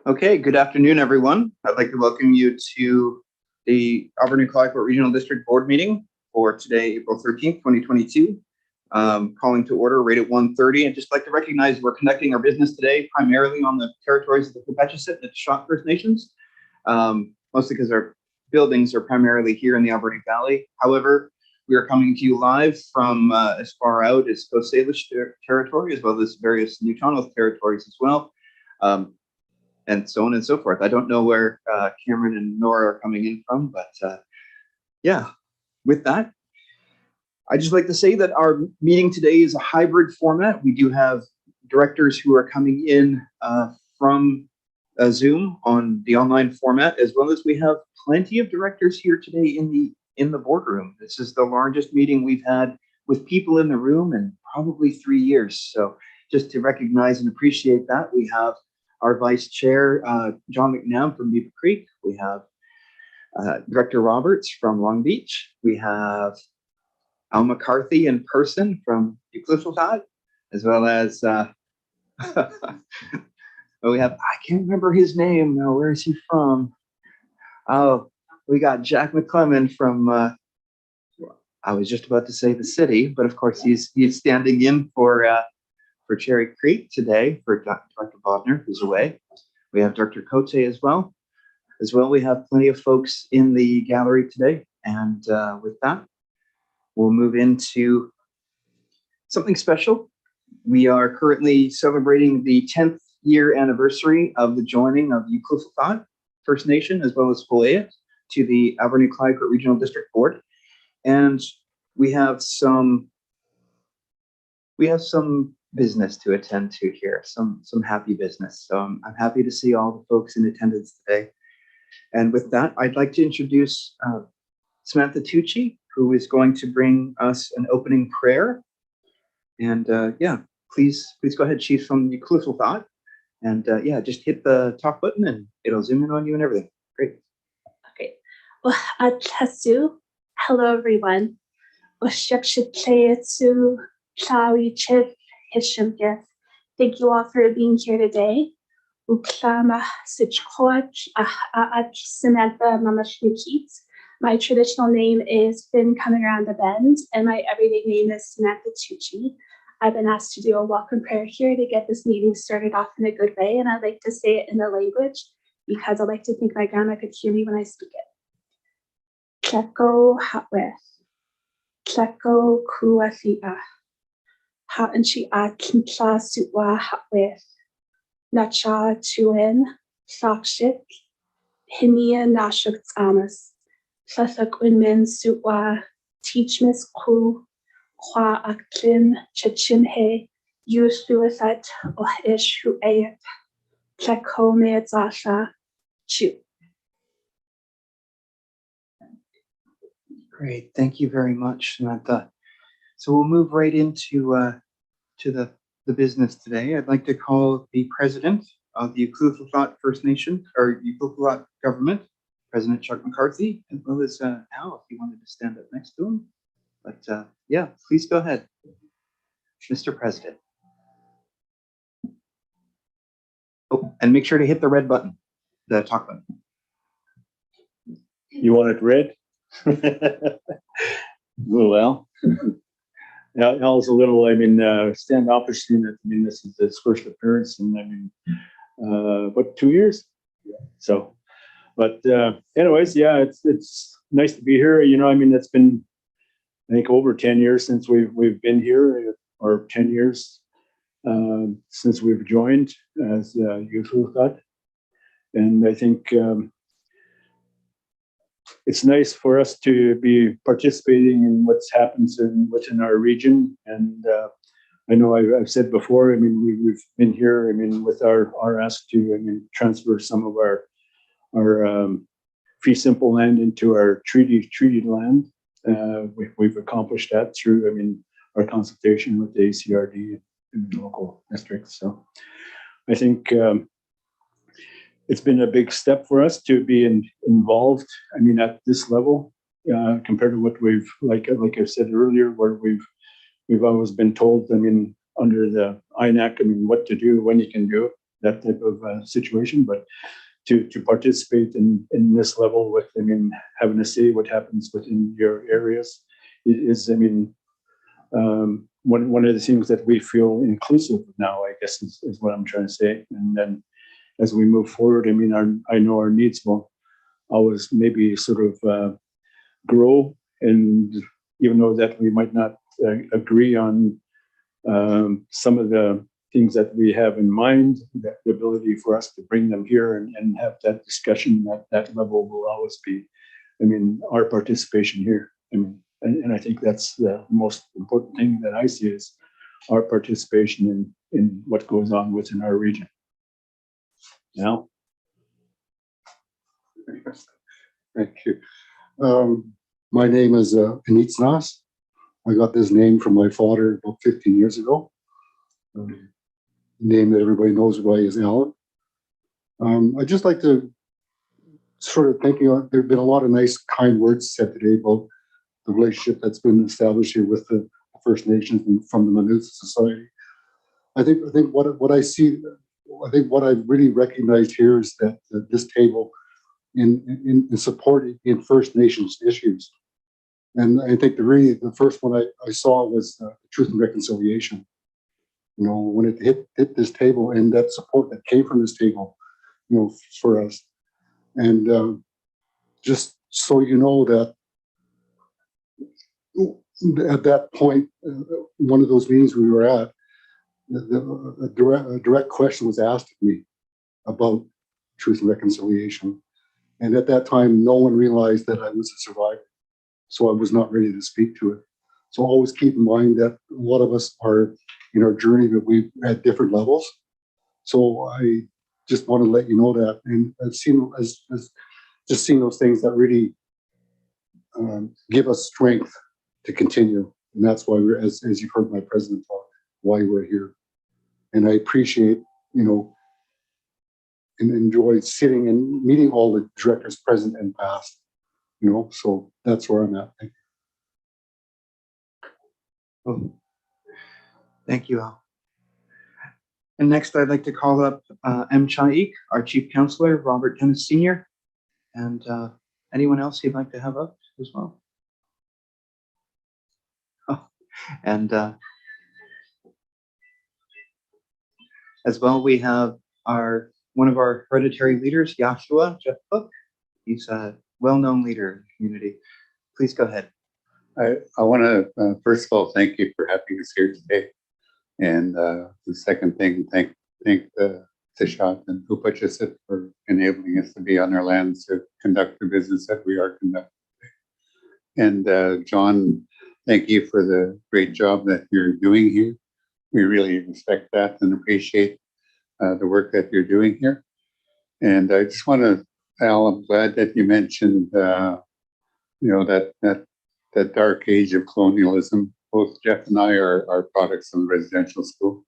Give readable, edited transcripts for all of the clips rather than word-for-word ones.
Okay, good afternoon, everyone. I'd like to welcome you to the Alberni Clayoquot Regional District Board meeting for today, April 13th, 2022. Calling to order right at 1:30. I'd just like to recognize we're conducting our business today primarily on the territories of the Quebechasit and Shot First Nations, mostly because our buildings are primarily here in the Alberni Valley. However, we are coming to you live from as far out as Coast Salish territory, as well as various Nuu-chah-nulth territories as well. And so on and so forth. I don't know where Cameron and Nora are coming in from, but yeah, with that, I'd just like to say that our meeting today is a hybrid format. We do have directors who are coming in from Zoom on the online format, as well as we have plenty of directors here today in the boardroom. This is the largest meeting we've had with people in the room in probably 3 years. So just to recognize and appreciate that, we have our Vice Chair, John McNabb from Beaver Creek. We have Director Roberts from Long Beach. We have Al McCarthy in person from Eucliffeltot, as well as we have, I can't remember his name now. Where is he from? Oh, we got Jack McClellan from, I was just about to say the city, but of course he's standing in for Cherry Creek today for Dr. Bodner, who's away. We have Dr. Cote as well. We have plenty of folks in the gallery today. And with that, we'll move into something special. We are currently celebrating the 10th year anniversary of the joining of Eucliffeltot First Nation, as well as Foleyet, to the Alberni Clayoquot Regional District Board. And we have some business to attend to here, some happy business. So I'm happy to see all the folks in attendance today. And with that, I'd like to introduce Samantha Tucci, who is going to bring us an opening prayer. And yeah, please go ahead. She's from Eucliffeltot. And yeah, just hit the talk button and it'll zoom in on you and everything. Great. Okay. Well, hello everyone. Thank you all for being here today. My traditional name is Finn Coming Around the Bend, and my everyday name is Samantha Tucci. I've been asked to do a welcome prayer here to get this meeting started off in a good way, and I like to say it in the language because I like to think my grandma could hear me when I speak it. Tleko hatweth, tleko kuathia. Ha'anchi atintla sutwa hatweth. Nacha tuin, sakshik, hinia nashuk amas. Tlathak unmin sutwa, teachmis ku, kwa aklin, chachimhe, yusuathat, ohish huayat. Tleko meatzasha, chu. Great, thank you very much, Samantha. So we'll move right into to the business today. I'd like to call the president of the Eucliffeltot First Nation, or Eucliffeltot government, President Chuck McCarthy, as well as Al, if you wanted to stand up next to him. But yeah, please go ahead, Mr. President. Oh, and make sure to hit the red button, the talk button. You want it red? Well, Al's a little, standoffish. This is his first appearance, and what, 2 years? So, but anyways, yeah, it's nice to be here. It's been, I think, over 10 years since we've been here, or 10 years since we've joined as Eucliffeltot, and I think it's nice for us to be participating in what's happened within our region. And I know I've said before, we've been here, with our ask to, transfer some of our fee simple land into our treated land. We've accomplished that through, our consultation with the ACRD and the local districts. So I think it's been a big step for us to be involved. At this level, compared to what we've, like I said earlier, where we've always been told, under the INAC, what to do, when you can do it. that type of situation, but to participate in this level with, I mean, having to say what happens within your areas is, I mean, one of the things that we feel inclusive now, I guess, is what I'm trying to say. And then as we move forward, I mean, I know our needs will always maybe sort of grow, and even though that we might not agree on some of the things that we have in mind, that the ability for us to bring them here and have that discussion at that level will always be, I mean, our participation here. I mean, and I think that's the most important thing that I see is our participation in what goes on within our region. Now, Thank you. My name is Anitsnas. I got this name from my father about 15 years ago. Name that everybody knows by is Alan. I'd just like to sort of thinking, there have been a lot of nice, kind words said today about the relationship that's been established here with the First Nations and from the Manusa Society. I think what I see, I think what I've really recognized here is that this table in supporting in First Nations issues. And I think the first one I saw was Truth and Reconciliation. You know, when it hit this table and that support that came from this table, you know, for us. And just so you know that at that point, one of those meetings we were at, a direct question was asked of me about Truth and Reconciliation. And at that time, no one realized that I was a survivor. So I was not ready to speak to it. So always keep in mind that a lot of us are in our journey, but we're at different levels. So I just want to let you know that. And I've seen just seen those things that really give us strength to continue. And that's why we're, as you've heard my president talk, why we're here. And I appreciate, you know, and enjoy sitting and meeting all the directors present and past, you know, so that's where I'm at. Thank you. Oh, thank you, Al. And next, I'd like to call up M. Chaik, our Chief Counselor, Robert Dennis Sr., and anyone else you'd like to have up as well. Oh, and as well, we have one of our hereditary leaders, Joshua Jeff Cook. He's a well-known leader in the community. Please go ahead. I want to first of all thank you for having us here today, and the second thing, thank Tishat and Upachissit for enabling us to be on our lands to conduct the business that we are conducting today. And John, thank you for the great job that you're doing here. We really respect that and appreciate the work that you're doing here. And I just want to, Al, I'm glad that you mentioned, you know, that dark age of colonialism. Both Jeff and I are products of residential school.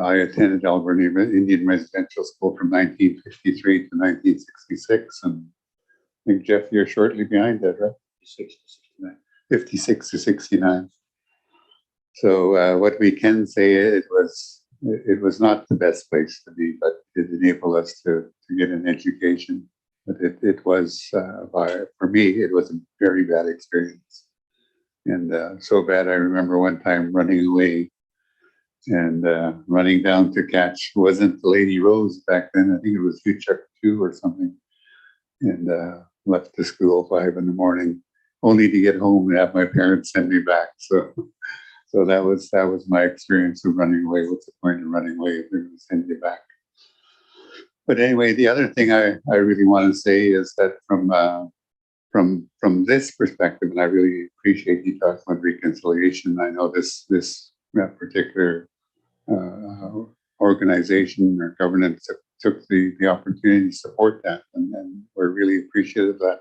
I attended Alberta Indian Residential School from 1953 to 1966, and I think, Jeff, you're shortly behind that, right? 56 to 69. So what we can say, it was not the best place to be, but it enabled us to get an education. But it was, for me, it was a very bad experience. And so bad, I remember one time running away and running down to catch, wasn't the Lady Rose back then, I think it was Fuchuk 2 or something, and left the school 5 in the morning, only to get home and have my parents send me back. So that was my experience of running away. What's the point of running away if they're going to send you back? But anyway, the other thing I really want to say is that from this perspective, and I really appreciate you talking about reconciliation. I know this particular organization or governance took the opportunity to support that, and we're really appreciative of that.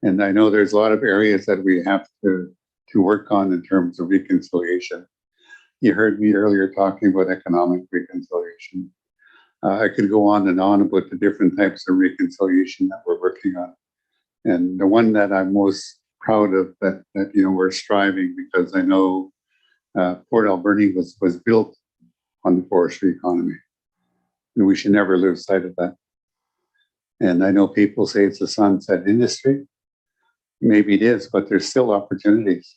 And I know there's a lot of areas that we have to work on in terms of reconciliation. You heard me earlier talking about economic reconciliation. I could go on and on about the different types of reconciliation that we're working on. And the one that I'm most proud of that you know, we're striving, because I know Port Alberni was built on the forestry economy. And we should never lose sight of that. And I know people say it's a sunset industry. Maybe it is, but there's still opportunities.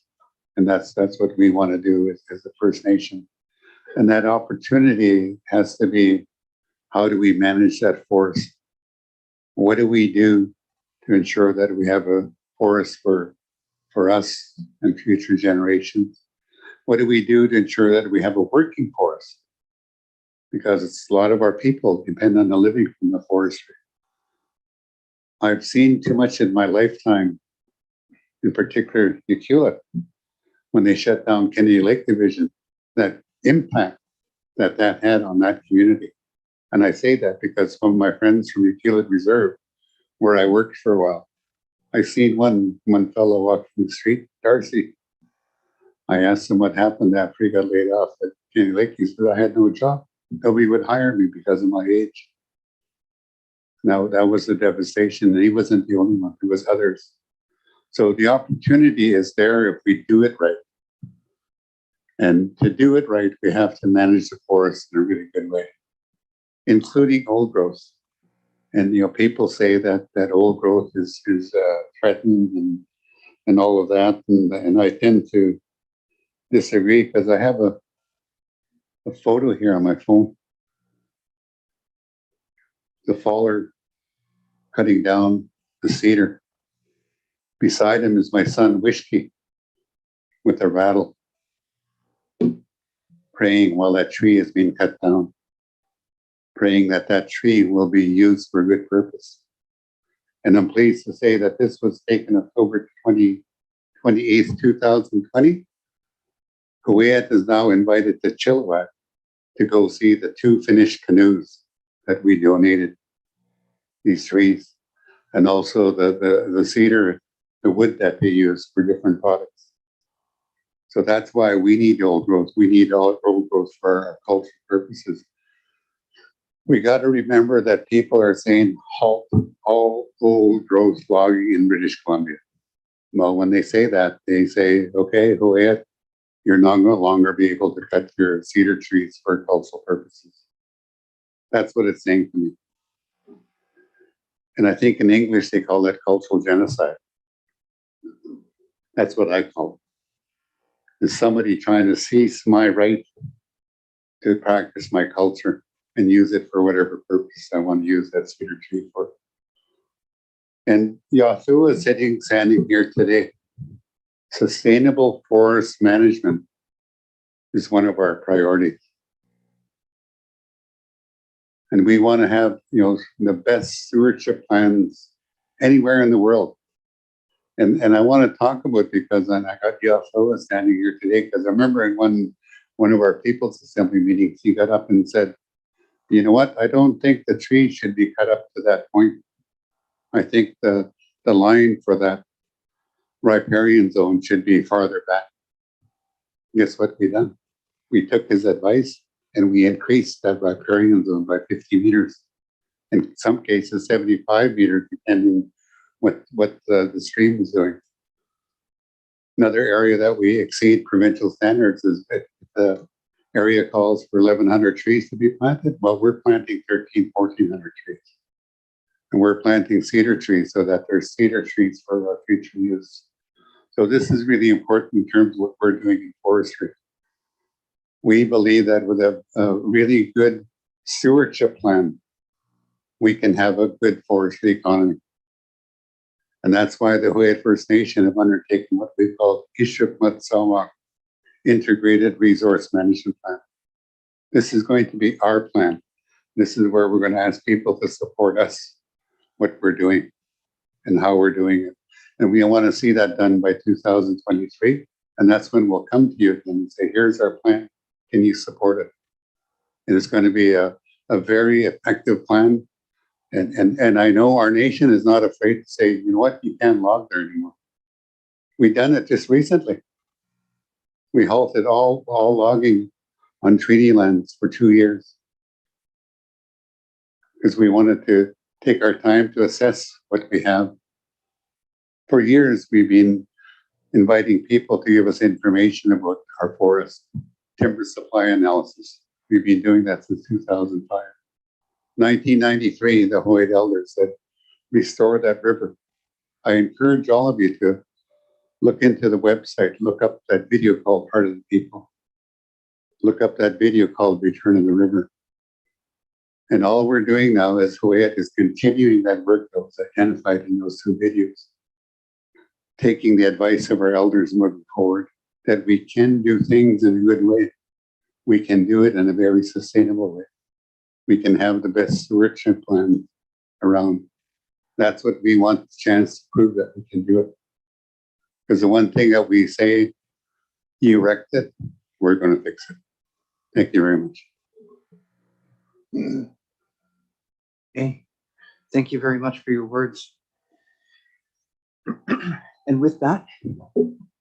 And that's what we want to do as the First Nation. And that opportunity has to be, how do we manage that forest? What do we do to ensure that we have a forest for us and future generations? What do we do to ensure that we have a working forest? Because it's a lot of our people depend on the living from the forestry. I've seen too much in my lifetime, in particular Ucluelet, when they shut down Kennedy Lake Division, that impact that had on that community. And I say that because some of my friends from Ucluelet Reserve, where I worked for a while, I seen one fellow walking the street, Darcy. I asked him what happened after he got laid off at Kennedy Lake. He said, I had no job. Nobody would hire me because of my age. Now, that was the devastation. And he wasn't the only one. There was others. So the opportunity is there if we do it right. And to do it right, we have to manage the forest in a really good way, including old growth. And people say that old growth is threatened and all of that, and I tend to disagree because I have a photo here on my phone. The faller cutting down the cedar. Beside him is my son Wishki with a rattle, praying while that tree is being cut down, praying that that tree will be used for good purpose. And I'm pleased to say that this was taken October 28th, 2020. Huu-ay-aht is now invited to Chilliwack to go see the 2 finished canoes that we donated, these trees, and also the cedar, the wood that they use for different products. So that's why we need old growth. We need old growth for our cultural purposes. We got to remember that people are saying halt all old growth logging in British Columbia. Well, when they say that, they say, okay, Huu-ay-aht, you're not no longer be able to cut your cedar trees for cultural purposes. That's what it's saying to me. And I think in English, they call that cultural genocide. That's what I call it. Is somebody trying to seize my right to practice my culture and use it for whatever purpose I want to use that cedar tree for. And Yahoo is standing here today. Sustainable forest management is one of our priorities. And we want to have, the best stewardship plans anywhere in the world. And I want to talk about, because I got Yahoo standing here today, because I remember in one of our People's Assembly meetings, he got up and said, you know what, I don't think the tree should be cut up to that point. I think the line for that riparian zone should be farther back. Guess what we done? We took his advice and we increased that riparian zone by 50 meters. In some cases, 75 meters, depending what the stream is doing. Another area that we exceed provincial standards is that the area calls for 1,100 trees to be planted. Well, we're planting 1,400 trees. And we're planting cedar trees so that there's cedar trees for our future use. So this is really important in terms of what we're doing in forestry. We believe that with a really good stewardship plan, we can have a good forestry economy. And that's why the Huu-ay-aht First Nation have undertaken what we call Ishuk-Mat-Salwak Integrated Resource Management Plan. This is going to be our plan. This is where we're going to ask people to support us, what we're doing and how we're doing it. And we want to see that done by 2023. And that's when we'll come to you and say, here's our plan. Can you support it? And it's going to be a very effective plan. And I know our nation is not afraid to say, you know what, you can't log there anymore. We've done it just recently. We halted all logging on treaty lands for 2 years because we wanted to take our time to assess what we have. For years, we've been inviting people to give us information about our forest, timber supply analysis. We've been doing that since 2005. 1993, the Hoyt elders said, restore that river. I encourage all of you to look into the website, look up that video called Heart of the People. Look up that video called Return of the River. And all we're doing now as Hoyt is continuing that work that was identified in those two videos, taking the advice of our elders moving forward, that we can do things in a good way. We can do it in a very sustainable way. We can have the best stewardship plan around. That's what we want the chance to prove, that we can do it. Because the one thing that we say, you wrecked it, we're going to fix it. Thank you very much. Okay, thank you very much for your words. And with that,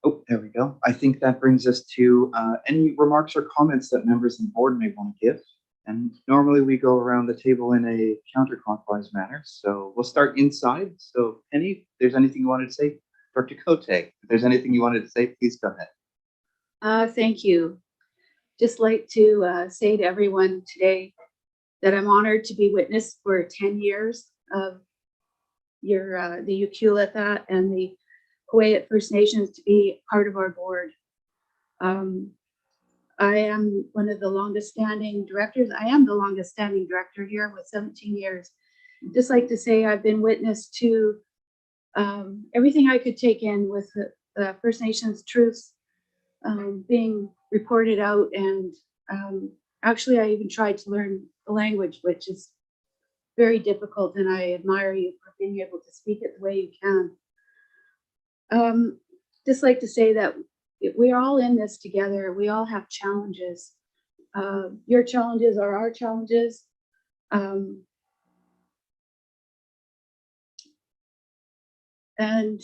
oh, there we go. I think that brings us to any remarks or comments that members of the board may want to give. And normally we go around the table in a counterclockwise manner. So we'll start inside. So Penny, if there's anything you wanted to say, Dr. Cote, if there's anything you wanted to say, please go ahead. Thank you. Just like to say to everyone today that I'm honored to be witness for 10 years of your the Ucluelet and the Huu-ay-aht First Nations to be part of our board. I am one of the longest standing directors. I am the longest standing director here with 17 years. Just like to say I've been witness to everything I could take in with the First Nations truths being reported out, and actually I even tried to learn the language, which is very difficult, and I admire you for being able to speak it the way you can. Just like to say that we're all in this together. We all have challenges. Your challenges are our challenges. And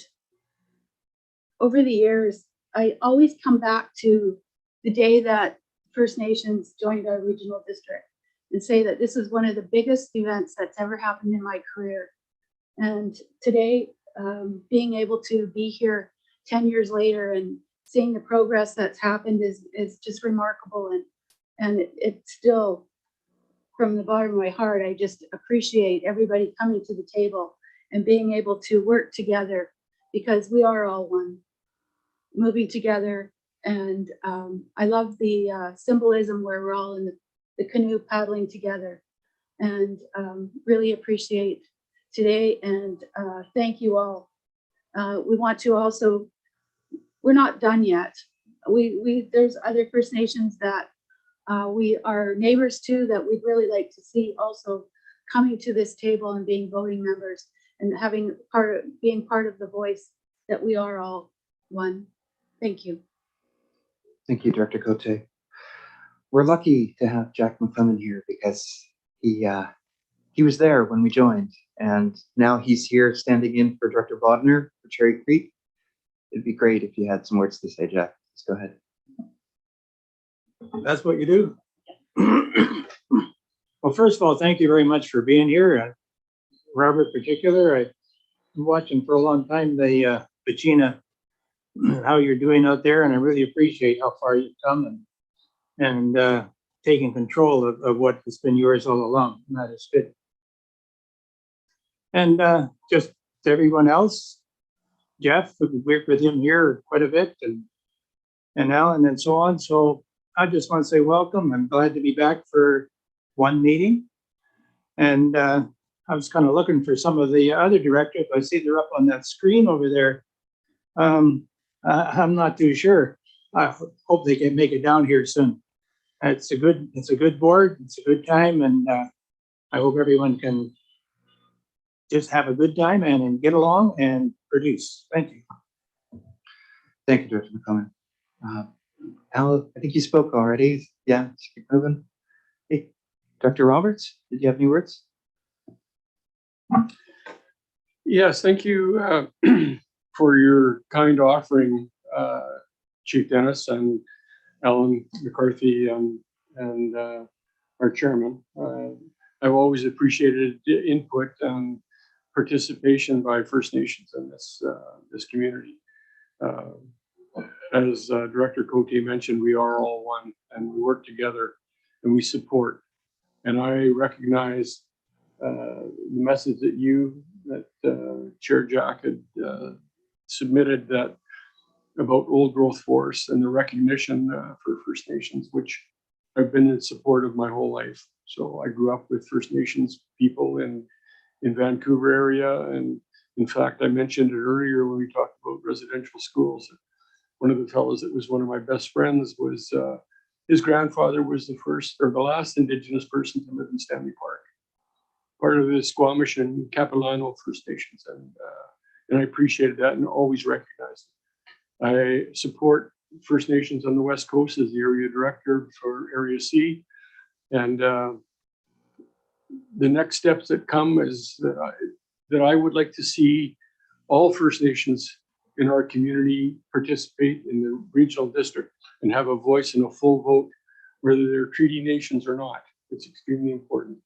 over the years, I always come back to the day that First Nations joined our regional district and say that this is one of the biggest events that's ever happened in my career. And today, being able to be here 10 years later and seeing the progress that's happened is just remarkable. And it's still, from the bottom of my heart, I just appreciate everybody coming to the table and being able to work together, because we are all one, moving together. And I love the symbolism where we're all in the canoe paddling together, and really appreciate today. And thank you all. We want to also, we're not done yet. There's other First Nations that we are neighbors to that we'd really like to see also coming to this table and being voting members and being part of the voice that we are all one. Thank you. Thank you, Director Cote. We're lucky to have Jack McClellan here because he was there when we joined, and now he's here standing in for Director Bodner for Cherry Creek. It'd be great if you had some words to say, Jack. Let's go ahead. That's what you do. Well, first of all, thank you very much for being here. Robert, in particular, I've been watching for a long time the Pachina, how you're doing out there, and I really appreciate how far you've come and taking control of what has been yours all along. And that is good. And just to everyone else, Jeff, we worked with him here quite a bit, and Alan and so on. So I just want to say welcome. I'm glad to be back for one meeting. And I was kind of looking for some of the other directors. I see they're up on that screen over there. I'm not too sure. I hope they can make it down here soon. It's a good board. It's a good time, and I hope everyone can just have a good time and get along and produce. Thank you. Thank you, Director McClellan. Al, I think you spoke already. Yeah, let's keep moving. Hey, Dr. Roberts, did you have any words? Yes, thank you for your kind offering, Chief Dennis and Ellen McCarthy and our chairman. I've always appreciated input and participation by First Nations in this community. As Director Cote mentioned, we are all one, and we work together and we support. And I recognize the message that Chair Jack had submitted that about old growth forests and the recognition for First Nations, which I've been in support of my whole life. So I grew up with First Nations people in Vancouver area. And in fact, I mentioned it earlier when we talked about residential schools. One of the fellows that was one of my best friends was his grandfather was the first or the last Indigenous person to live in Stanley Park, part of the Squamish and Capilano First Nations. And I appreciated that and always recognized it. I support First Nations on the West Coast as the area director for Area C. And the next steps that come is that I would like to see all First Nations in our community participate in the regional district and have a voice and a full vote, whether they're treaty nations or not. It's extremely important.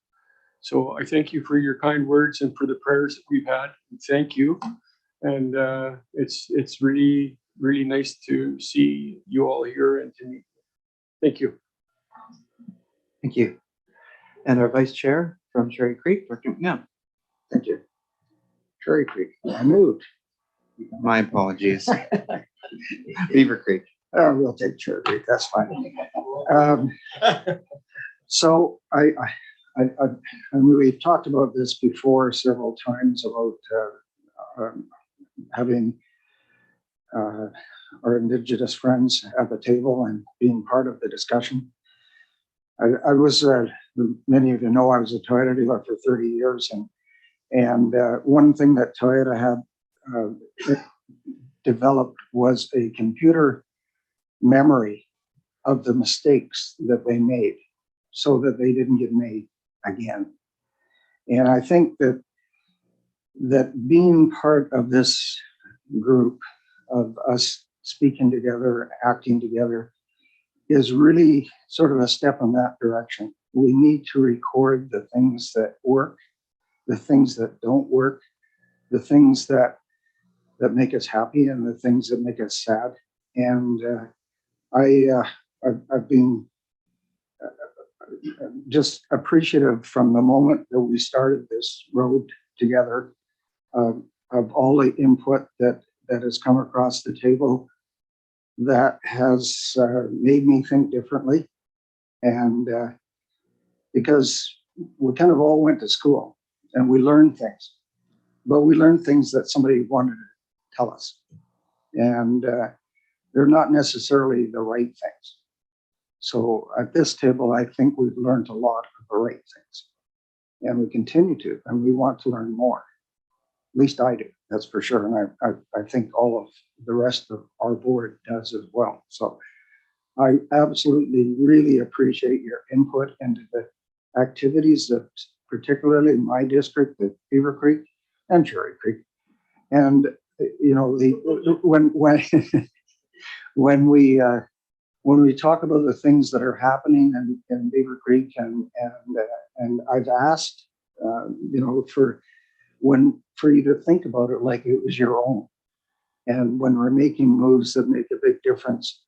So I thank you for your kind words and for the prayers that we've had. Thank you. And it's really, really nice to see you all here and to meet. Thank you. Thank you. And our Vice Chair from Cherry Creek, Dr. McNabb. Thank you. Cherry Creek, I moved. My apologies. Beaver Creek. Oh, we'll take Cherry Creek, that's fine. So and we talked about this before several times about having our Indigenous friends at the table and being part of the discussion. I was, many of you know, I was a Toyota dealer for 30 years. And one thing that Toyota had developed was a computer memory of the mistakes that they made so that they didn't get made again. And I think that being part of this group of us speaking together, acting together, is really sort of a step in that direction. We need to record the things that work, the things that don't work, the things that make us happy and the things that make us sad. And I've been just appreciative from the moment that we started this road together of all the input that has come across the table that has made me think differently. And because we kind of all went to school and we learned things, but we learned things that somebody wanted to tell us. And they're not necessarily the right things. So at this table, I think we've learned a lot of the right things. And we continue to, and we want to learn more. At least I do, that's for sure. And I think all of the rest of our board does as well. So I absolutely really appreciate your input into the activities that particularly in my district, the Beaver Creek and Cherry Creek. And you know, when we talk about the things that are happening in Beaver Creek, and I've asked, you know, for you to think about it like it was your own, and when we're making moves that make a big difference,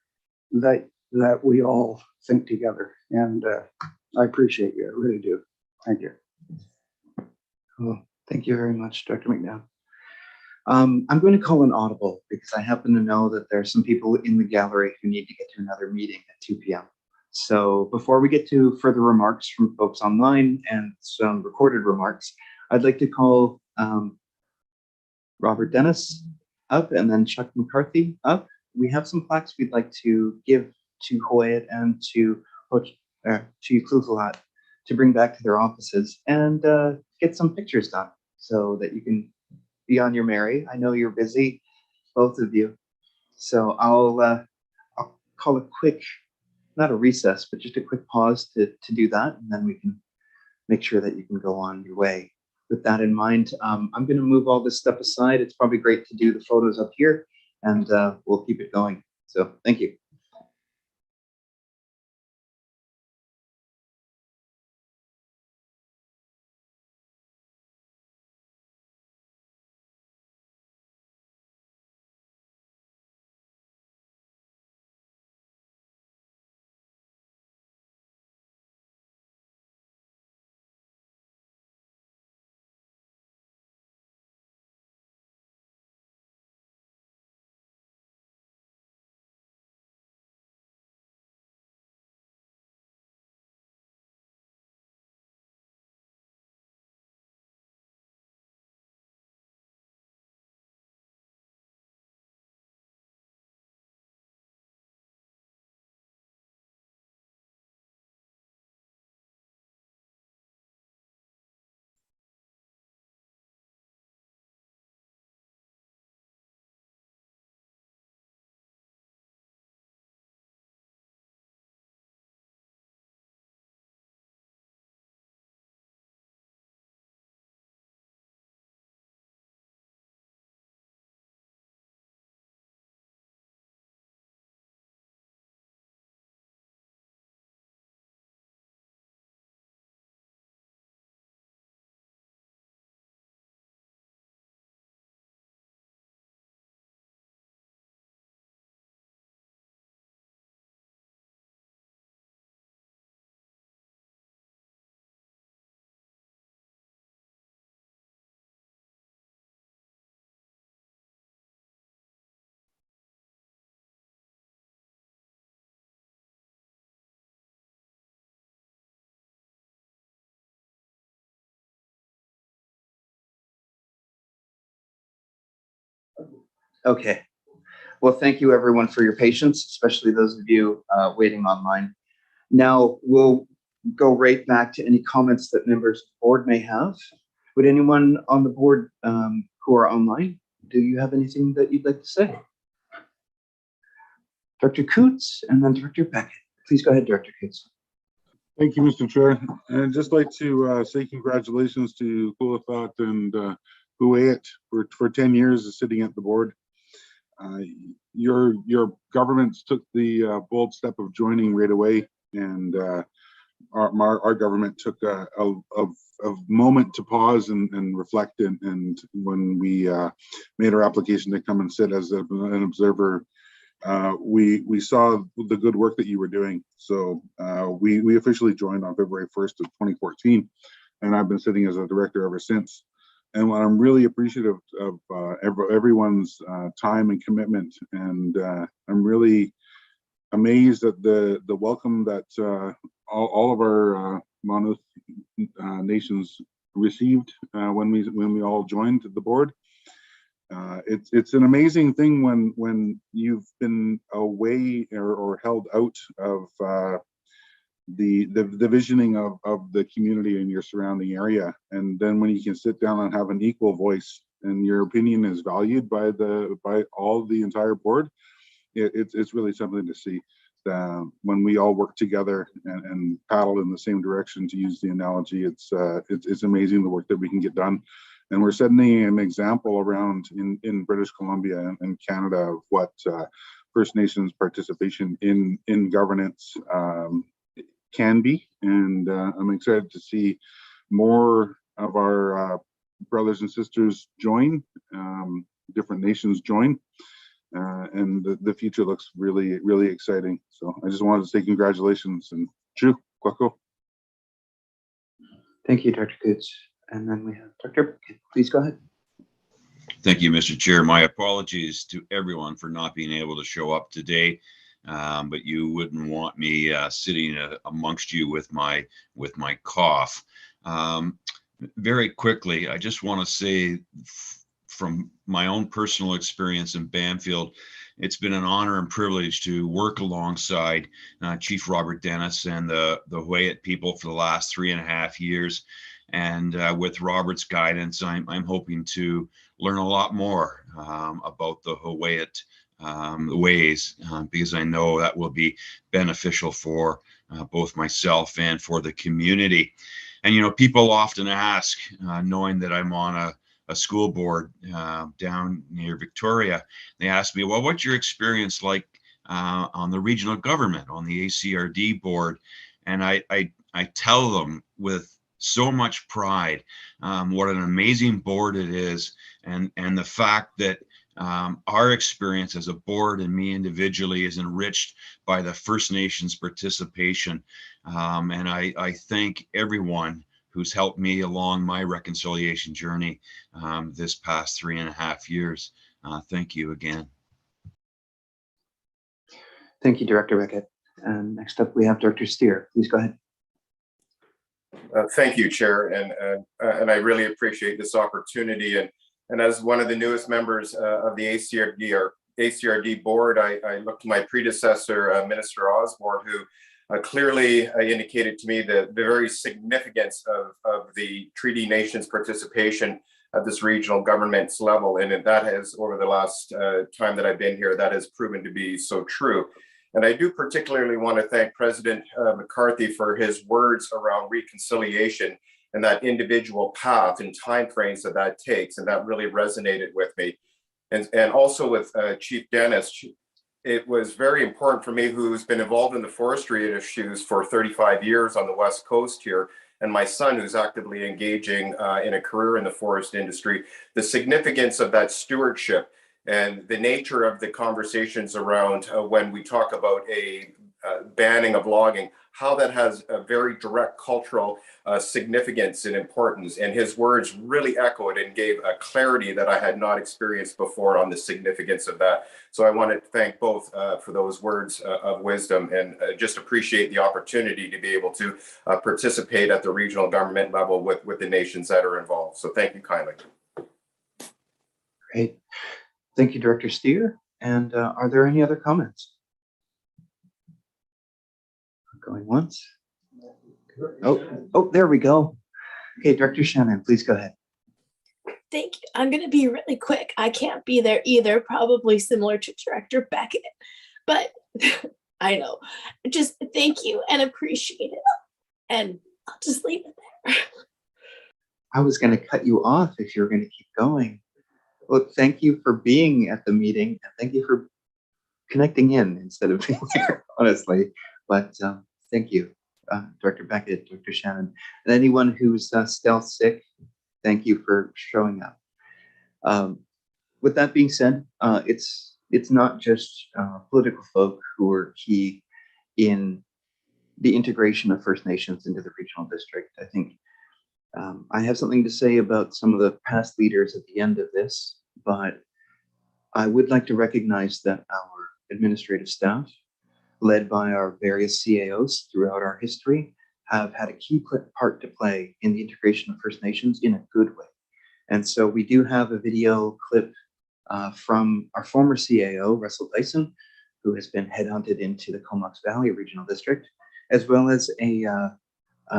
that we all think together. And I appreciate you, I really do. Thank you. Cool. Thank you very much, Dr. McNabb. I'm going to call an audible because I happen to know that there are some people in the gallery who need to get to another meeting at 2 p.m. So before we get to further remarks from folks online and some recorded remarks, I'd like to call Robert Dennis up and then Chuck McCarthy up. We have some plaques we'd like to give to Hawaiian and to Klukalat to bring back to their offices and get some pictures done so that you can be on your merry. I know you're busy, both of you. So I'll call a quick, not a recess, but just a quick pause to do that. And then we can make sure that you can go on your way. With that in mind, I'm going to move all this stuff aside. It's probably great to do the photos up here and we'll keep it going. So thank you. Okay. Well, thank you everyone for your patience, especially those of you waiting online. Now we'll go right back to any comments that members of the board may have. Would anyone on the board who are online, do you have anything that you'd like to say? Director Coots and then Director Beckett. Please go ahead, Director Coots. Thank you, Mr. Chair. And I'd just like to say congratulations to Kulathat and Huayet for 10 years of sitting at the board. Your governments took the bold step of joining right away, and our government took a moment to pause and reflect. And when we made our application to come and sit as an observer, we saw the good work that you were doing. So we officially joined on February 1st of 2014, and I've been sitting as a director ever since. And I'm really appreciative of everyone's time and commitment, and I'm really amazed at the welcome that all of our Monmouth nations received when we all joined the board. It's an amazing thing when you've been away or held out of the visioning of the community in your surrounding area, and then when you can sit down and have an equal voice and your opinion is valued by the entire board, it's really something to see. When we all work together and paddle in the same direction, to use the analogy, it's amazing the work that we can get done. And we're setting an example around in British Columbia and Canada of what First Nations participation in governance can be. And I'm excited to see more of our brothers and sisters join, different nations join. And the future looks really, really exciting. So I just wanted to say congratulations and Chu Kwako. Thank you, Dr. Coots. And then we have Dr. Beckett. Please go ahead. Thank you, Mr. Chair. My apologies to everyone for not being able to show up today, but you wouldn't want me sitting amongst you with my cough. Very quickly, I just want to say, from my own personal experience in Bamfield, it's been an honor and privilege to work alongside Chief Robert Dennis and the Huayet people for the last 3.5 years. And with Robert's guidance, I'm hoping to learn a lot more about the Huayet ways, because I know that will be beneficial for both myself and for the community. And, you know, people often ask, knowing that I'm on a school board down near Victoria, they ask me, well, what's your experience like on the regional government, on the ACRD board? And I tell them with so much pride what an amazing board it is, and the fact that our experience as a board and me individually is enriched by the First Nations participation. And I thank everyone who's helped me along my reconciliation journey this past 3.5 years. Thank you again. Thank you, Director Beckett. And next up, we have Dr. Steer. Please go ahead. Thank you, Chair, and I really appreciate this opportunity. And as one of the newest members of the ACRD board, I look to my predecessor, Minister Osborne, who clearly indicated to me the very significance of the Treaty Nations participation at this regional government's level. And that has, over the last time that I've been here, that has proven to be so true. And I do particularly want to thank President McCarthy for his words around reconciliation and that individual path and timeframes that takes. And that really resonated with me. And also with Chief Dennis, it was very important for me, who's been involved in the forestry issues for 35 years on the West Coast here, and my son, who's actively engaging in a career in the forest industry, the significance of that stewardship and the nature of the conversations around when we talk about a banning of logging, how that has a very direct cultural significance and importance. And his words really echoed and gave a clarity that I had not experienced before on the significance of that. So I wanted to thank both for those words of wisdom, and just appreciate the opportunity to be able to participate at the regional government level with the nations that are involved. So thank you kindly. Great. Thank you, Director Steer. And are there any other comments? Going once. Oh, there we go. Okay, Director Shannon, please go ahead. Thank you. I'm going to be really quick. I can't be there either, probably similar to Director Beckett, but I know. Just thank you and appreciate it. And I'll just leave it there. I was going to cut you off if you were going to keep going. Well, thank you for being at the meeting and thank you for connecting in instead of being there, honestly. But thank you, Director Beckett, Director Shannon, and anyone who's still sick. Thank you for showing up. With that being said, it's not just political folk who are key in the integration of First Nations into the regional district. I think I have something to say about some of the past leaders at the end of this, but I would like to recognize that our administrative staff, led by our various CAOs throughout our history, have had a key part to play in the integration of First Nations in a good way. And so we do have a video clip from our former CAO, Russell Dyson, who has been headhunted into the Comox Valley Regional District, as well as a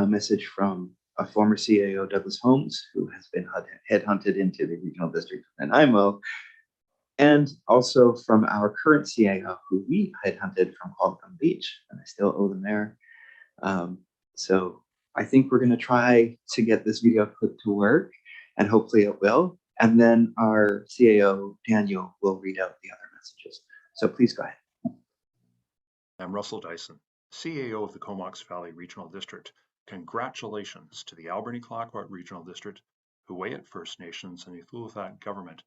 message from a former CAO, Douglas Holmes, who has been headhunted into the Regional District of Nanaimo, and also from our current CAO, who we headhunted from Qualicum Beach, and I still owe them there. So I think we're going to try to get this video clip to work, and hopefully it will. And then our CAO, Daniel, will read out the other messages. So please go ahead. I'm Russell Dyson, CAO of the Comox Valley Regional District. Congratulations to the Alberni-Clayoquot Regional District, Huu-ay-aht First Nations, and Iqaluit government.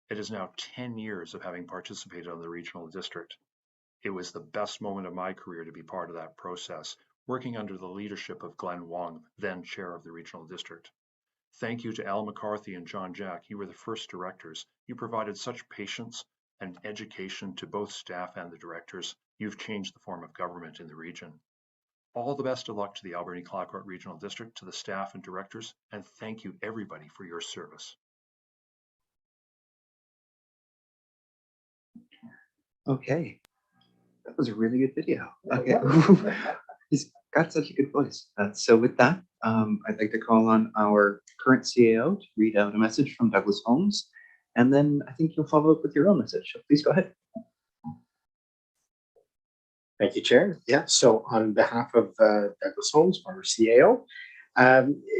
It is now 10 years of having participated on the regional district. It was the best moment of my career to be part of that process, working under the leadership of Glenn Wong, then chair of the regional district. Thank you to Al McCarthy and John Jack. You were the first directors. You provided such patience and education to both staff and the directors. You've changed the form of government in the region. All the best of luck to the Alberni-Clayoquot Regional District, to the staff and directors, and thank you everybody for your service. Okay, that was a really good video. Okay, he's got such a good voice. So with that, I'd like to call on our current CAO to read out a message from Douglas Holmes, and then I think you'll follow up with your own message. So please go ahead. Thank you, Chair. Yeah, so on behalf of Douglas Holmes, former CAO,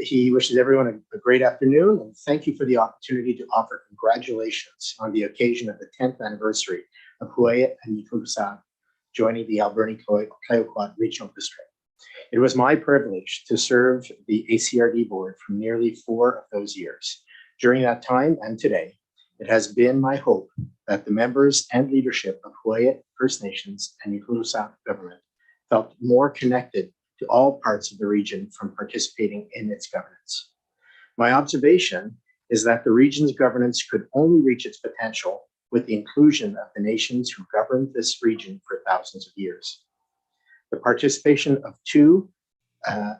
he wishes everyone a great afternoon, and thank you for the opportunity to offer congratulations on the occasion of the 10th anniversary of Huu-ay-aht and Iqaluit joining the Alberni-Clayoquot Regional District. It was my privilege to serve the ACRD board for nearly 4 of those years. During that time and today, it has been my hope that the members and leadership of Huu-ay-aht First Nations and Iqaluit government felt more connected to all parts of the region from participating in its governance. My observation is that the region's governance could only reach its potential with the inclusion of the nations who governed this region for thousands of years. The participation of 2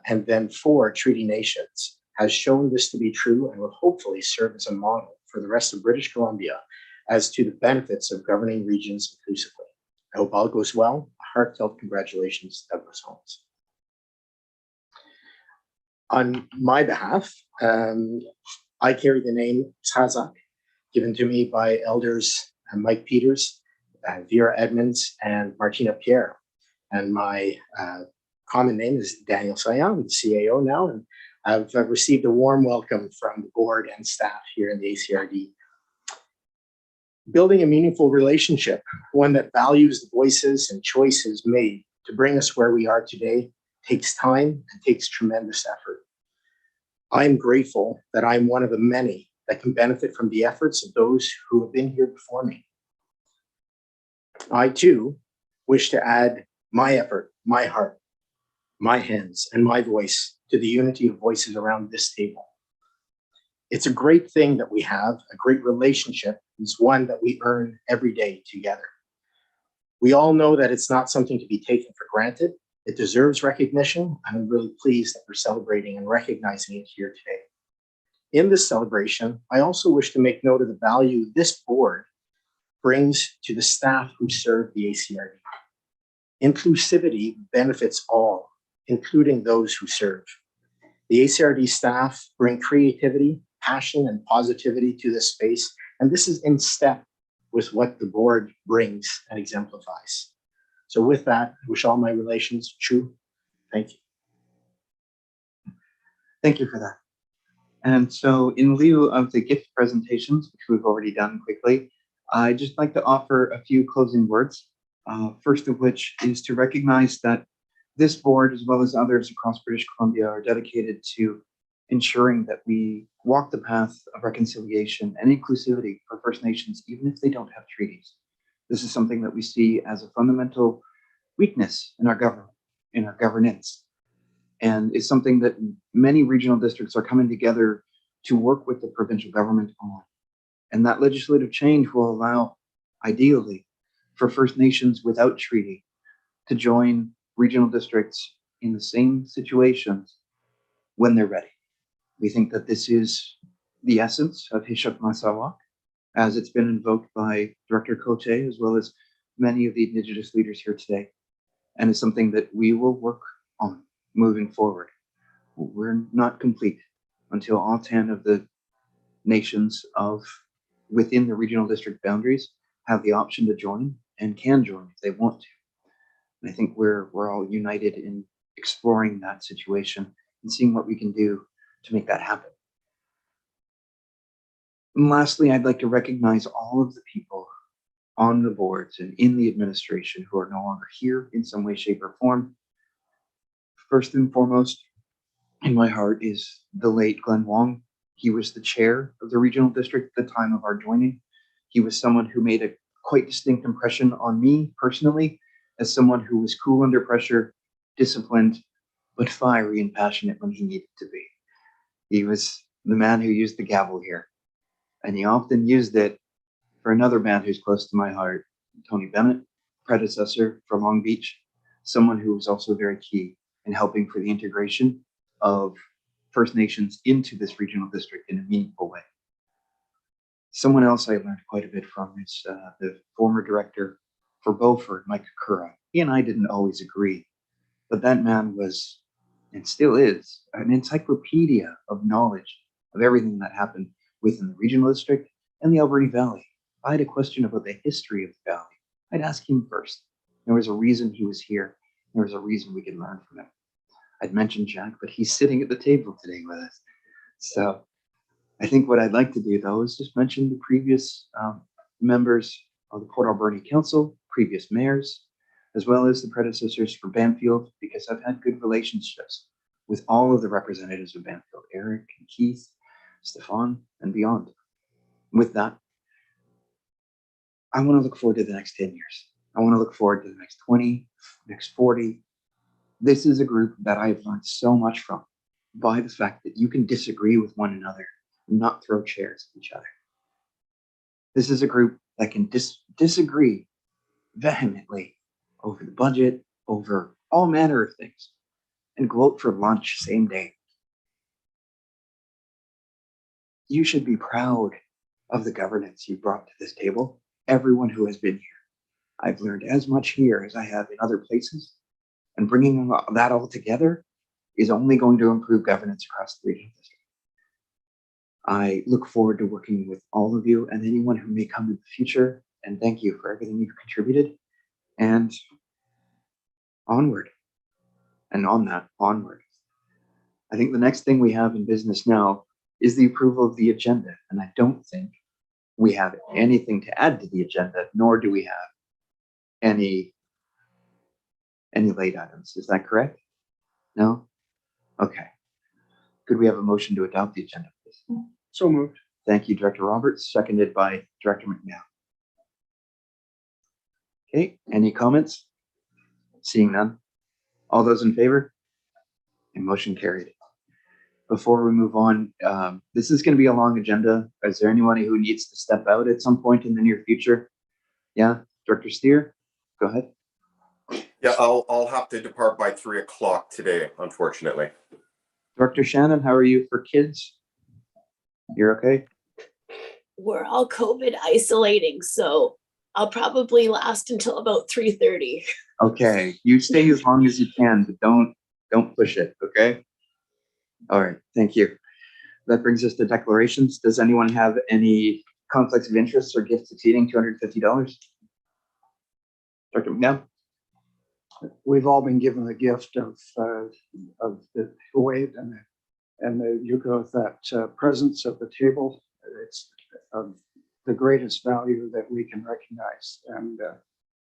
and then 4 treaty nations has shown this to be true and will hopefully serve as a model for the rest of British Columbia as to the benefits of governing regions inclusively. I hope all goes well. A heartfelt congratulations, Douglas Holmes. On my behalf, I carry the name Tsahzaq, given to me by elders Mike Peters, Vera Edmonds, and Martina Pierre. And my common name is Daniel Sayan. I'm the CAO now, and I've received a warm welcome from the board and staff here in the ACRD. Building a meaningful relationship, one that values the voices and choices made to bring us where we are today, takes time and takes tremendous effort. I'm grateful that I'm one of the many that can benefit from the efforts of those who have been here before me. I too wish to add my effort, my heart, my hands, and my voice to the unity of voices around this table. It's a great thing that we have, a great relationship. It's one that we earn every day together. We all know that it's not something to be taken for granted. It deserves recognition, and I'm really pleased that we're celebrating and recognizing it here today. In this celebration, I also wish to make note of the value this board brings to the staff who serve the ACRD. Inclusivity benefits all, including those who serve. The ACRD staff bring creativity, passion, and positivity to this space, and this is in step with what the board brings and exemplifies. So with that, I wish all my relations true. Thank you. Thank you for that. And so in lieu of the gift presentations, which we've already done quickly, I'd just like to offer a few closing words. First of which is to recognize that this board, as well as others across British Columbia, are dedicated to ensuring that we walk the path of reconciliation and inclusivity for First Nations, even if they don't have treaties. This is something that we see as a fundamental weakness in our government, in our governance, and is something that many regional districts are coming together to work with the provincial government on. And that legislative change will allow, ideally, for First Nations without treaty to join regional districts in the same situations when they're ready. We think that this is the essence of Hishuk Masawak, as it's been invoked by Director Cote, as well as many of the Indigenous leaders here today, and is something that we will work on moving forward. We're not complete until all 10 of the nations within the regional district boundaries have the option to join and can join if they want to. And I think we're all united in exploring that situation and seeing what we can do to make that happen. And lastly, I'd like to recognize all of the people on the boards and in the administration who are no longer here in some way, shape, or form. First and foremost, in my heart is the late Glenn Wong. He was the chair of the regional district at the time of our joining. He was someone who made a quite distinct impression on me personally, as someone who was cool under pressure, disciplined, but fiery and passionate when he needed to be. He was the man who used the gavel here, and he often used it for another man who's close to my heart, Tony Bennett, predecessor for Long Beach, someone who was also very key in helping for the integration of First Nations into this regional district in a meaningful way. Someone else I learned quite a bit from is the former director for Beaufort, Mike Kura. He and I didn't always agree, but that man was, and still is, an encyclopedia of knowledge of everything that happened within the regional district and the Alberni Valley. If I had a question about the history of the valley, I'd ask him first. There was a reason he was here. There was a reason we could learn from him. I'd mentioned Jack, but he's sitting at the table today with us. So I think what I'd like to do, though, is just mention the previous members of the Port Alberni Council, previous mayors, as well as the predecessors for Banfield, because I've had good relationships with all of the representatives of Banfield, Eric and Keith, Stefan, and beyond. With that, I want to look forward to the next 10 years. I want to look forward to the next 20, next 40. This is a group that I've learned so much from by the fact that you can disagree with one another and not throw chairs at each other. This is a group that can disagree vehemently over the budget, over all manner of things, and go out for lunch same day. You should be proud of the governance you brought to this table, everyone who has been here. I've learned as much here as I have in other places, and bringing that all together is only going to improve governance across the regional district. I look forward to working with all of you and anyone who may come in the future, and thank you for everything you've contributed, and onward. And on that, onward. I think the next thing we have in business now is the approval of the agenda, and I don't think we have anything to add to the agenda, nor do we have any late items. Is that correct? No? Okay. Could we have a motion to adopt the agenda, please? So moved. Thank you, Director Roberts, seconded by Director McNeil. Okay, any comments? Seeing none. All those in favor? And motion carried. Before we move on, this is going to be a long agenda. Is there anyone who needs to step out at some point in the near future? Yeah, Director Steer, go ahead. Yeah, I'll have to depart by 3 o'clock today, unfortunately. Director Shannon, how are you for kids? You're okay? We're all COVID isolating, so I'll probably last until about 3:30. Okay, you stay as long as you can, but don't push it, okay? All right, thank you. That brings us to declarations. Does anyone have any conflicts of interest or gifts exceeding $250? Dr. McNabb? We've all been given the gift of the Kuwait and the Yucca with that presence at the table. It's of the greatest value that we can recognize, and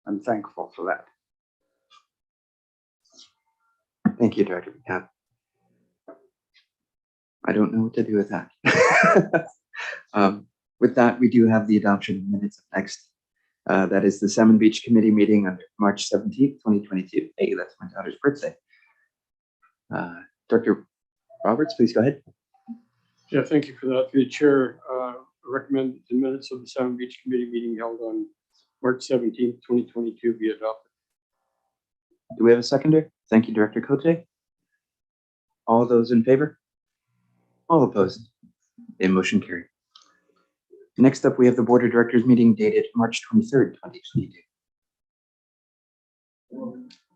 I'm thankful for that. Thank you, Dr. McNabb. I don't know what to do with that. With that, we do have the adoption of minutes up next. That is the Salmon Beach Committee meeting on March 17th, 2022. Hey, that's my daughter's birthday. Dr. Roberts, please go ahead. Yeah, thank you for that. The chair recommend the minutes of the Salmon Beach Committee meeting held on March 17th, 2022 be adopted. Do we have a seconder? Thank you, Director Cote. All those in favor? All opposed? A motion carried. Next up, we have the Board of Directors meeting dated March 23rd, 2022.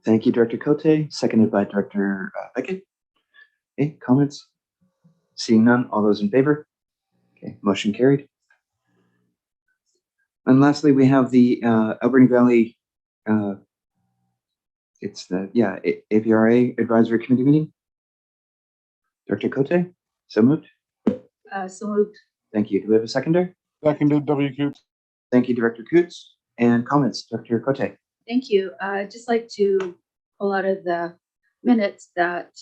Thank you, Director Cote, seconded by Director Beckett. Okay, comments? Seeing none, all those in favor? Okay, motion carried. And lastly, we have the Alberni Valley, it's the, AVRA Advisory Committee meeting. Director Cote, so moved. So moved. Thank you. Do we have a seconder? Seconded, W. Coots. Thank you, Director Coots. And comments, Director Cote. Thank you. I'd just like to pull out of the minutes that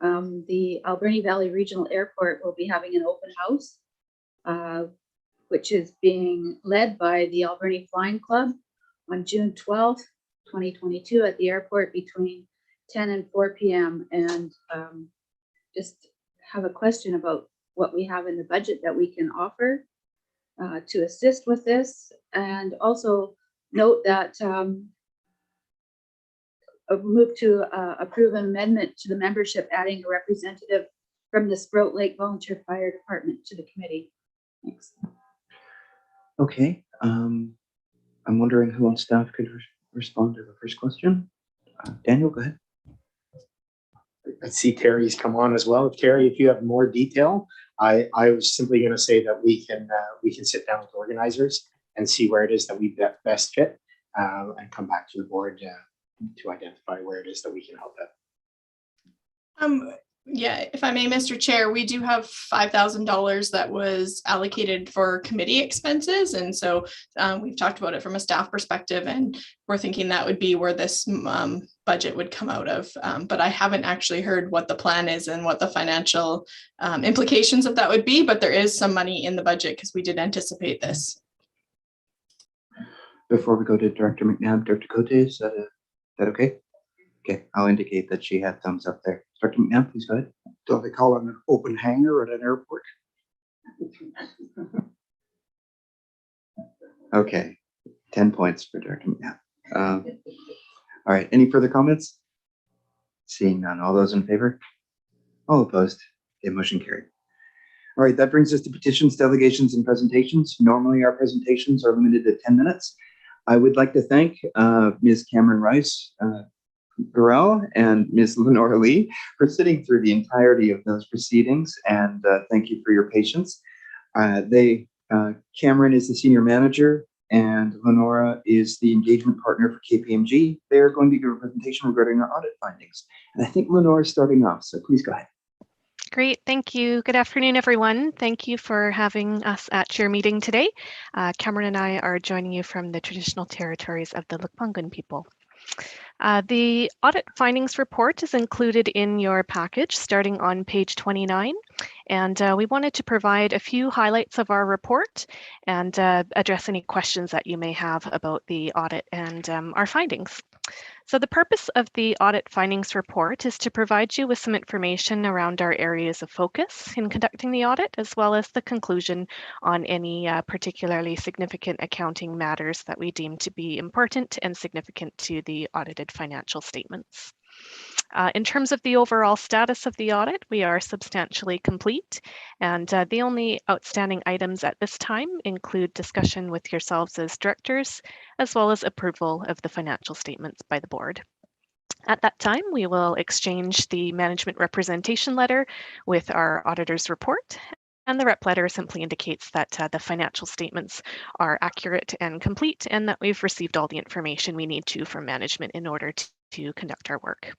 the Alberni Valley Regional Airport will be having an open house, which is being led by the Alberni Flying Club on June 12th, 2022 at the airport between 10 and 4 p.m. And just have a question about what we have in the budget that we can offer to assist with this. And also note that move to approve an amendment to the membership, adding a representative from the Sprout Lake Volunteer Fire Department to the committee. Thanks. Okay. I'm wondering who on staff could respond to the first question. Daniel, go ahead. I see Terry's come on as well. Terry, if you have more detail, I was simply going to say that we can sit down with organizers and see where it is that we best fit and come back to the board to identify where it is that we can help out. Yeah, if I may, Mr. Chair, we do have $5,000 that was allocated for committee expenses. And so we've talked about it from a staff perspective, and we're thinking that would be where this budget would come out of. But I haven't actually heard what the plan is and what the financial implications of that would be, but there is some money in the budget because we did anticipate this. Before we go to Director McNabb, Director Cote, is that okay? Okay, I'll indicate that she had thumbs up there. Dr. McNabb, please go ahead. Do they call it an open hangar at an airport? Okay, 10 points for Director McNabb. All right, any further comments? Seeing none, all those in favor? All opposed? Okay, motion carried. All right, that brings us to petitions, delegations, and presentations. Normally, our presentations are limited to 10 minutes. I would like to thank Ms. Cameron Rice, Burrell and Ms. Lenore Lee for sitting through the entirety of those proceedings, and thank you for your patience. Cameron is the senior manager and Lenora is the engagement partner for KPMG. They're going to give a presentation regarding our audit findings. And I think Lenore is starting off, so please go ahead. Great, thank you. Good afternoon, everyone. Thank you for having us at your meeting today. Cameron and I are joining you from the traditional territories of the Lukpungan people. The audit findings report is included in your package starting on page 29, and we wanted to provide a few highlights of our report and address any questions that you may have about the audit and our findings. So the purpose of the audit findings report is to provide you with some information around our areas of focus in conducting the audit, as well as the conclusion on any particularly significant accounting matters that we deem to be important and significant to the audited financial statements. In terms of the overall status of the audit, we are substantially complete, and the only outstanding items at this time include discussion with yourselves as directors, as well as approval of the financial statements by the board. At that time, we will exchange the management representation letter with our auditor's report, and the rep letter simply indicates that the financial statements are accurate and complete, and that we've received all the information we need to from management in order to conduct our work.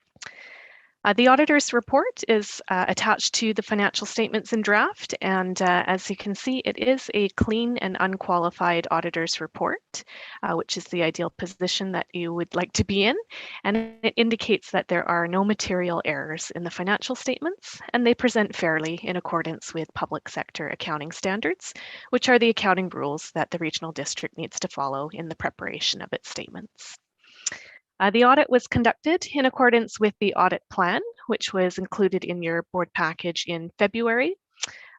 The auditor's report is attached to the financial statements in draft, and as you can see, it is a clean and unqualified auditor's report, which is the ideal position that you would like to be in. And it indicates that there are no material errors in the financial statements, and they present fairly in accordance with public sector accounting standards, which are the accounting rules that the regional district needs to follow in the preparation of its statements. The audit was conducted in accordance with the audit plan, which was included in your board package in February.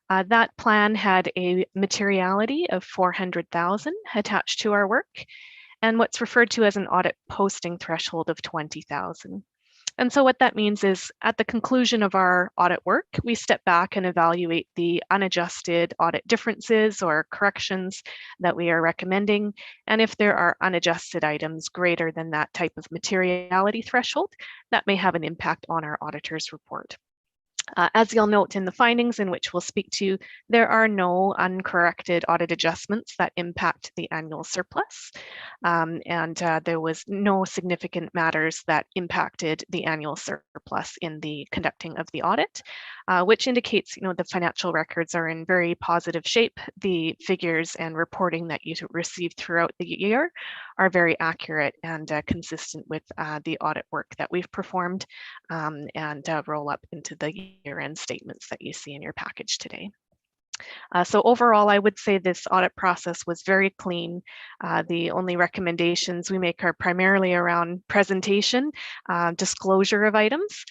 That plan had a materiality of $400,000 attached to our work, and what's referred to as an audit posting threshold of $20,000. And so what that means is at the conclusion of our audit work, we step back and evaluate the unadjusted audit differences or corrections that we are recommending. And if there are unadjusted items greater than that type of materiality threshold, that may have an impact on our auditor's report. As you'll note in the findings, in which we'll speak to, there are no uncorrected audit adjustments that impact the annual surplus, and there was no significant matters that impacted the annual surplus in the conducting of the audit, which indicates, the financial records are in very positive shape. The figures and reporting that you receive throughout the year are very accurate and consistent with the audit work that we've performed, and roll up into the year-end statements that you see in your package today. So overall, I would say this audit process was very clean. The only recommendations we make are primarily around presentation, disclosure of items,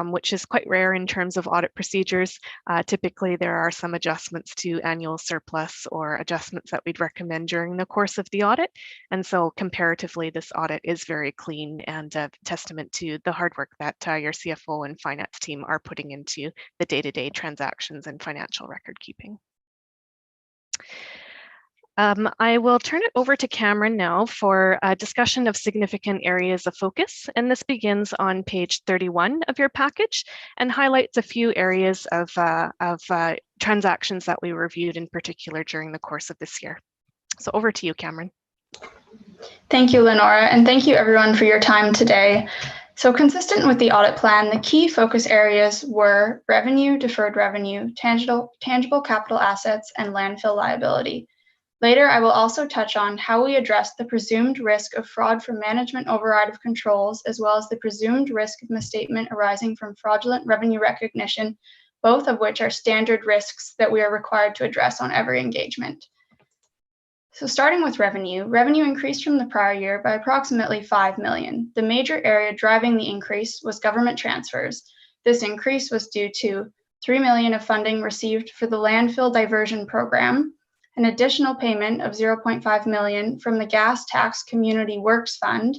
which is quite rare in terms of audit procedures. Typically, there are some adjustments to annual surplus or adjustments that we'd recommend during the course of the audit. And so comparatively, this audit is very clean and a testament to the hard work that your CFO and finance team are putting into the day-to-day transactions and financial record keeping. I will turn it over to Cameron now for a discussion of significant areas of focus, and this begins on page 31 of your package and highlights a few areas of transactions that we reviewed in particular during the course of this year. So over to you, Cameron. Thank you, Lenora, and thank you everyone for your time today. So consistent with the audit plan, the key focus areas were revenue, deferred revenue, tangible capital assets, and landfill liability. Later, I will also touch on how we address the presumed risk of fraud from management override of controls, as well as the presumed risk of misstatement arising from fraudulent revenue recognition, both of which are standard risks that we are required to address on every engagement. So starting with revenue increased from the prior year by approximately $5 million. The major area driving the increase was government transfers. This increase was due to $3 million of funding received for the landfill diversion program, an additional payment of $0.5 million from the Gas Tax Community Works Fund,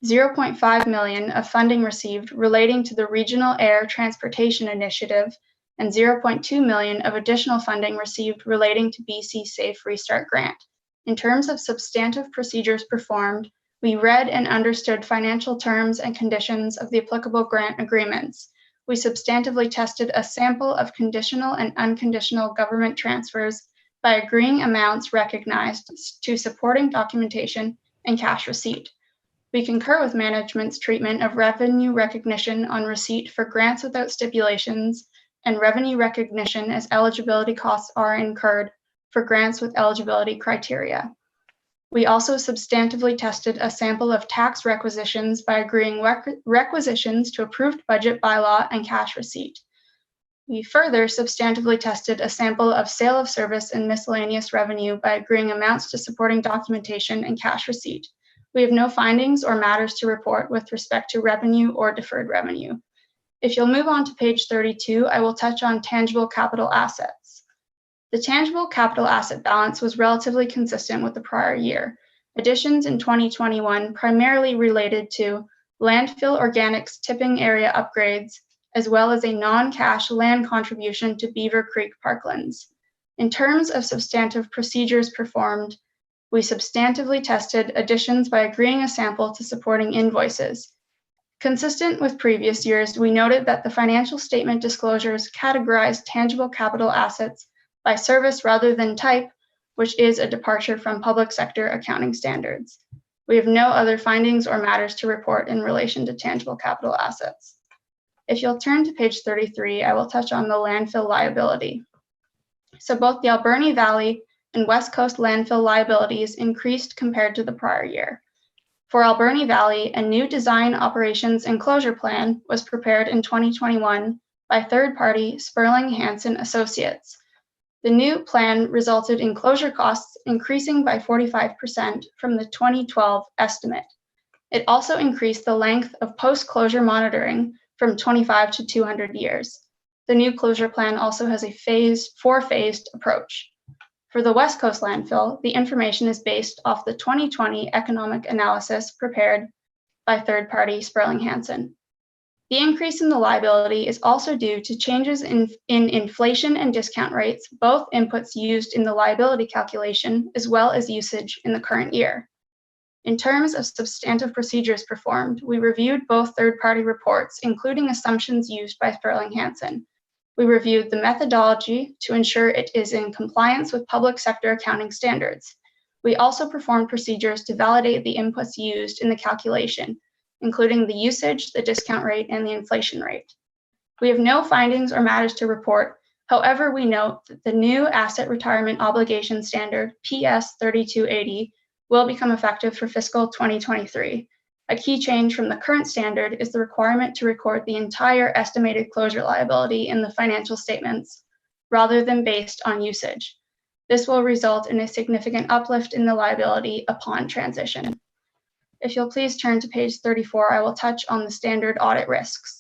$0.5 million of funding received relating to the Regional Air Transportation Initiative, and $0.2 million of additional funding received relating to BC Safe Restart Grant. In terms of substantive procedures performed, we read and understood financial terms and conditions of the applicable grant agreements. We substantively tested a sample of conditional and unconditional government transfers by agreeing amounts recognized to supporting documentation and cash receipt. We concur with management's treatment of revenue recognition on receipt for grants without stipulations and revenue recognition as eligibility costs are incurred for grants with eligibility criteria. We also substantively tested a sample of tax requisitions by agreeing requisitions to approved budget bylaw and cash receipt. We further substantively tested a sample of sale of service and miscellaneous revenue by agreeing amounts to supporting documentation and cash receipt. We have no findings or matters to report with respect to revenue or deferred revenue. If you'll move on to page 32, I will touch on tangible capital assets. The tangible capital asset balance was relatively consistent with the prior year. Additions in 2021 primarily related to landfill organics tipping area upgrades, as well as a non-cash land contribution to Beaver Creek Parklands. In terms of substantive procedures performed, we substantively tested additions by agreeing a sample to supporting invoices. Consistent with previous years, we noted that the financial statement disclosures categorized tangible capital assets by service rather than type, which is a departure from public sector accounting standards. We have no other findings or matters to report in relation to tangible capital assets. If you'll turn to page 33, I will touch on the landfill liability. So both the Alberni Valley and West Coast landfill liabilities increased compared to the prior year. For Alberni Valley, a new design, operations, and closure plan was prepared in 2021 by third-party Sperling Hansen Associates. The new plan resulted in closure costs increasing by 45% from the 2012 estimate. It also increased the length of post-closure monitoring from 25 to 200 years. The new closure plan also has a four-phased approach. For the West Coast landfill, the information is based off the 2020 economic analysis prepared by third-party Sperling Hansen. The increase in the liability is also due to changes in inflation and discount rates, both inputs used in the liability calculation, as well as usage in the current year. In terms of substantive procedures performed, we reviewed both third-party reports, including assumptions used by Sperling Hansen. We reviewed the methodology to ensure it is in compliance with public sector accounting standards. We also performed procedures to validate the inputs used in the calculation, including the usage, the discount rate, and the inflation rate. We have no findings or matters to report. However, we note that the new Asset Retirement Obligation Standard, PS 3280, will become effective for fiscal 2023. A key change from the current standard is the requirement to record the entire estimated closure liability in the financial statements, rather than based on usage. This will result in a significant uplift in the liability upon transition. If you'll please turn to page 34, I will touch on the standard audit risks.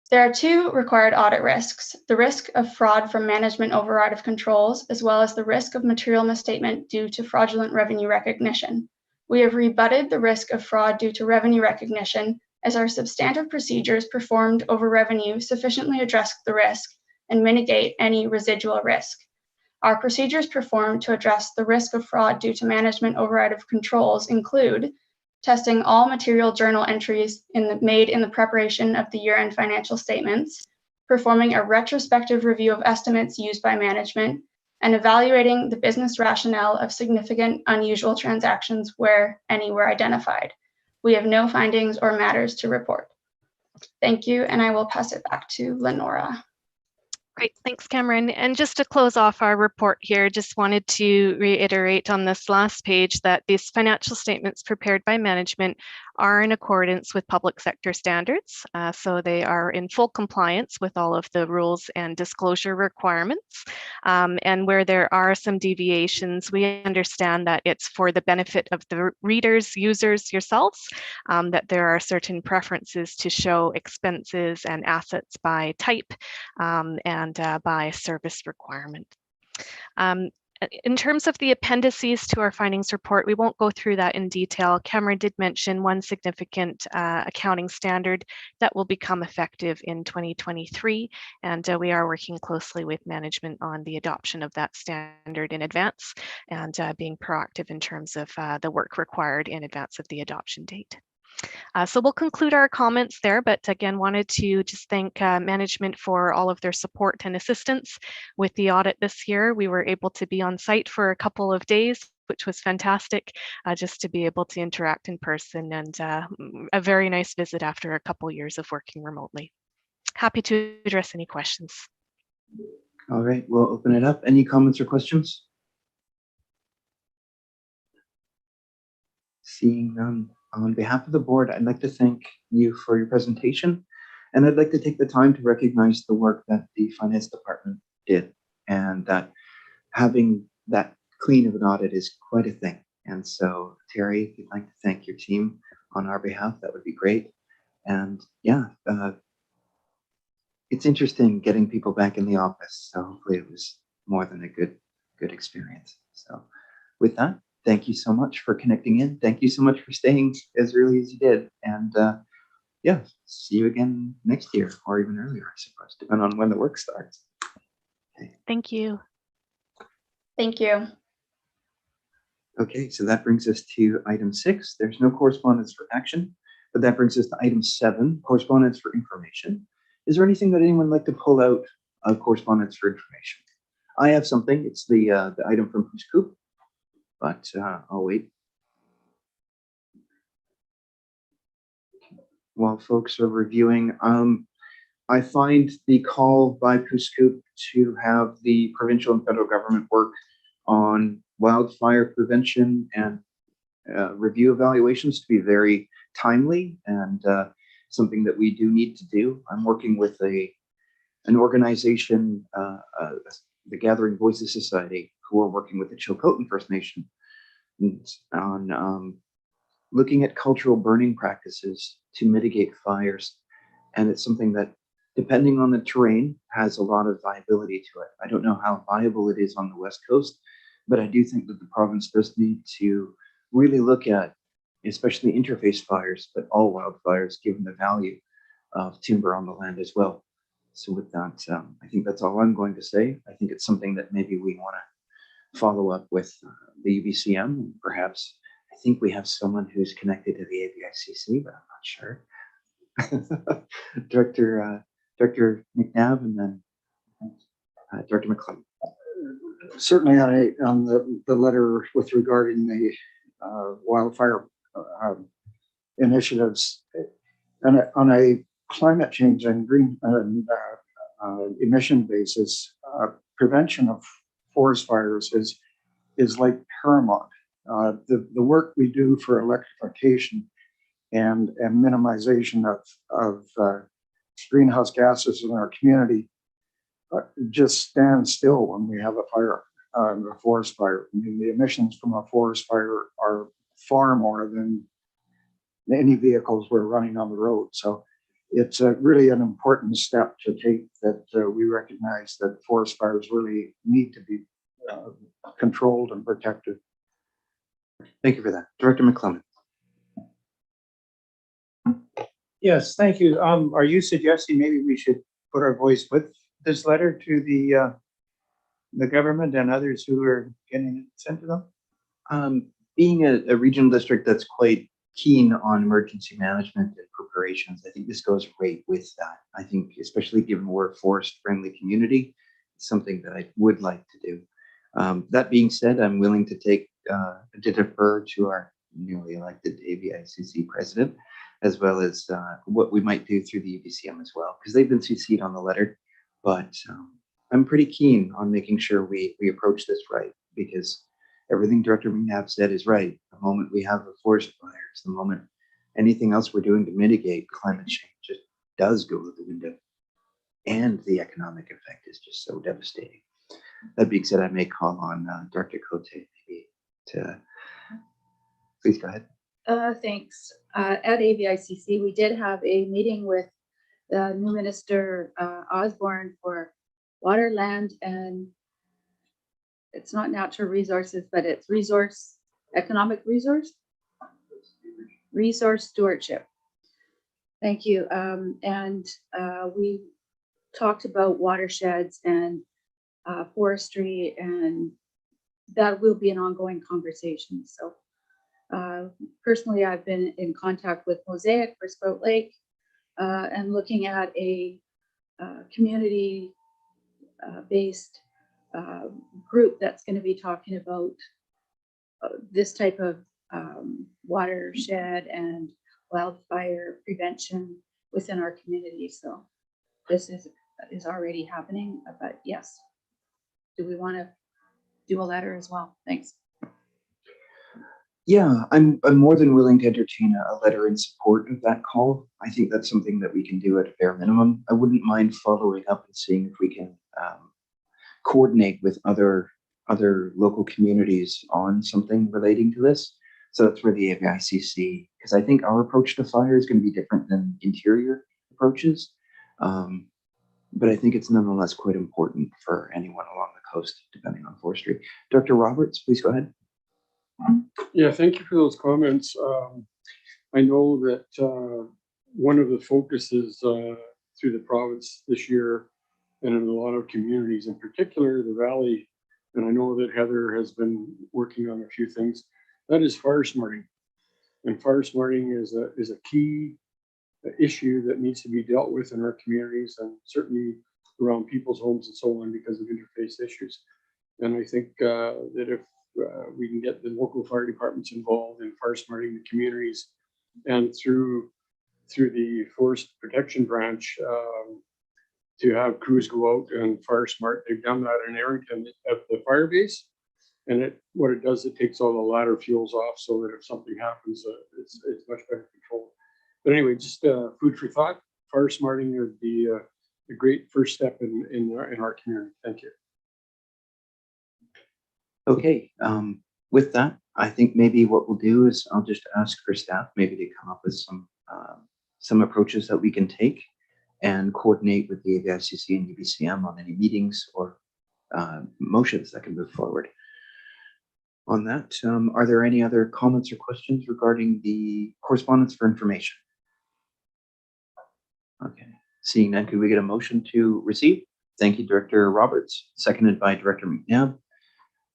There are two required audit risks: the risk of fraud from management override of controls, as well as the risk of material misstatement due to fraudulent revenue recognition. We have rebutted the risk of fraud due to revenue recognition, as our substantive procedures performed over revenue sufficiently address the risk and mitigate any residual risk. Our procedures performed to address the risk of fraud due to management override of controls include testing all material journal entries made in the preparation of the year-end financial statements, performing a retrospective review of estimates used by management, and evaluating the business rationale of significant unusual transactions where any were identified. We have no findings or matters to report. Thank you, and I will pass it back to Lenora. Great, thanks, Cameron. And just to close off our report here, just wanted to reiterate on this last page that these financial statements prepared by management are in accordance with public sector standards. So they are in full compliance with all of the rules and disclosure requirements. And where there are some deviations, we understand that it's for the benefit of the readers, users, yourselves, that there are certain preferences to show expenses and assets by type and by service requirement. In terms of the appendices to our findings report, we won't go through that in detail. Cameron did mention one significant accounting standard that will become effective in 2023, and we are working closely with management on the adoption of that standard in advance and being proactive in terms of the work required in advance of the adoption date. So we'll conclude our comments there, but again, wanted to just thank management for all of their support and assistance with the audit this year. We were able to be on site for a couple of days, which was fantastic, just to be able to interact in person, and a very nice visit after a couple years of working remotely. Happy to address any questions. All right, we'll open it up. Any comments or questions? Seeing none. On behalf of the board, I'd like to thank you for your presentation, and I'd like to take the time to recognize the work that the finance department did, and that having that clean of an audit is quite a thing. And so, Terry, if you'd like to thank your team on our behalf, that would be great. And yeah, it's interesting getting people back in the office. So hopefully it was more than a good experience. So with that, Thank you so much for connecting in. Thank you so much for staying as early as you did. And yeah, see you again next year or even earlier, I suppose, depending on when the work starts. Thank you. Thank you. Okay, so that brings us to item 6. There's no correspondence for action, but that brings us to item 7, correspondence for information. Is there anything that anyone would like to pull out of correspondence for information? I have something. It's the item from Pouce Coupe, but I'll wait. While folks are reviewing, I find the call by Pouce Coupe to have the provincial and federal government work on wildfire prevention and review evaluations to be very timely and something that we do need to do. I'm working with an organization, the Gathering Voices Society, who are working with the Chilcotin First Nation on looking at cultural burning practices to mitigate fires. And it's something that, depending on the terrain, has a lot of viability to it. I don't know how viable it is on the West Coast, but I do think that the province does need to really look at, especially interface fires, but all wildfires, given the value of timber on the land as well. So with that, I think that's all I'm going to say. I think it's something that maybe we want to follow up with the UBCM. Perhaps, I think we have someone who's connected to the AVICC, but I'm not sure. Director McNabb and then Director McClellan. Certainly on the letter with regarding the wildfire initiatives and on a climate change and green emission basis, prevention of forest fires is like paramount. The work we do for electrification and minimization of greenhouse gases in our community just stands still when we have a fire, a forest fire. I mean, the emissions from a forest fire are far more than any vehicles we're running on the road. So it's really an important step to take, that we recognize that forest fires really need to be controlled and protected. Thank you for that. Director McClellan. Yes, thank you. Are you suggesting maybe we should put our voice with this letter to the government and others who are getting it sent to them? Being a regional district that's quite keen on emergency management and preparations, I think this goes right with that. I think, especially given we're a forest-friendly community, it's something that I would like to do. That being said, I'm willing to defer to our newly elected AVICC president, as well as what we might do through the UBCM as well, because they've been CC'd on the letter. But I'm pretty keen on making sure we approach this right, because everything Director McNabb said is right. The moment we have the forest fires, the moment anything else we're doing to mitigate climate change just does go to the window. And the economic effect is just so devastating. That being said, I may call on Director Cote maybe to, please go ahead. Thanks. At AVICC, we did have a meeting with the new Minister Osborne for water, land, and it's not natural resources, but it's economic resource stewardship. Thank you. And we talked about watersheds and forestry, and that will be an ongoing conversation. So personally, I've been in contact with Mosaic for Sprout Lake and looking at a community based group that's going to be talking about this type of watershed and wildfire prevention within our community. So this is already happening, but yes. Do we want to do a letter as well? Thanks. Yeah, I'm more than willing to entertain a letter in support of that call. I think that's something that we can do at a bare minimum. I wouldn't mind following up and seeing if we can coordinate with other local communities on something relating to this. So that's where the AVICC, because I think our approach to fire is going to be different than interior approaches. But I think it's nonetheless quite important for anyone along the coast, depending on forestry. Dr. Roberts, please go ahead. Yeah, thank you for those comments. I know that one of the focuses through the province this year and in a lot of communities, in particular the Valley, and I know that Heather has been working on a few things, that is fire smarting. And fire smarting is a key issue that needs to be dealt with in our communities and certainly around people's homes and so on because of interface issues. And I think that if we can get the local fire departments involved in fire smarting the communities and through the Forest Protection Branch to have crews go out and fire smart. They've done that in Arrington at the fire base. And what it does, it takes all the ladder fuels off so that if something happens, it's much better controlled. But anyway, just food for thought. Fire smarting would be a great first step in our community. Thank you. Okay, with that, I think maybe what we'll do is I'll just ask for staff maybe to come up with some approaches that we can take and coordinate with the AVICC and UBCM on any meetings or motions that can move forward. On that, are there any other comments or questions regarding the correspondence for information? Okay, seeing none, could we get a motion to receive? Thank you, Director Roberts, seconded by Director McNabb.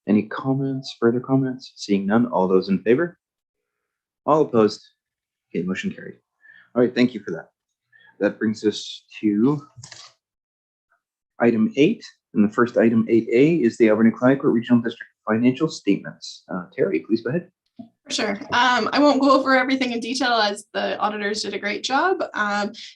Any comments, further comments? Seeing none, all those in favor? All opposed? Okay, motion carried. All right, thank you for that. That brings us to item 8. And the first item 8A is the Alberni Clayoquot Regional District financial statements. Terry, please go ahead. For sure. I won't go over everything in detail as the auditors did a great job.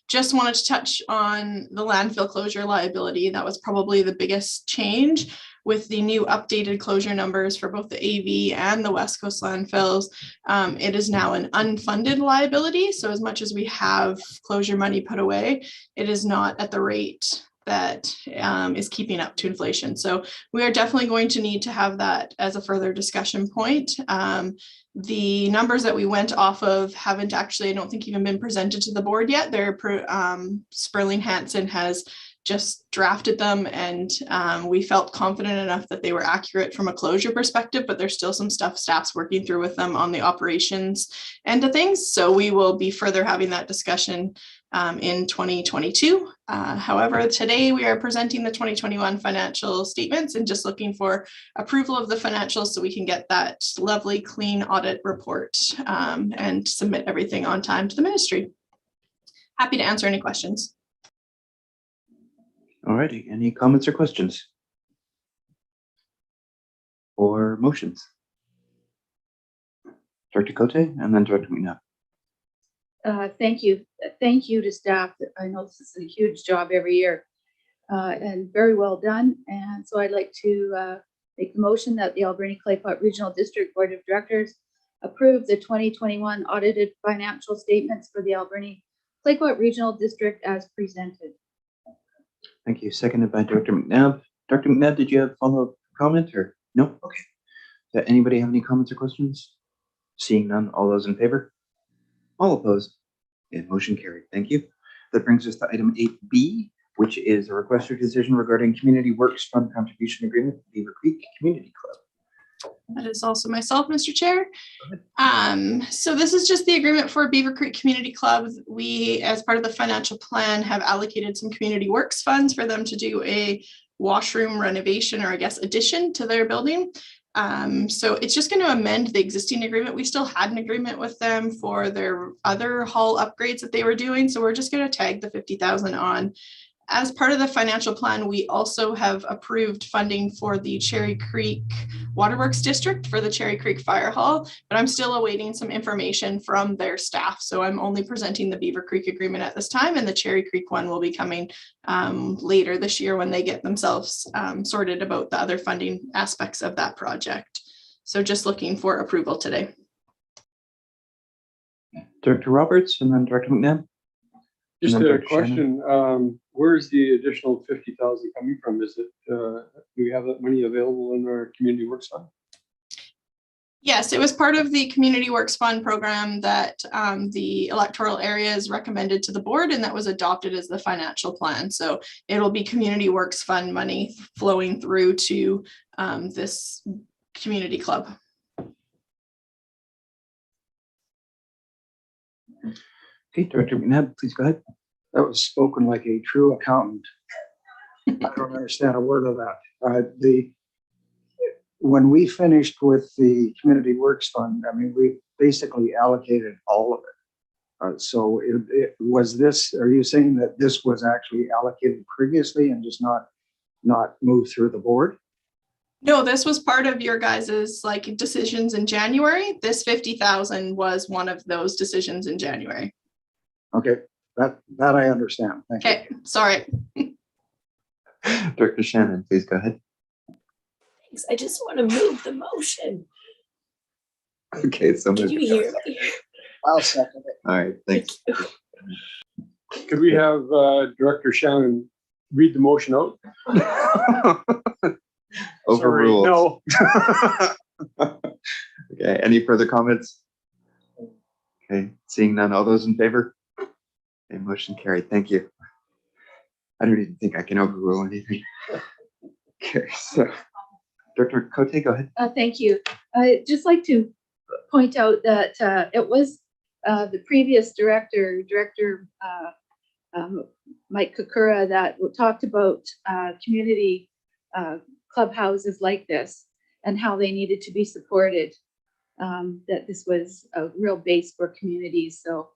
Just wanted to touch on the landfill closure liability. That was probably the biggest change with the new updated closure numbers for both the AV and the West Coast landfills. It is now an unfunded liability. So as much as we have closure money put away, it is not at the rate that is keeping up to inflation. So we are definitely going to need to have that as a further discussion point. The numbers that we went off of haven't actually, I don't think, even been presented to the board yet. Sperling Hansen has just drafted them, and we felt confident enough that they were accurate from a closure perspective, but there's still some stuff staff's working through with them on the operations end of things. So we will be further having that discussion in 2022. However, today we are presenting the 2021 financial statements and just looking for approval of the financials so we can get that lovely clean audit report and submit everything on time to the ministry. Happy to answer any questions. All righty, any comments or questions? Or motions? Director Cote and then Director McNabb. Thank you. Thank you to staff. I know this is a huge job every year and very well done. And so I'd like to make the motion that the Alberni Clayoquot Regional District Board of Directors approve the 2021 audited financial statements for the Alberni Clayoquot Regional District as presented. Thank you. Seconded by Director McNabb. Dr. McNabb, did you have a follow-up comment or no? Okay. Does anybody have any comments or questions? Seeing none, all those in favor? All opposed? And motion carried. Thank you. That brings us to item 8B, which is a request for decision regarding Community Works Fund contribution agreement with Beaver Creek Community Club. That is also myself, Mr. Chair. So this is just the agreement for Beaver Creek Community Club. We, as part of the financial plan, have allocated some community works funds for them to do a washroom renovation, or I guess addition to their building. So it's just going to amend the existing agreement. We still had an agreement with them for their other hall upgrades that they were doing. So we're just going to tag the 50,000 on. As part of the financial plan, we also have approved funding for the Cherry Creek Waterworks District for the Cherry Creek Fire Hall, but I'm still awaiting some information from their staff. So I'm only presenting the Beaver Creek agreement at this time, and the Cherry Creek one will be coming later this year when they get themselves sorted about the other funding aspects of that project. So just looking for approval today. Director Roberts and then Director McNabb. Just And then a Dr. Shannon. question, where is the additional 50,000 coming from? Is it, do we have that money available in our community works fund? Yes, it was part of the Community Works Fund program that the electoral areas recommended to the board, and that was adopted as the financial plan. So it'll be Community Works Fund money flowing through to this community club. Okay, Director McNabb, please go ahead. That was spoken like a true accountant. I don't understand a word of that. When we finished with the Community Works Fund, I mean, we basically allocated all of it. So it was this, are you saying that this was actually allocated previously and just not moved through the board? No, this was part of your guys's like decisions in January. This 50,000 was one of those decisions in January. Okay, that I understand. Thank you. Okay, sorry. Director Shannon, please go ahead. Thanks. I just want to move the motion. Okay, so Can moved. you hear me? I'll second it. All right, thanks. Could we have Director Shannon read the motion out? Overruled. No. Okay, any further comments? Okay, seeing none, all those in favor? Okay, motion carried, thank you. I don't even think I can overrule anything. Okay, so Director Cote, go ahead. Thank you. I'd just like to point out that it was the previous director, Mike Kokura, that talked about community clubhouses like this and how they needed to be supported. That this was a real base for communities. So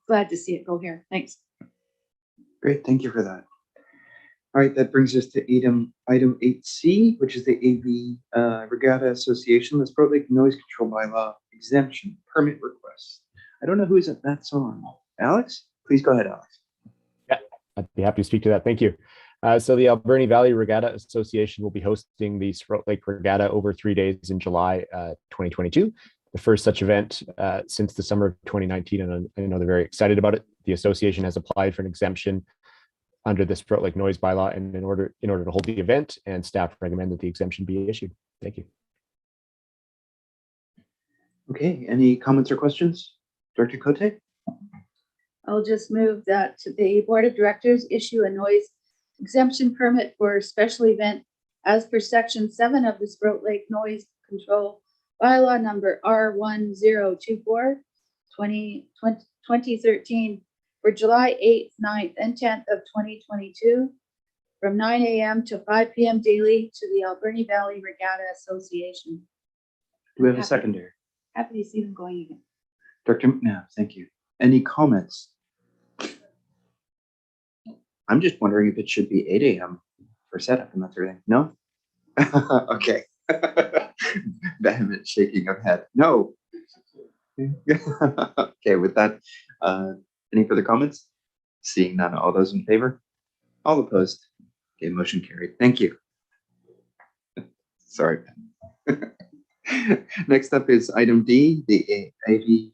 glad to see it go here. Thanks. Great, thank you for that. All right, that brings us to item 8C, which is the AV Regatta Association, the Sprout Lake Noise Control Bylaw exemption permit request. I don't know who's that's on. Alex, please go ahead, Alex. Yeah, I'd be happy to speak to that. Thank you. So the Alberni Valley Regatta Association will be hosting the Sprout Lake Regatta over 3 days in July 2022. The first such event since the summer of 2019, and I know they're very excited about it. The association has applied for an exemption under the Sprout Lake Noise Bylaw, and in order to hold the event, and staff recommend that the exemption be issued. Thank you. Okay, any comments or questions? Director Cote? I'll just move that the Board of Directors issue a noise exemption permit for a special event as per Section 7 of the Sprout Lake Noise Control Bylaw number R1024 2013 for July 8th, 9th, and 10th of 2022 from 9 a.m. to 5 p.m. daily to the Alberni Valley Regatta Association. Do we have a secondary? Happy to see them going again. Director McNabb, thank you. Any comments? I'm just wondering if it should be 8 a.m. for setup and that sort of thing. No? Okay. Vehement shaking of head. No. Okay, with that, any further comments? Seeing none, all those in favor? All opposed? Okay, motion carried. Thank you. Sorry. Next up is item D, the AV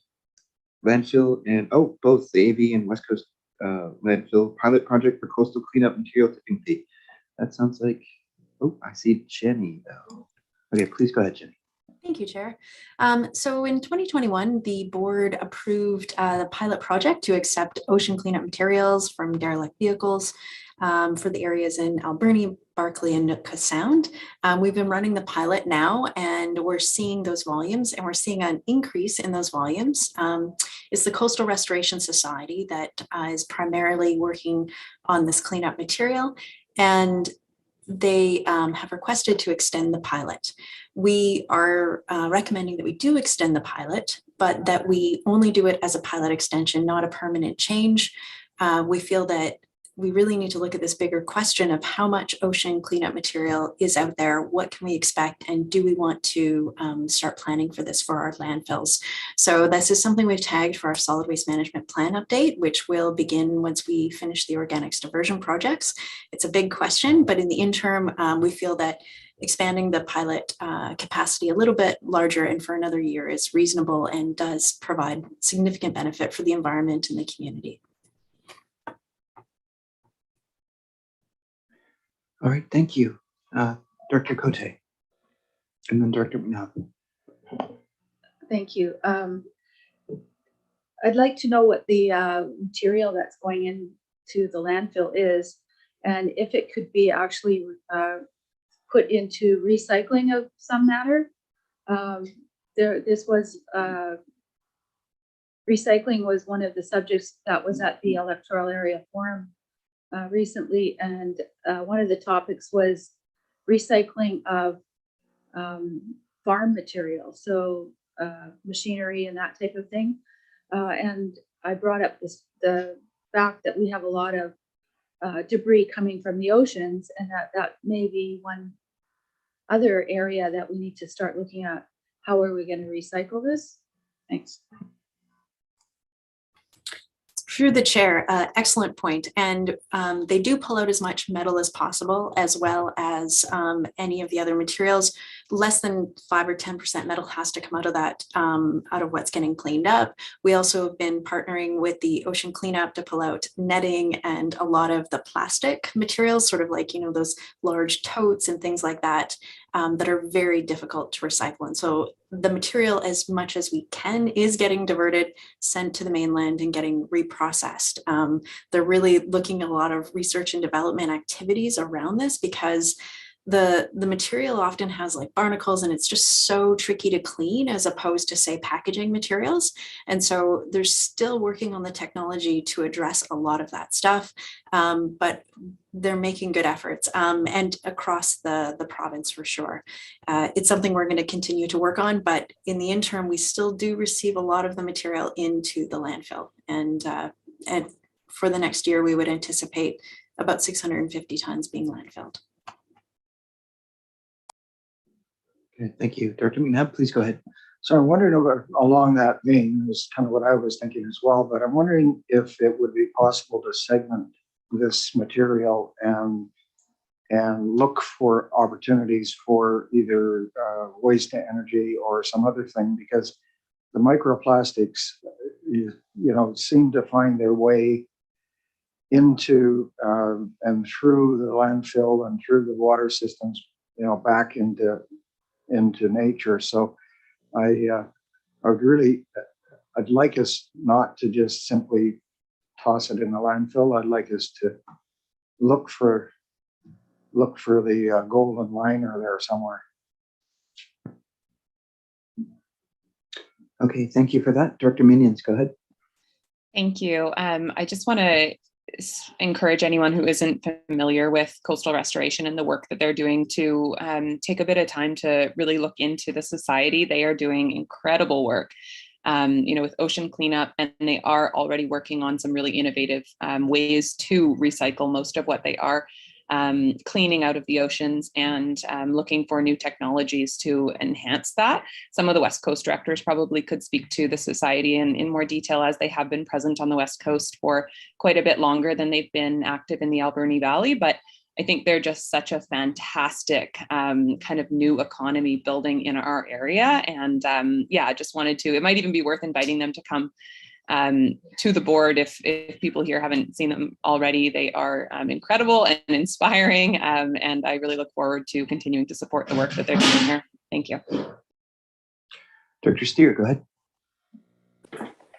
landfill and, both the AV and West Coast landfill pilot project for coastal cleanup material tipping fee. That sounds like, I see Jenny though. Okay, please go ahead, Jenny. Thank you, Chair. So in 2021, the board approved the pilot project to accept ocean cleanup materials from derelict vehicles for the areas in Alberni, Barkley, and Nootka Sound. We've been running the pilot now, and we're seeing those volumes, and we're seeing an increase in those volumes. It's the Coastal Restoration Society that is primarily working on this cleanup material, and they have requested to extend the pilot. We are recommending that we do extend the pilot, but that we only do it as a pilot extension, not a permanent change. We feel that we really need to look at this bigger question of how much ocean cleanup material is out there, what can we expect, and do we want to start planning for this for our landfills? So this is something we've tagged for our solid waste management plan update, which will begin once we finish the organics diversion projects. It's a big question, but in the interim, we feel that expanding the pilot capacity a little bit larger and for another year is reasonable and does provide significant benefit for the environment and the community. All right, thank you. Director Cote, and then Director McNabb. Thank you. I'd like to know what the material that's going into the landfill is, and if it could be actually put into recycling of some matter. This was recycling was one of the subjects that was at the electoral area forum recently, and one of the topics was recycling of farm material, so machinery and that type of thing. And I brought up the fact that we have a lot of debris coming from the oceans, and that may be one other area that we need to start looking at. How are we going to recycle this? Thanks. Through the chair, excellent point. And they do pull out as much metal as possible, as well as any of the other materials. Less than 5 or 10% metal has to come out of that, out of what's getting cleaned up. We also have been partnering with the ocean cleanup to pull out netting and a lot of the plastic materials, sort of like, you know, those large totes and things like that, that are very difficult to recycle. And so the material, as much as we can, is getting diverted, sent to the mainland and getting reprocessed. They're really looking at a lot of research and development activities around this, because the material often has like barnacles and it's just so tricky to clean, as opposed to, say, packaging materials. And so they're still working on the technology to address a lot of that stuff, but they're making good efforts, and across the province for sure. It's something we're going to continue to work on, but in the interim, we still do receive a lot of the material into the landfill. And for the next year, we would anticipate about 650 tons being landfilled. Okay, thank you. Director McNabb, please go ahead. So I'm wondering about, along that vein, is kind of what I was thinking as well, but I'm wondering if it would be possible to segment this material and look for opportunities for either waste to energy or some other thing, because the microplastics, you know, seem to find their way into and through the landfill and through the water systems, you know, back into nature. So I'd like us not to just simply toss it in the landfill. I'd like us to look for the golden liner there somewhere. Okay, thank you for that. Director Minions, go ahead. Thank you. I just want to encourage anyone who isn't familiar with coastal restoration and the work that they're doing to take a bit of time to really look into the society. They are doing incredible work, you know, with ocean cleanup, and they are already working on some really innovative ways to recycle most of what they are cleaning out of the oceans, and looking for new technologies to enhance that. Some of the West Coast directors probably could speak to the society in more detail, as they have been present on the West Coast for quite a bit longer than they've been active in the Alberni Valley. But I think they're just such a fantastic kind of new economy building in our area. And yeah, I just wanted to, it might even be worth inviting them to come to the board if people here haven't seen them already. They are incredible and inspiring, and I really look forward to continuing to support the work that they're doing here. Thank you. Dr. Steer, go ahead.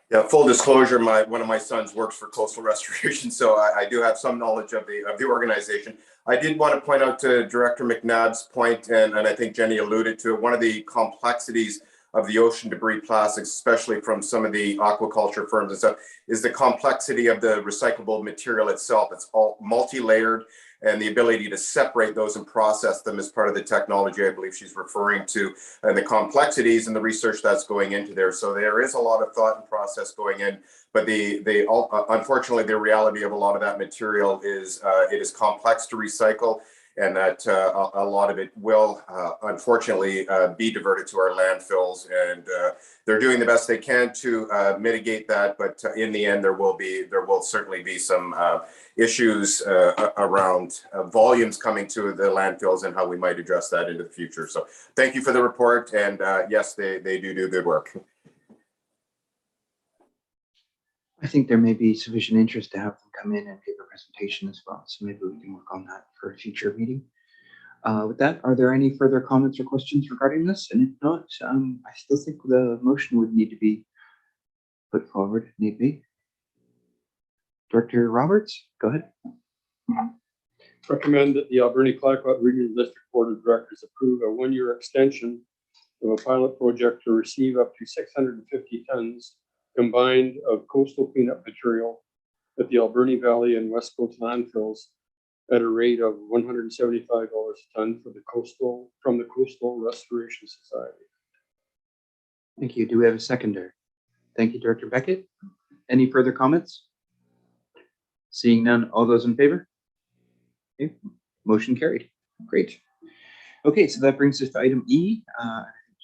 Yeah, full disclosure, one of my sons works for Coastal Restoration, so I do have some knowledge of the organization. I did want to point out to Director McNabb's point, and I think Jenny alluded to it, one of the complexities of the ocean debris plastics, especially from some of the aquaculture firms and stuff, is the complexity of the recyclable material itself. It's all multi-layered, and the ability to separate those and process them is part of the technology I believe she's referring to, and the complexities and the research that's going into there. So there is a lot of thought and process going in, but unfortunately the reality of a lot of that material is it is complex to recycle, and that a lot of it will unfortunately be diverted to our landfills, and they're doing the best they can to mitigate that. But in the end, there will certainly be some issues around volumes coming to the landfills and how we might address that into the future. So thank you for the report, and yes, they do good work. I think there may be sufficient interest to have them come in and give a presentation as well. So maybe we can work on that for a future meeting. With that, are there any further comments or questions regarding this? And if not, I still think the motion would need to be put forward, if need be. Director Roberts, go ahead. Recommend that the Alberni Clayoquot Regional District Board of Directors approve a 1-year extension of a pilot project to receive up to 650 tons combined of coastal cleanup material at the Alberni Valley and West Coast landfills at a rate of $175 a ton from the Coastal Restoration Society. Thank you. Do we have a seconder? Thank you, Director Beckett. Any further comments? Seeing none, all those in favor? Okay, motion carried. Great. Okay, so that brings us to item E.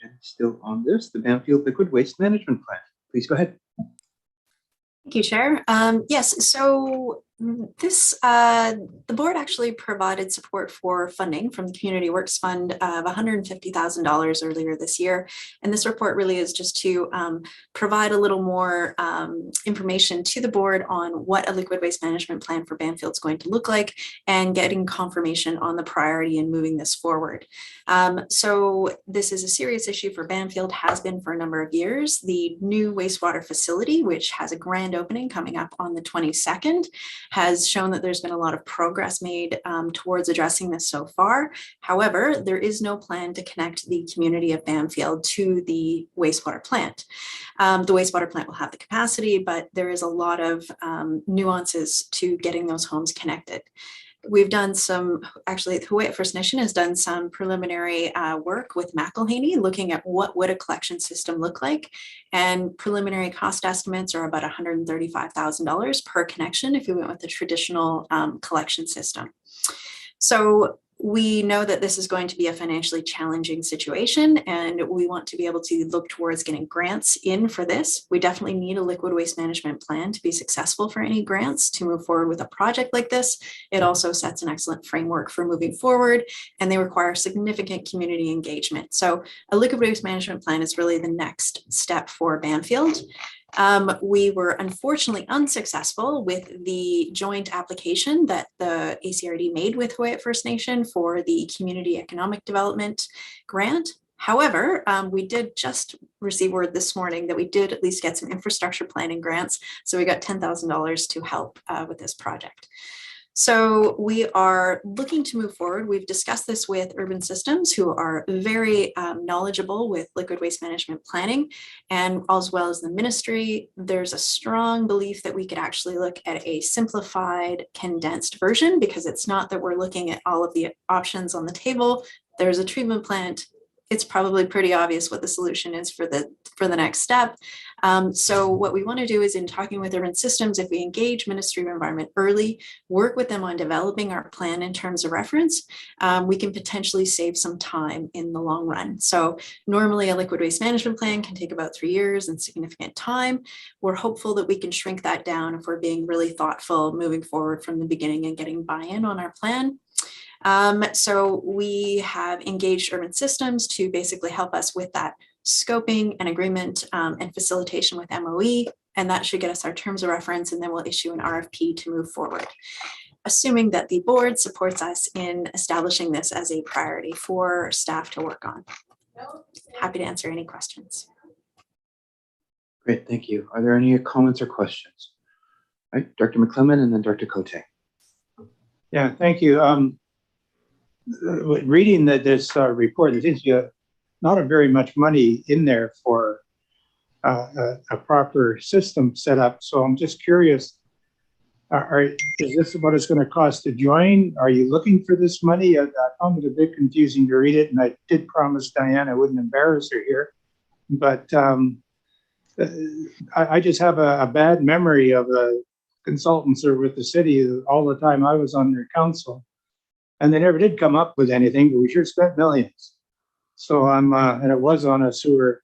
Jen's still on this, the Banfield Liquid Waste Management Plan. Please go ahead. Thank you, Chair. Yes, so the board actually provided support for funding from the Community Works Fund of $150,000 earlier this year. And this report really is just to provide a little more information to the board on what a liquid waste management plan for Banfield is going to look like and getting confirmation on the priority in moving this forward. So this is a serious issue for Banfield, has been for a number of years. The new wastewater facility, which has a grand opening coming up on the 22nd, has shown that there's been a lot of progress made towards addressing this so far. However, there is no plan to connect the community of Banfield to the wastewater plant. The wastewater plant will have the capacity, but there is a lot of nuances to getting those homes connected. We've done some, actually, the Huu-ay-aht First Nation has done some preliminary work with McElhaney, looking at what would a collection system look like. And preliminary cost estimates are about $135,000 per connection if we went with the traditional collection system. So we know that this is going to be a financially challenging situation, and we want to be able to look towards getting grants in for this. We definitely need a liquid waste management plan to be successful for any grants to move forward with a project like this. It also sets an excellent framework for moving forward, and they require significant community engagement. So a liquid waste management plan is really the next step for Banfield. We were unfortunately unsuccessful with the joint application that the ACRD made with Huu-ay-aht First Nation for the Community Economic Development Grant. However, we did just receive word this morning that we did at least get some infrastructure planning grants. So we got $10,000 to help with this project. So we are looking to move forward. We've discussed this with Urban Systems, who are very knowledgeable with liquid waste management planning, and as well as the ministry. There's a strong belief that we could actually look at a simplified, condensed version, because it's not that we're looking at all of the options on the table. There's a treatment plant. It's probably pretty obvious what the solution is for the next step. So what we want to do is, in talking with Urban Systems, if we engage Ministry of Environment early, work with them on developing our plan in terms of reference, we can potentially save some time in the long run. So normally a liquid waste management plan can take about 3 years and significant time. We're hopeful that we can shrink that down if we're being really thoughtful moving forward from the beginning and getting buy-in on our plan. So we have engaged Urban Systems to basically help us with that scoping and agreement and facilitation with MOE, and that should get us our terms of reference, and then we'll issue an RFP to move forward, assuming that the board supports us in establishing this as a priority for staff to work on. Happy to answer any questions. Great, thank you. Are there any comments or questions? All right, Dr. McClellan and then Dr. Cote. Yeah, thank you. Reading this report, there seems to be not very much money in there for a proper system set up. So I'm just curious, is this what it's going to cost to join? Are you looking for this money? I found it a bit confusing to read it, and I did promise Diane I wouldn't embarrass her here. But I just have a bad memory of the consultants who were with the city all the time I was on their council. And they never did come up with anything, but we sure spent millions. So and it was on a sewer,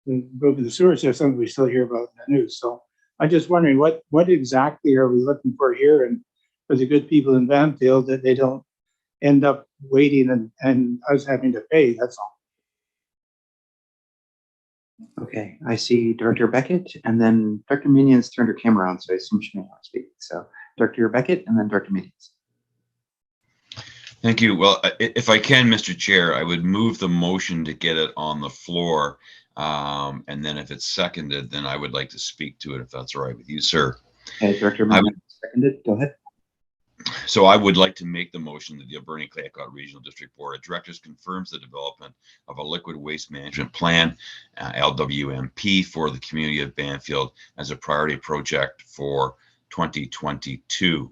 the sewer system we still hear about in the news. So I'm just wondering what exactly are we looking for here, and for the good people in Banfield, that they don't end up waiting and us having to pay, that's all. Okay, I see Director Beckett, and then Dr. Minion's turned her camera on, so I assume she may want to speak. So Dr. Beckett and then Dr. Minions. Thank you. Well, if I can, Mr. Chair, I would move the motion to get it on the floor. And then if it's seconded, then I would like to speak to it, if that's all right with you, sir. Okay, Director Minion, seconded. Go ahead. So I would like to make the motion that the Alberni Clayoquot Regional District Board of Directors confirms the development of a liquid waste management plan, LWMP, for the community of Banfield as a priority project for 2022.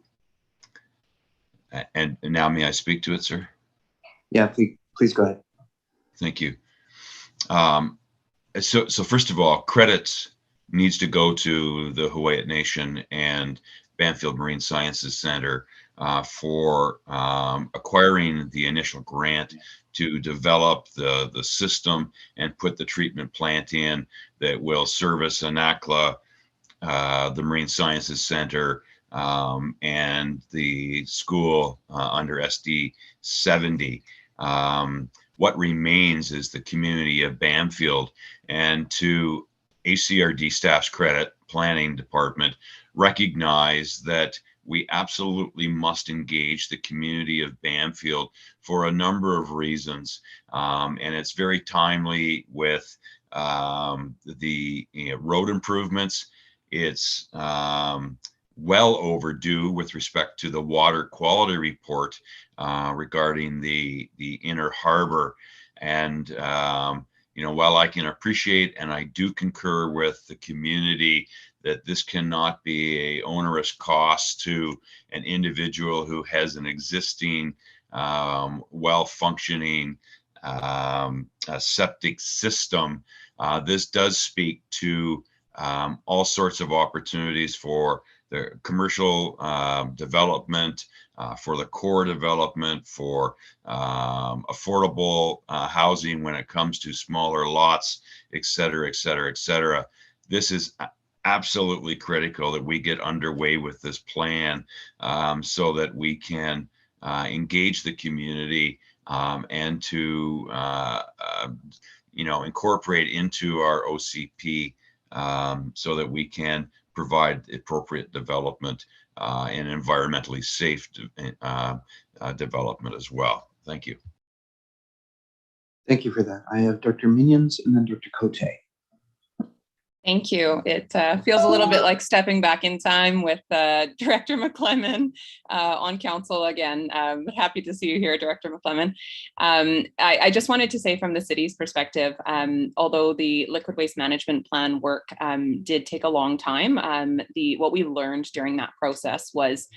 And now may I speak to it, sir? Yeah, please go ahead. Thank you. So first of all, credit needs to go to the Huu-ay-aht Nation and Banfield Marine Sciences Center for acquiring the initial grant to develop the system and put the treatment plant in that will service ANACLA, the Marine Sciences Center, and the school under SD 70. What remains is the community of Banfield, and to ACRD staff's credit, planning department recognize that we absolutely must engage the community of Banfield for a number of reasons. And it's very timely with the road improvements. It's well overdue with respect to the water quality report regarding the inner harbor. And while I can appreciate and I do concur with the community that this cannot be a onerous cost to an individual who has an existing well-functioning septic system, this does speak to all sorts of opportunities for the commercial development, for the core development, for affordable housing when it comes to smaller lots, et cetera, et cetera, et cetera. This is absolutely critical that we get underway with this plan so that we can engage the community and to incorporate into our OCP so that we can provide appropriate development and environmentally safe development as well. Thank you. Thank you for that. I have Dr. Minions and then Dr. Cote. Thank you. It feels a little bit like stepping back in time with Director McClellan on council again. Happy to see you here, Director McClellan. I just wanted to say from the city's perspective, although the liquid waste management plan work did take a long time, what we learned during that process was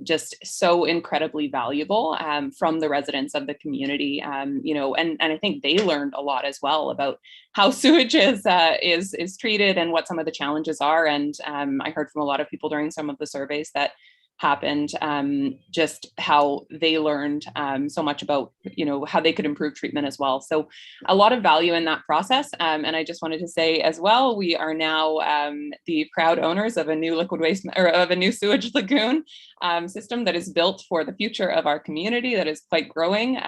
just so incredibly valuable from the residents of the community, and I think they learned a lot as well about how sewage is treated and what some of the challenges are. And I heard from a lot of people during some of the surveys that happened, just how they learned so much about, how they could improve treatment as well. So a lot of value in that process. And I just wanted to say as well, we are now the proud owners of a new liquid waste or of a new sewage lagoon system that is built for the future of our community that is quite growing.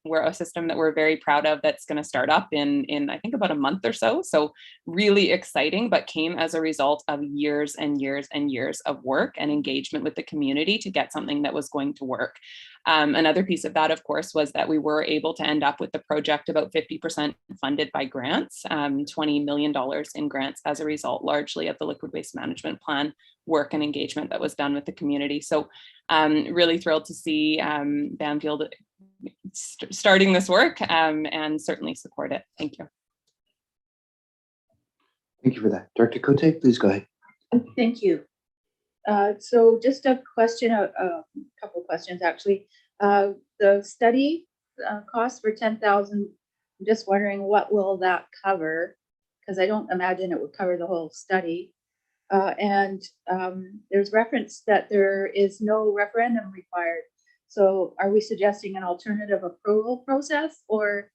We're a system that we're very proud of that's going to start up in I think about a month or so. So really exciting, but came as a result of years and years and years of work and engagement with the community to get something that was going to work. Another piece of that, of course, was that we were able to end up with the project about 50% funded by grants, $20 million in grants as a result, largely of the liquid waste management plan work and engagement that was done with the community. So really thrilled to see Banfield starting this work and certainly support it. Thank you. Thank you for that. Dr. Cote, please go ahead. Thank you. So just a question, a couple of questions actually. The study costs for $10,000. I'm just wondering what will that cover? Because I don't imagine it would cover the whole study. And there's reference that there is no referendum required. So are we suggesting an alternative approval process, or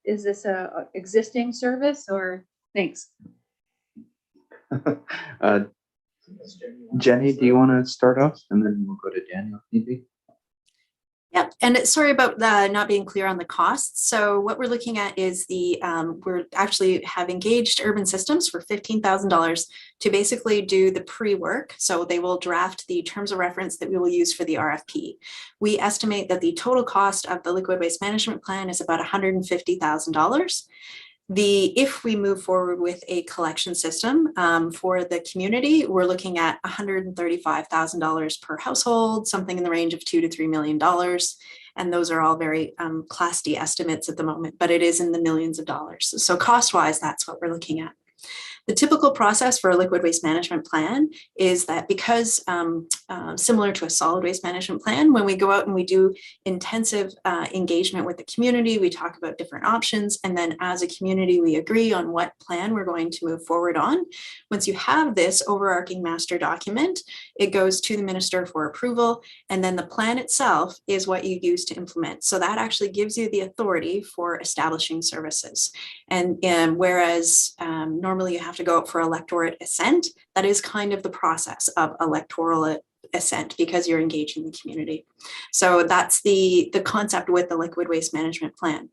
is this a existing service, or thanks? Jenny, do you want to start off and then we'll go to Daniel if need be? Yeah, and sorry about not being clear on the costs. So what we're looking at is we're actually have engaged Urban Systems for $15,000 to basically do the pre-work. So they will draft the terms of reference that we will use for the RFP. We estimate that the total cost of the liquid waste management plan is about $150,000. If we move forward with a collection system for the community, we're looking at $135,000 per household, something in the range of $2 to $3 million. And those are all very Class D estimates at the moment, but it is in the millions of dollars. So cost-wise, that's what we're looking at. The typical process for a liquid waste management plan is that because similar to a solid waste management plan, when we go out and we do intensive engagement with the community, we talk about different options. And then as a community, we agree on what plan we're going to move forward on. Once you have this overarching master document, it goes to the minister for approval. And then the plan itself is what you use to implement. So that actually gives you the authority for establishing services. And whereas normally you have to go up for electorate assent, that is kind of the process of electoral assent because you're engaging the community. So that's the concept with the liquid waste management plan.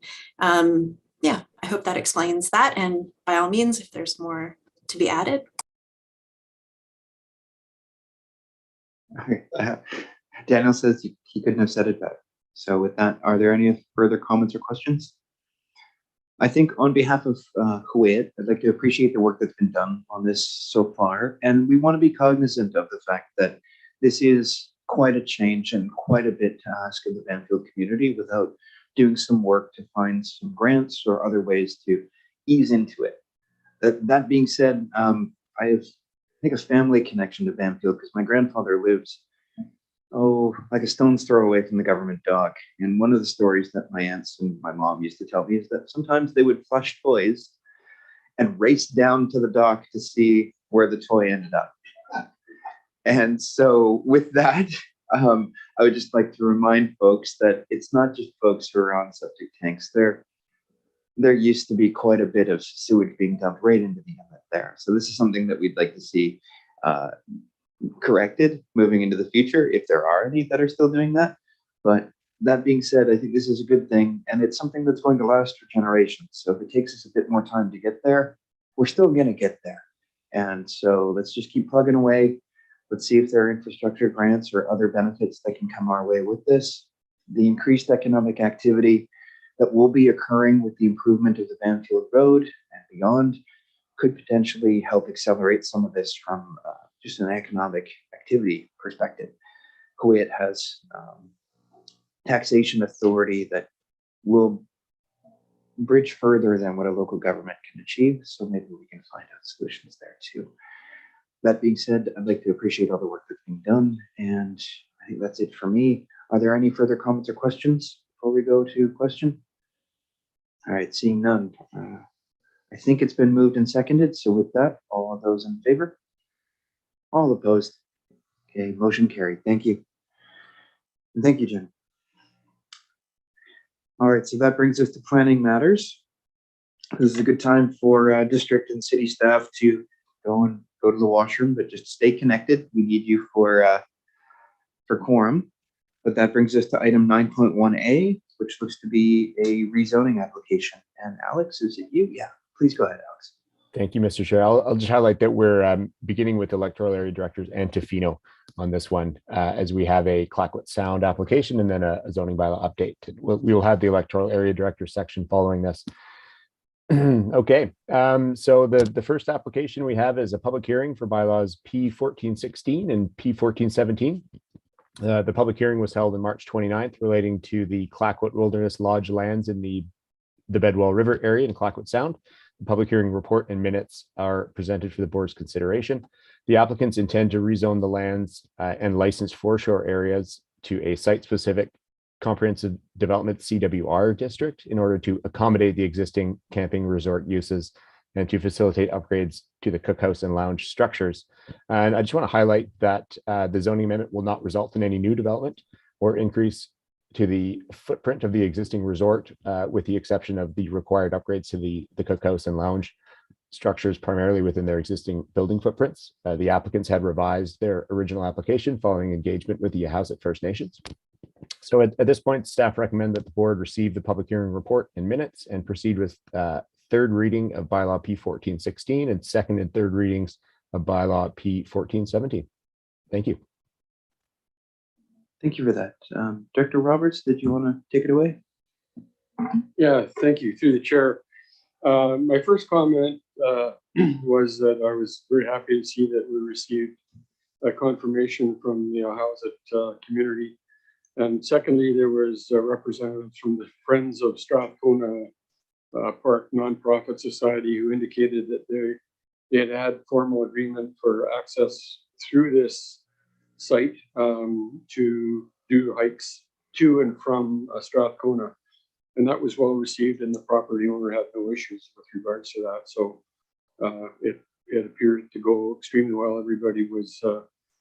Yeah, I hope that explains that. And by all means, if there's more to be added. Daniel says he couldn't have said it better. So with that, are there any further comments or questions? I think on behalf of Kuwait, I'd like to appreciate the work that's been done on this so far. And we want to be cognizant of the fact that this is quite a change and quite a bit to ask of the Banfield community without doing some work to find some grants or other ways to ease into it. That being said, I have, I think, a family connection to Banfield because my grandfather lives, like a stone's throw away from the government dock. And one of the stories that my aunts and my mom used to tell me is that sometimes they would flush toys and race down to the dock to see where the toy ended up. And so with that, I would just like to remind folks that it's not just folks who are on septic tanks. There used to be quite a bit of sewage being dumped right into the inlet there. So this is something that we'd like to see corrected moving into the future, if there are any that are still doing that. But that being said, I think this is a good thing, and it's something that's going to last for generations. So if it takes us a bit more time to get there, we're still going to get there. And so let's just keep plugging away. Let's see if there are infrastructure grants or other benefits that can come our way with this. The increased economic activity that will be occurring with the improvement of the Banfield Road and beyond could potentially help accelerate some of this from just an economic activity perspective. Kuwait has taxation authority that will bridge further than what a local government can achieve. So maybe we can find out solutions there too. That being said, I'd like to appreciate all the work that's being done. And I think that's it for me. Are there any further comments or questions before we go to question? All right, seeing none. I think it's been moved and seconded. So with that, all of those in favor? All opposed? Okay, motion carried. Thank you. And thank you, Jen. All right, so that brings us to planning matters. This is a good time for district and city staff to go to the washroom, but just stay connected. We need you for quorum. But that brings us to item 9.1A, which looks to be a rezoning application. And Alex, is it you? Yeah, please go ahead, Alex. Thank you, Mr. Chair. I'll just highlight that we're beginning with electoral area directors and Tofino on this one, as we have a Clayoquot Sound application and then a zoning bylaw update. We will have the electoral area director section following this. Okay, so the first application we have is a public hearing for bylaws P1416 and P1417. The public hearing was held on March 29th relating to the Clayoquot Wilderness Lodge lands in the Bedwell River area in Clayoquot Sound. The public hearing report and minutes are presented for the board's consideration. The applicants intend to rezone the lands and licensed foreshore areas to a site-specific comprehensive development CWR district in order to accommodate the existing camping resort uses and to facilitate upgrades to the cookhouse and lounge structures. And I just want to highlight that the zoning amendment will not result in any new development or increase to the footprint of the existing resort, with the exception of the required upgrades to the cookhouse and lounge structures primarily within their existing building footprints. The applicants had revised their original application following engagement with the Yahouset First Nations. So at this point, staff recommend that the board receive the public hearing report and minutes and proceed with third reading of bylaw P1416 and second and third readings of bylaw P1417. Thank you. Thank you for that. Director Roberts, did you want to take it away? Yeah, thank you. Through the chair. My first comment was that I was very happy to see that we received a confirmation from the Housat community. And secondly, there was representatives from the Friends of Strathcona Park Nonprofit Society who indicated that they had had formal agreement for access through this site to do hikes to and from Strathcona. And that was well received, and the property owner had no issues with regards to that. So it appeared to go extremely well. Everybody was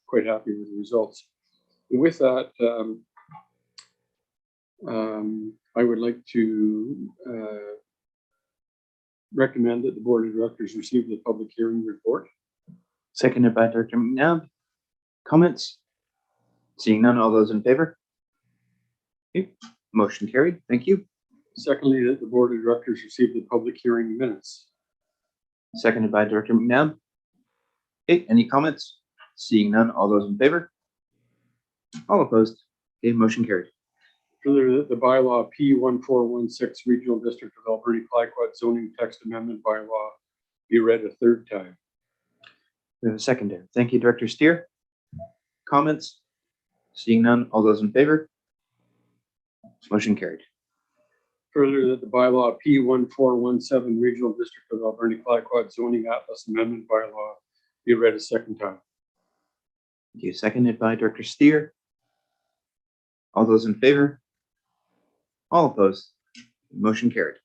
quite happy with the results. And with that, I would like to recommend that the Board of Directors receive the public hearing report. Seconded by Director McNabb. Comments? Seeing none, all those in favor? Okay, motion carried. Thank you. Secondly, that the Board of Directors receive the public hearing minutes. Seconded by Director McNabb. Okay, any comments? Seeing none, all those in favor? All opposed? Okay, motion carried. Further, that the bylaw P1416 Regional District of Alberni Clayoquot zoning text amendment bylaw be read a third time. We have a seconder. Thank you, Director Steer. Comments? Seeing none, all those in favor? Motion carried. Further, that the bylaw P1417 Regional District of Alberni Clayoquot zoning atlas amendment bylaw be read a second time. Thank you. Seconded by Director Steer. All those in favor? All opposed? Motion carried.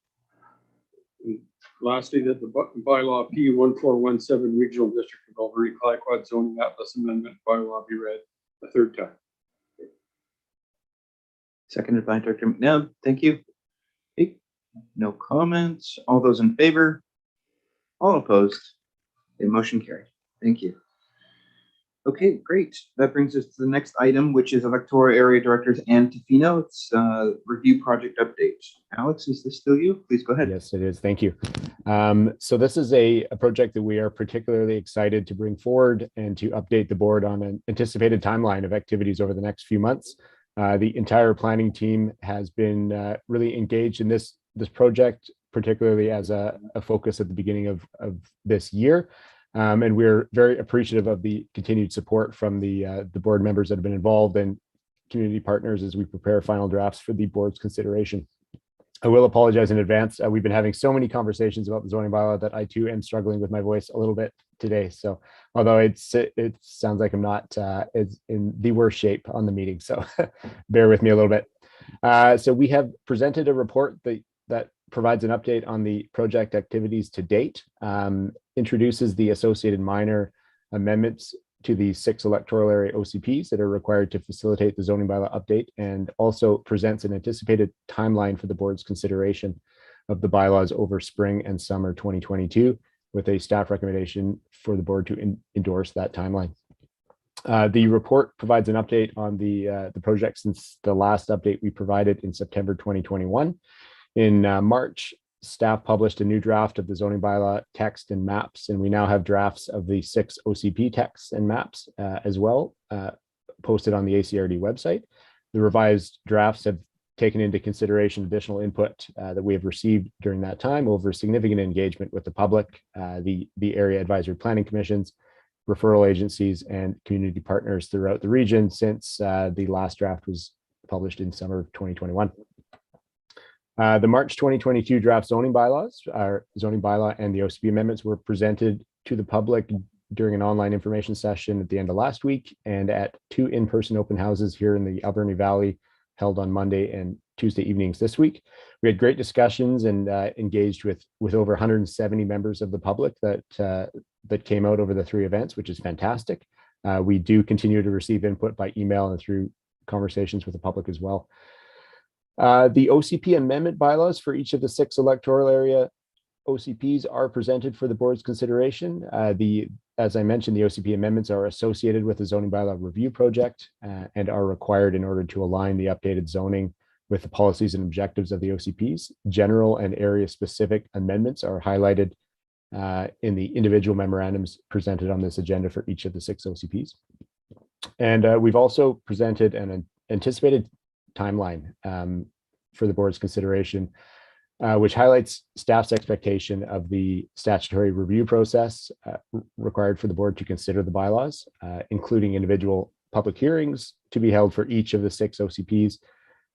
Lastly, that the bylaw P1417 Regional District of Alberni Clayoquot zoning atlas amendment bylaw be read a third time. Seconded by Director McNabb. Thank you. Okay. No comments. All those in favor? All opposed? The motion carried. Thank you. Okay, great. That brings us to the next item, which is Electoral Area Directors Ann Tofino. It's review project update. Alex, is this still you? Please go ahead. Yes, it is. Thank you. So this is a project that we are particularly excited to bring forward and to update the board on an anticipated timeline of activities over the next few months. The entire planning team has been really engaged in this project, particularly as a focus at the beginning of this year. And we're very appreciative of the continued support from the board members that have been involved and community partners as we prepare final drafts for the board's consideration. I will apologize in advance. We've been having so many conversations about the zoning bylaw that I too am struggling with my voice a little bit today. So although it sounds like I'm not in the worst shape on the meeting, so bear with me a little bit. So we have presented a report that provides an update on the project activities to date, introduces the associated minor amendments to the 6 electoral area OCPs that are required to facilitate the zoning bylaw update, and also presents an anticipated timeline for the board's consideration of the bylaws over spring and summer 2022, with a staff recommendation for the board to endorse that timeline. The report provides an update on the project since the last update we provided in September 2021. In March, staff published a new draft of the zoning bylaw text and maps, and we now have drafts of the 6 OCP texts and maps as well, posted on the ACRD website. The revised drafts have taken into consideration additional input that we have received during that time over significant engagement with the public, the area advisory planning commissions, referral agencies, and community partners throughout the region since the last draft was published in summer of 2021. The March 2022 draft zoning bylaws, our zoning bylaw and the OCP amendments were presented to the public during an online information session at the end of last week and at 2 in-person open houses here in the Alberni Valley held on Monday and Tuesday evenings this week. We had great discussions and engaged with over 170 members of the public that came out over the 3 events, which is fantastic. We do continue to receive input by email and through conversations with the public as well. The OCP amendment bylaws for each of the 6 electoral area OCPs are presented for the board's consideration. As I mentioned, the OCP amendments are associated with the zoning bylaw review project and are required in order to align the updated zoning with the policies and objectives of the OCPs. General and area specific amendments are highlighted in the individual memorandums presented on this agenda for each of the 6 OCPs. And we've also presented an anticipated timeline for the board's consideration which highlights staff's expectation of the statutory review process required for the board to consider the bylaws, including individual public hearings to be held for each of the 6 OCPs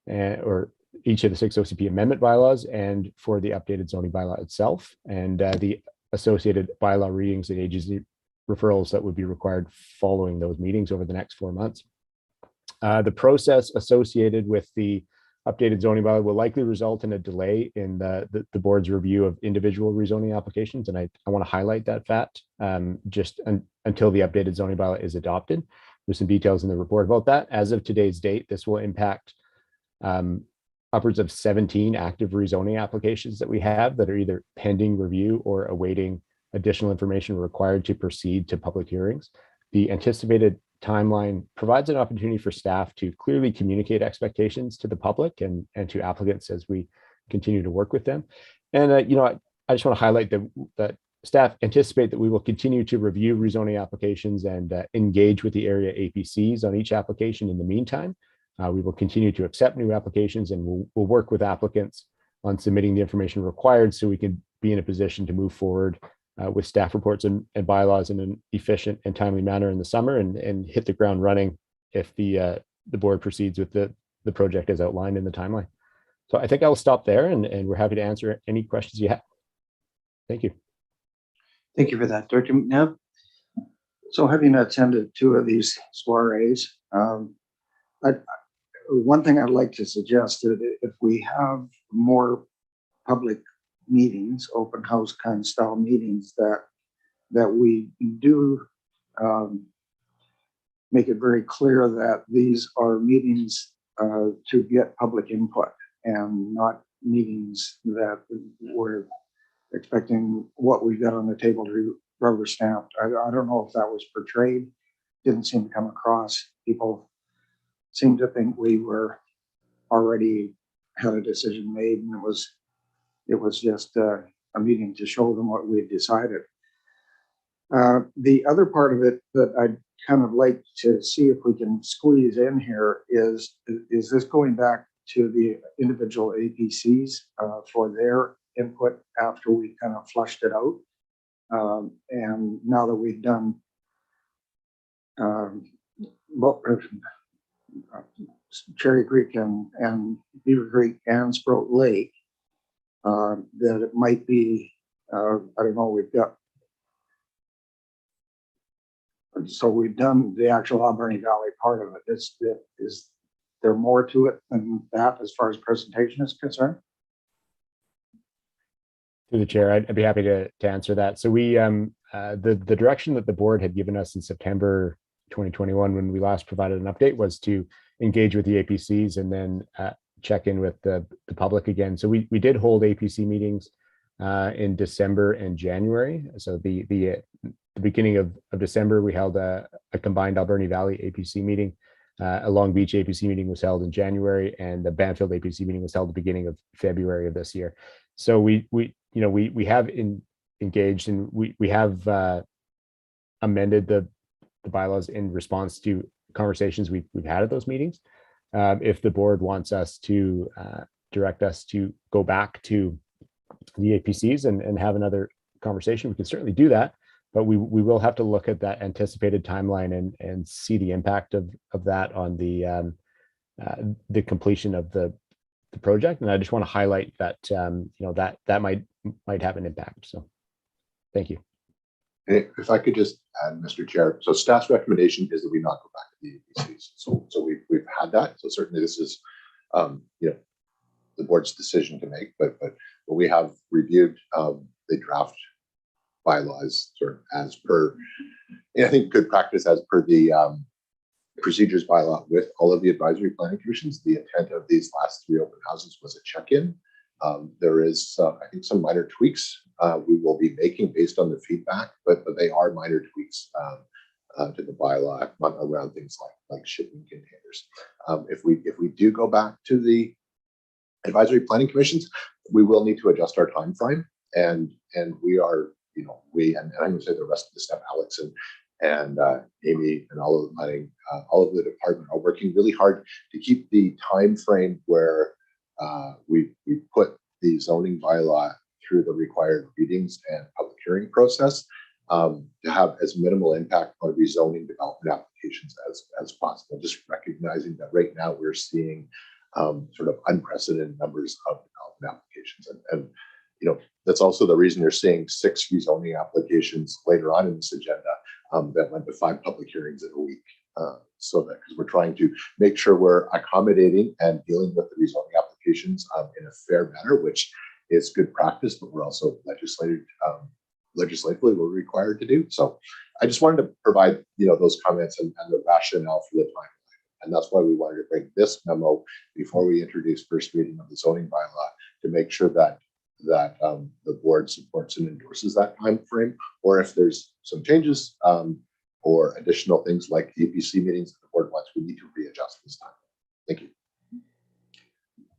or each of the 6 OCP amendment bylaws and for the updated zoning bylaw itself, and the associated bylaw readings and agency referrals that would be required following those meetings over the next 4 months. The process associated with the updated zoning bylaw will likely result in a delay in the board's review of individual rezoning applications. And I want to highlight that fact until the updated zoning bylaw is adopted. There's some details in the report about that. As of today's date, this will impact upwards of 17 active rezoning applications that we have that are either pending review or awaiting additional information required to proceed to public hearings. The anticipated timeline provides an opportunity for staff to clearly communicate expectations to the public and to applicants as we continue to work with them. And I just want to highlight that staff anticipate that we will continue to review rezoning applications and engage with the area APCs on each application in the meantime. We will continue to accept new applications, and we'll work with applicants on submitting the information required so we can be in a position to move forward with staff reports and bylaws in an efficient and timely manner in the summer and hit the ground running if the board proceeds with the project as outlined in the timeline. So I think I'll stop there, and we're happy to answer any questions you have. Thank you. Thank you for that, Director McNabb. So having attended 2 of these soirees, one thing I'd like to suggest is if we have more public meetings, open house kind of style meetings, that we do make it very clear that these are meetings to get public input and not meetings that we're expecting what we got on the table to be rubber stamped. I don't know if that was portrayed, didn't seem to come across. People seemed to think we were already had a decision made, and it was just a meeting to show them what we had decided. The other part of it that I'd kind of like to see if we can squeeze in here is this going back to the individual APCs for their input after we kind of flushed it out. And now that we've done Cherry Creek and Beaver Creek and Sprout Lake, that it might be, I don't know, we've done the actual Alberni Valley part of it. Is there more to it than that as far as presentation is concerned? Through the chair, I'd be happy to answer that. So we, the direction that the board had given us in September 2021, when we last provided an update, was to engage with the APCs and then check in with the public again. So we did hold APC meetings in December and January. So the beginning of December, we held a combined Alberni Valley APC meeting. A Long Beach APC meeting was held in January, and the Banfield APC meeting was held at the beginning of February of this year. So we have engaged, and we have amended the bylaws in response to conversations we've had at those meetings. If the board wants us to direct us to go back to the APCs and have another conversation, we can certainly do that. But we will have to look at that anticipated timeline and see the impact of that on the completion of the project. And I just want to highlight that that might have an impact. So thank you. If I could just add, Mr. Chair, so staff's recommendation is that we not go back to the APCs. So we've had that. So certainly this is the board's decision to make, but we have reviewed the draft bylaws sort of as per, I think, good practice as per the procedures bylaw with all of the advisory planning commissions. The intent of these last 3 open houses was a check-in. There is, I think, some minor tweaks we will be making based on the feedback, but they are minor tweaks to the bylaw around things like shipping containers. If we do go back to the advisory planning commissions, we will need to adjust our time frame, and we are, and I'm going to say the rest of the staff, Alex and Amy and all of the department are working really hard to keep the time frame where we put the zoning bylaw through the required readings and public hearing process to have as minimal impact on rezoning development applications as possible. Just recognizing that right now we're seeing sort of unprecedented numbers of development applications. And you know, that's also the reason you're seeing 6 rezoning applications later on in this agenda that went to 5 public hearings in a week. So that because we're trying to make sure we're accommodating and dealing with the rezoning applications in a fair manner, which is good practice, but we're also legislatively we're required to do. So I just wanted to provide, you know, those comments and the rationale for the timeline. And that's why we wanted to bring this memo before we introduce first reading of the zoning bylaw to make sure that the board supports and endorses that time frame, or if there's some changes or additional things like the APC meetings that the board wants, we need to readjust this time. Thank you.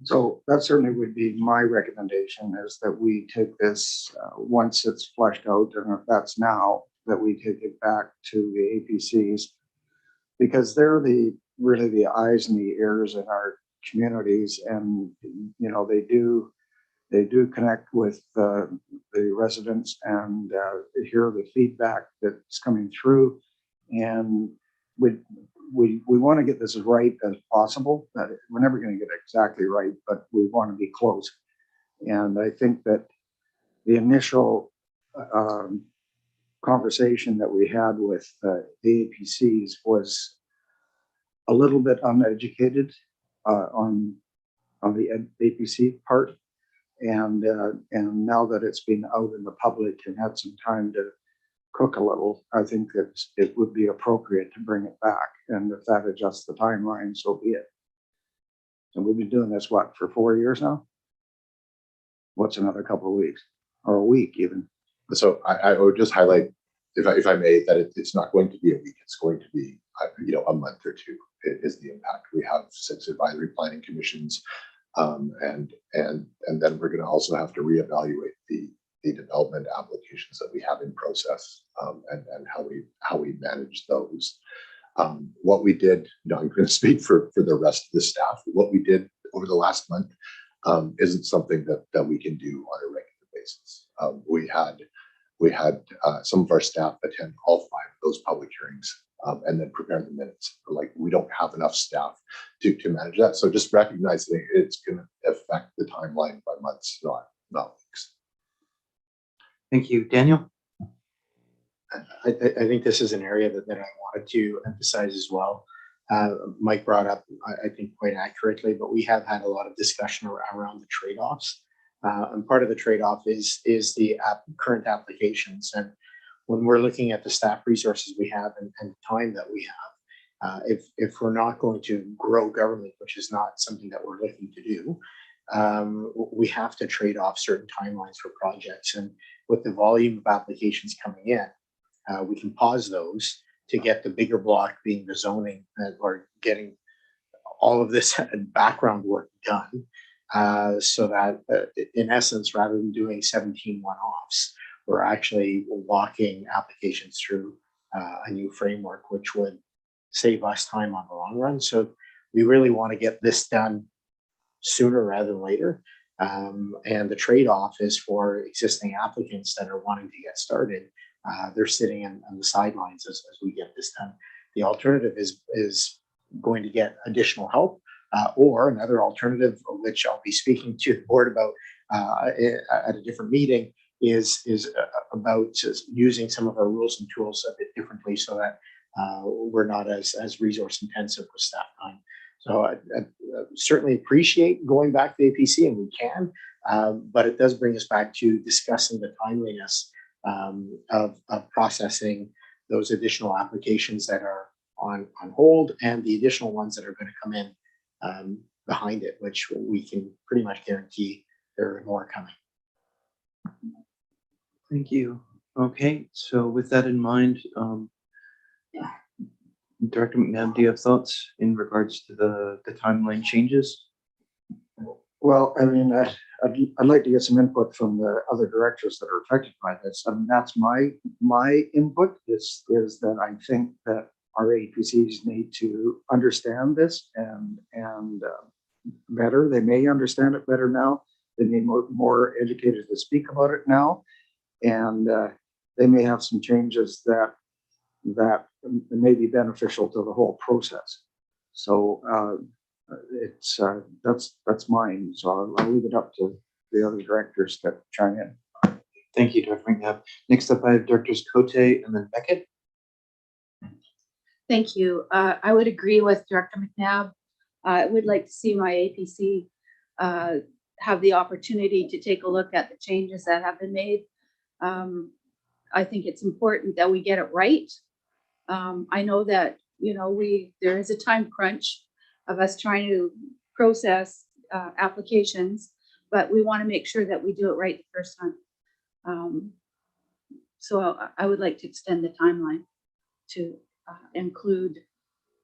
So that certainly would be my recommendation, is that we take this once it's fleshed out, and if that's now, that we take it back to the APCs, because they're really the eyes and the ears in our communities, and you know, they do connect with the residents and hear the feedback that's coming through, and we want to get this as right as possible. That we're never going to get it exactly right, but we want to be close. And I think that the initial conversation that we had with the APCs was a little bit uneducated on the APC part. And now that it's been out in the public and had some time to cook a little, I think that it would be appropriate to bring it back. And if that adjusts the timeline, so be it. And we've been doing this, what, for 4 years now? What's another couple of weeks or a week even? So I would just highlight, if I may, that it's not going to be a week. It's going to be, you know, a month or two is the impact. We have 6 advisory planning commissions. And then we're going to also have to reevaluate the development applications that we have in process and how we manage those. What we did, you know, I'm going to speak for the rest of the staff. What we did over the last month isn't something that we can do on a regular basis. We had some of our staff attend all 5 of those public hearings. And then prepare the minutes. Like, we don't have enough staff to manage that. So just recognizing it's going to affect the timeline by months, not weeks. Thank you. Daniel? I think this is an area that I wanted to emphasize as well. Mike brought up, I think quite accurately, but we have had a lot of discussion around the trade-offs. And part of the trade-off is the current applications. And when we're looking at the staff resources we have and time that we have, if we're not going to grow government, which is not something that we're looking to do, we have to trade off certain timelines for projects. And with the volume of applications coming in, we can pause those to get the bigger block being the zoning, or getting all of this background work done, so that in essence, rather than doing 17 one-offs, we're actually walking applications through a new framework, which would save us time on the long run. So we really want to get this done sooner rather than later. And the trade-off is for existing applicants that are wanting to get started. They're sitting on the sidelines as we get this done. The alternative is going to get additional help, or another alternative, which I'll be speaking to the board about at a different meeting, is about just using some of our rules and tools a bit differently, so that we're not as resource intensive with staff time. So I certainly appreciate going back to the APC, and we can, but it does bring us back to discussing the timeliness of processing those additional applications that are on hold, and the additional ones that are going to come in behind it, which we can pretty much guarantee there are more coming. Thank you. Okay, so with that in mind, Director McNabb, do you have thoughts in regards to the timeline changes? Well, I mean, I'd like to get some input from the other directors that are affected by this. I mean, that's my input is that I think that our APCs need to understand this and better. They may understand it better now. they may be more educated to speak about it now. And they may have some changes that may be beneficial to the whole process. So it's that's mine. So I'll leave it up to the other directors to chime in. Thank you, Dr. McNabb. Next up, I have Directors Cote and then Beckett. Thank you. I would agree with Director McNabb. I would like to see my APC have the opportunity to take a look at the changes that have been made. I think it's important that we get it right. I know that, there is a time crunch of us trying to process applications, but we want to make sure that we do it right the first time. So I would like to extend the timeline to include,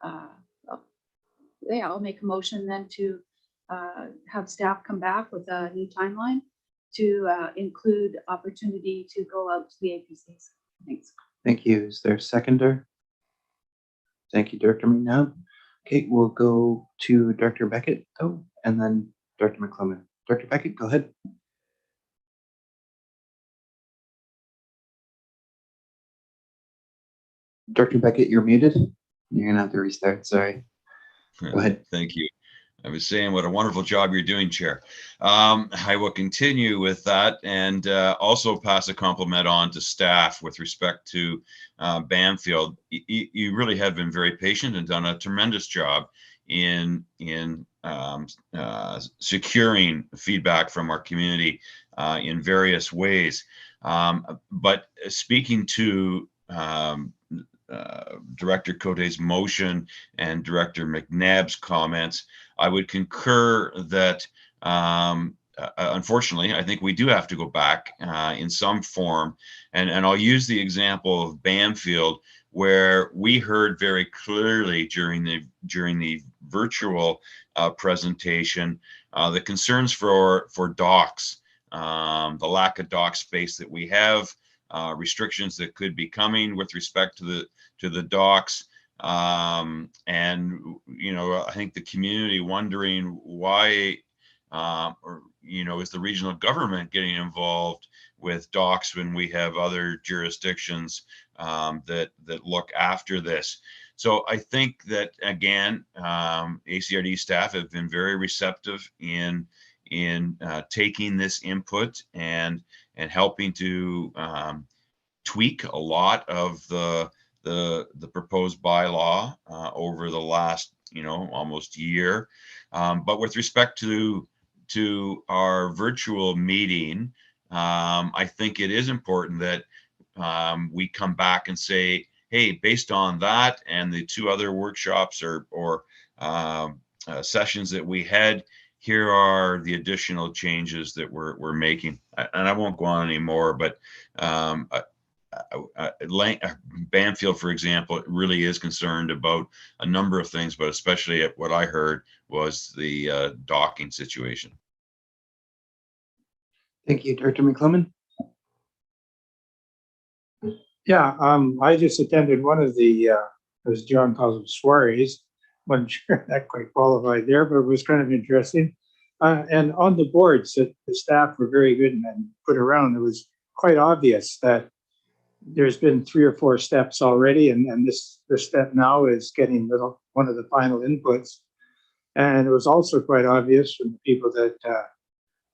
I'll make a motion then to have staff come back with a new timeline to include opportunity to go out to the APCs. Thanks. Thank you. Is there a seconder? Thank you, Director McNabb. Okay, we'll go to Director Beckett, though, and then Dr. McClellan. Dr. Beckett, go ahead. Dr. Beckett, you're muted. You're gonna have to restart. Sorry. Go ahead. Thank you. I was saying what a wonderful job you're doing, Chair. I will continue with that and also pass a compliment on to staff with respect to Bamfield. You really have been very patient and done a tremendous job in securing feedback from our community in various ways. But speaking to Director Cote's motion and Director McNabb's comments, I would concur that unfortunately, I think we do have to go back in some form. And I'll use the example of Bamfield, where we heard very clearly during the virtual presentation the concerns for docks, the lack of dock space that we have, restrictions that could be coming with respect to the docks. And I think the community wondering why, is the regional government getting involved with docks when we have other jurisdictions that look after this. So I think that again, ACRD staff have been very receptive in taking this input and helping to tweak a lot of the proposed bylaw over the last almost year. But with respect to our virtual meeting, I think it is important that we come back and say, hey, based on that and the two other workshops or sessions that we had, here are the additional changes that we're making. And I won't go on anymore, but Bamfield, for example, really is concerned about a number of things, but especially what I heard was the docking situation. Thank you, Director McClellan. Yeah, I just attended one of the, as John calls them, soirees. Wasn't sure that quite qualified there, but it was kind of interesting. And on the boards, the staff were very good and put around. It was quite obvious that there's been 3 or 4 steps already, and this step now is getting one of the final inputs. And it was also quite obvious from the people that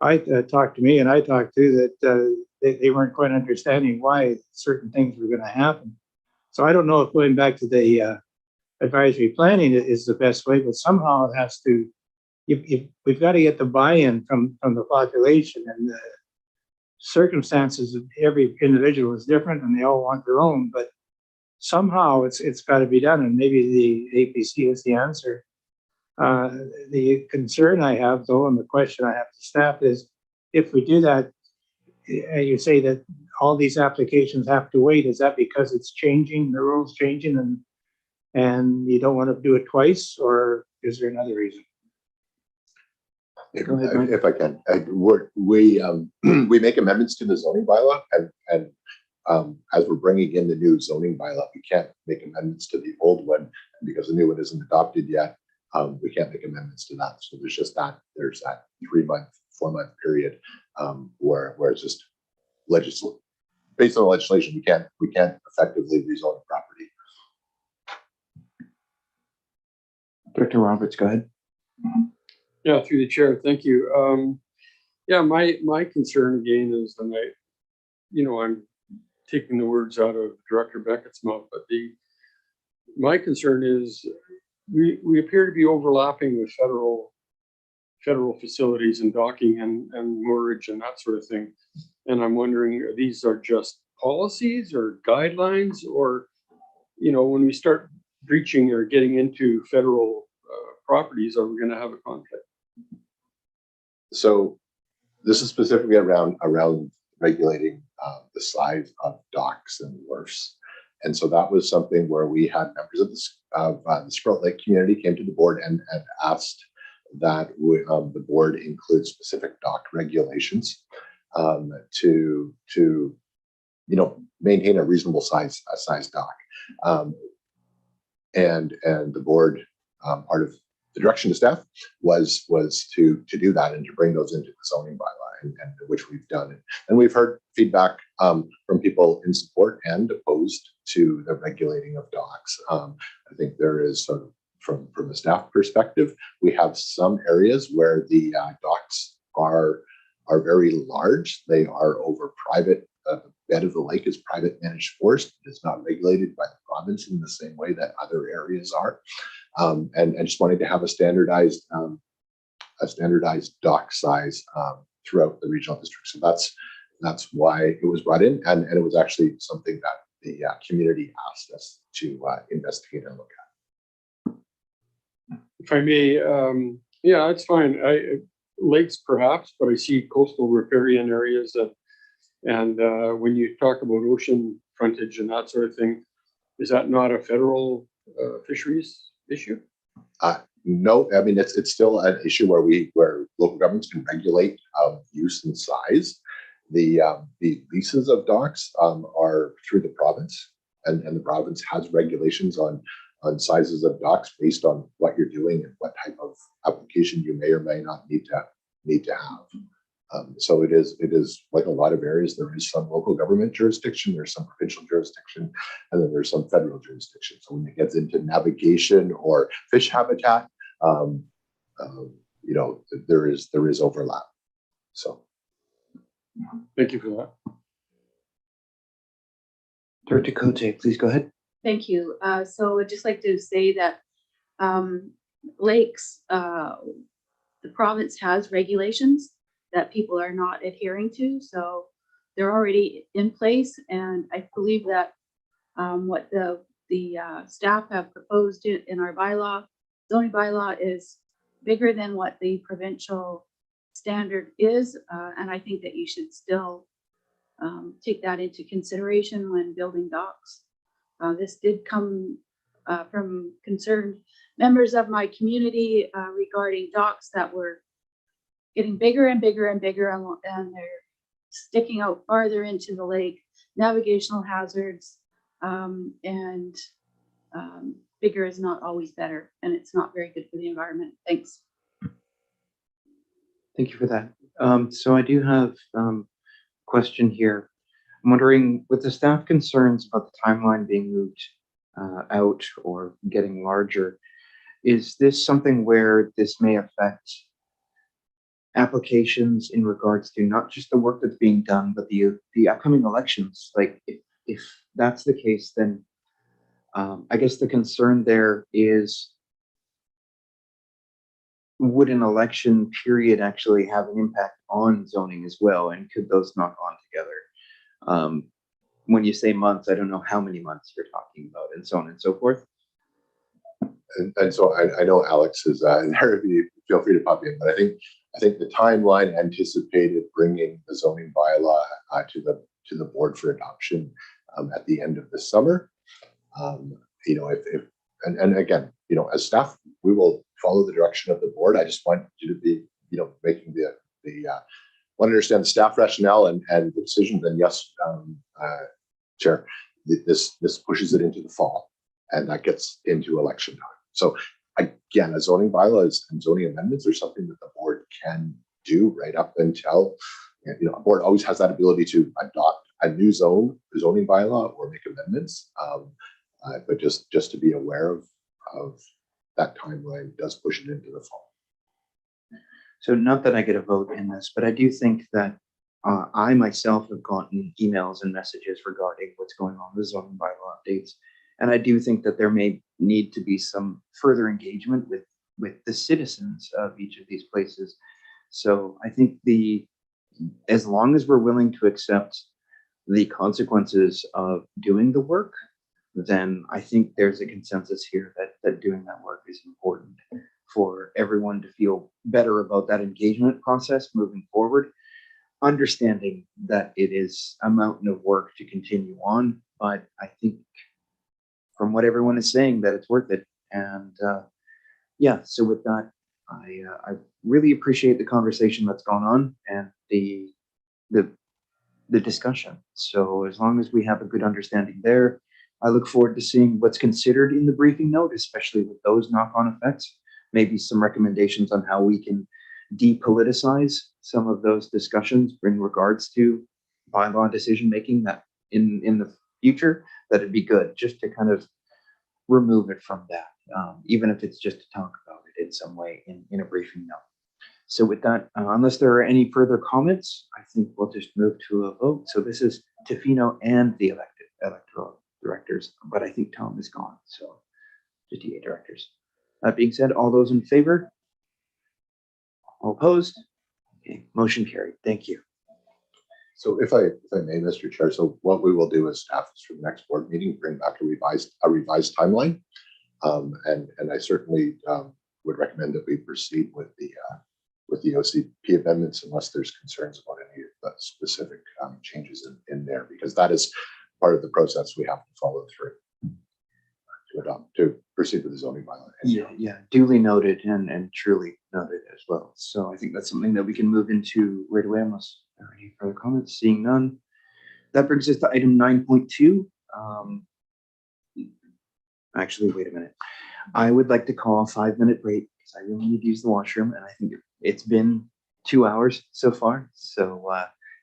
I talked to me and I talked to that they weren't quite understanding why certain things were going to happen. So I don't know if going back to the advisory planning is the best way, but somehow it has to. We've got to get the buy-in from the population, and the circumstances of every individual is different, and they all want their own. But somehow it's got to be done, and maybe the APC is the answer. The concern I have, though, and the question I have to staff is, if we do that, you say that all these applications have to wait. Is that because it's changing, the rules changing, and you don't want to do it twice, or is there another reason? If I can, we make amendments to the zoning bylaw, and as we're bringing in the new zoning bylaw, we can't make amendments to the old one, and because the new one isn't adopted yet, we can't make amendments to that. So there's that 3-month 4-month period, where it's just based on the legislation, we can't effectively rezone the property. Director Roberts, go ahead. Yeah, through the chair, thank you. Yeah, my concern again is, and I'm taking the words out of Director Beckett's mouth, but my concern is we appear to be overlapping with federal facilities and docking and moorage and that sort of thing. And I'm wondering, these are just policies or guidelines, or, when we start breaching or getting into federal properties, are we going to have a conflict? So this is specifically around regulating the size of docks and wharfs. And so that was something where we had members of the Sprout Lake community came to the board and asked that the board include specific dock regulations to maintain a reasonable size dock. And the board, part of the direction to staff was to do that and to bring those into the zoning bylaw, and which we've done. And we've heard feedback from people in support and opposed to the regulating of docks. I think there is sort of, from a staff perspective, we have some areas where the docks are very large. They are over private. The bed of the lake is private managed forest. It is not regulated by the province in the same way that other areas are. And just wanting to have a standardized dock size throughout the regional district. So that's why it was brought in, and it was actually something that the community asked us to investigate and look at. If I may, yeah, it's fine. Lakes perhaps, but I see coastal riparian areas and when you talk about ocean frontage and that sort of thing, is that not a federal fisheries issue? No, I mean, it's still an issue where local governments can regulate use and size. The leases of docks are through the province, and the province has regulations on sizes of docks based on what you're doing and what type of application you may or may not need to have. So it is like a lot of areas. There is some local government jurisdiction, there's some provincial jurisdiction, and then there's some federal jurisdiction. So when it gets into navigation or fish habitat, there is overlap. So thank you for that. Director Cote, please go ahead. Thank you. So I'd just like to say that lakes, the province has regulations that people are not adhering to. So they're already in place. And I believe that what the staff have proposed in our zoning bylaw is bigger than what the provincial standard is. And I think that you should still take that into consideration when building docks. This did come from concerned members of my community regarding docks that were getting bigger and bigger and bigger, and they're sticking out farther into the lake, navigational hazards, and bigger is not always better, and it's not very good for the environment. Thanks. Thank you for that. So I do have a question here. I'm wondering, with the staff concerns about the timeline being moved out or getting larger, is this something where this may affect applications in regards to not just the work that's being done, but the upcoming elections? Like, if that's the case, then I guess the concern there is, would an election period actually have an impact on zoning as well? And could those knock on together? When you say months, I don't know how many months you're talking about, and so on and so forth. And so I know Alex is there. If you feel free to pop in, but I think the timeline anticipated bringing the zoning bylaw to the board for adoption at the end of the summer. And again, as staff, we will follow the direction of the board. I just want you to be, making want to understand the staff rationale and the decisions. And yes, Chair, this pushes it into the fall, and that gets into election time. So again, a zoning bylaw and zoning amendments are something that the board can do right up until, a board always has that ability to adopt a new zoning bylaw or make amendments. But just to be aware of that timeline does push it into the fall. So not that I get a vote in this, but I do think that I myself have gotten emails and messages regarding what's going on with zoning bylaw updates. And I do think that there may need to be some further engagement with the citizens of each of these places. So I think as long as we're willing to accept the consequences of doing the work, then I think there's a consensus here that doing that work is important for everyone to feel better about that engagement process moving forward, understanding that it is a mountain of work to continue on, but I think from what everyone is saying that it's worth it. And yeah, so with that, I really appreciate the conversation that's gone on and the discussion. So as long as we have a good understanding there, I look forward to seeing what's considered in the briefing note, especially with those knock-on effects, maybe some recommendations on how we can depoliticize some of those discussions in regards to bylaw decision-making that in the future, that'd be good just to kind of remove it from that, even if it's just to talk about it in some way in a briefing note. So with that, unless there are any further comments, I think we'll just move to a vote. So this is Tofino and the electoral directors, but I think Tom is gone, so the DA directors. That being said, all those in favor? All opposed? Okay, motion carried. Thank you. So if I may, Mr. Chair, so what we will do as staff is for the next board meeting, bring back a revised timeline. And I certainly would recommend that we proceed with the OCP amendments unless there's concerns about any of the specific changes in there, because that is part of the process we have to follow through to proceed with the zoning bylaw. Yeah, duly noted and truly noted as well. So I think that's something that we can move into right away unless there are any further comments. Seeing none. That brings us to item 9.2. Actually, wait a minute. I would like to call a 5-minute break because I really need to use the washroom, and I think it's been 2 hours so far. So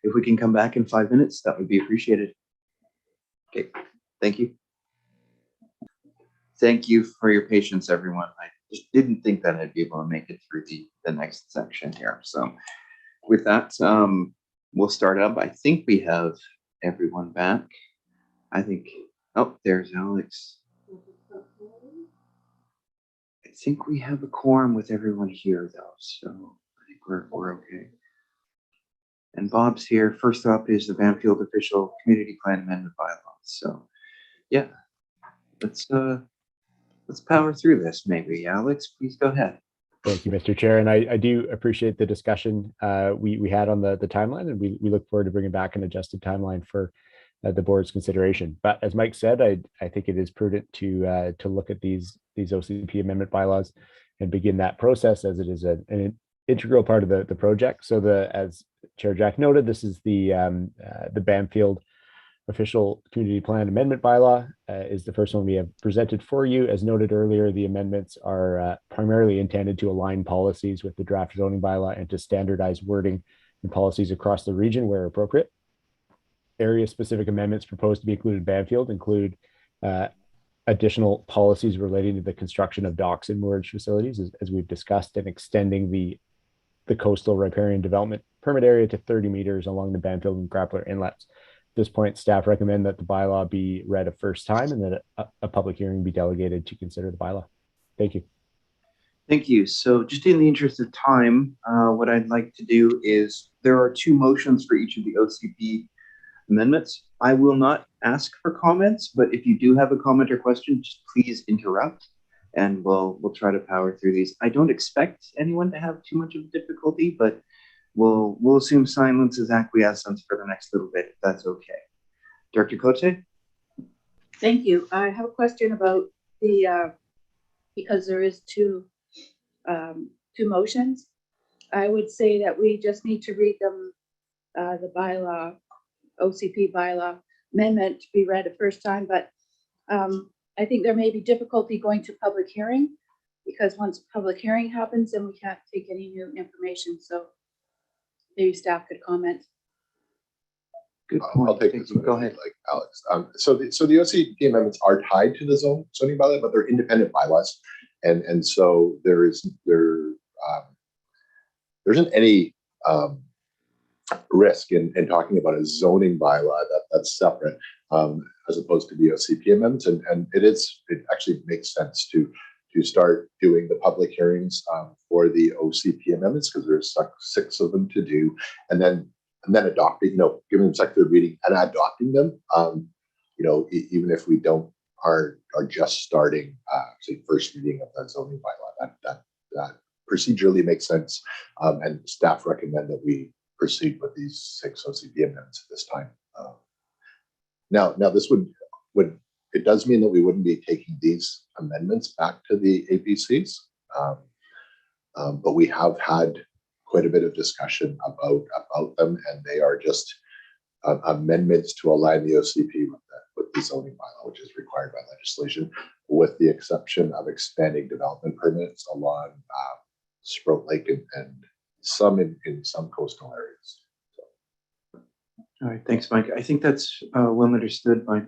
if we can come back in 5 minutes, that would be appreciated. Okay, thank you. Thank you for your patience, everyone. I just didn't think that I'd be able to make it through the next section here. So with that, we'll start up. I think we have everyone back. I think, oh, there's Alex. I think we have a quorum with everyone here though, so I think we're okay. And Bob's here. First up is the Banfield Official Community Plan Amendment Bylaws. So yeah, let's power through this maybe. Alex, please go ahead. Thank you, Mr. Chair. And I do appreciate the discussion we had on the timeline, and we look forward to bringing back an adjusted timeline for the board's consideration. But as Mike said, I think it is prudent to look at these OCP amendment bylaws and begin that process, as it is an integral part of the project. So as Chair Jack noted, this is the Banfield Official Community Plan Amendment Bylaw is the first one we have presented for you. As noted earlier, the amendments are primarily intended to align policies with the draft zoning bylaw and to standardize wording and policies across the region where appropriate. Area-specific amendments proposed to be included in Banfield include additional policies relating to the construction of docks and moorage facilities, as we've discussed, and extending the coastal riparian development permit area to 30 meters along the Banfield and Grappler inlets. At this point, staff recommend that the bylaw be read a first time and that a public hearing be delegated to consider the bylaw. Thank you. Thank you. So just in the interest of time, what I'd like to do is there are 2 motions for each of the OCP amendments. I will not ask for comments, but if you do have a comment or question, just please interrupt and we'll try to power through these. I don't expect anyone to have too much of difficulty, but we'll assume silence is acquiescence for the next little bit, if that's okay. Director Cote? Thank you. I have a question about the, because there is two motions. I would say that we just need to read them, the bylaw, OCP bylaw amendment to be read a first time, but I think there may be difficulty going to public hearing because once public hearing happens, then we can't take any new information. So maybe staff could comment. Good I'll point. take Thank this you. one, Go if you'd ahead. like, Alex. So the OCP amendments are tied to the zoning bylaw, but they're independent bylaws. And so there isn't any risk in talking about a zoning bylaw that's separate, as opposed to the OCP amendments. And it actually makes sense to start doing the public hearings for the OCP amendments, because there's 6 of them to do, and then adopting, giving them second, third reading and adopting them. Even if we are just starting, say, first reading of that zoning bylaw, that procedurally makes sense. And staff recommend that we proceed with these 6 OCP amendments at this time. Now this would it does mean that we wouldn't be taking these amendments back to the APCs, but we have had quite a bit of discussion about them, and they are just amendments to align the OCP with the zoning bylaw, which is required by legislation, with the exception of expanding development permits along Sprout Lake and some in some coastal areas. All right, thanks, Mike. I think that's well understood by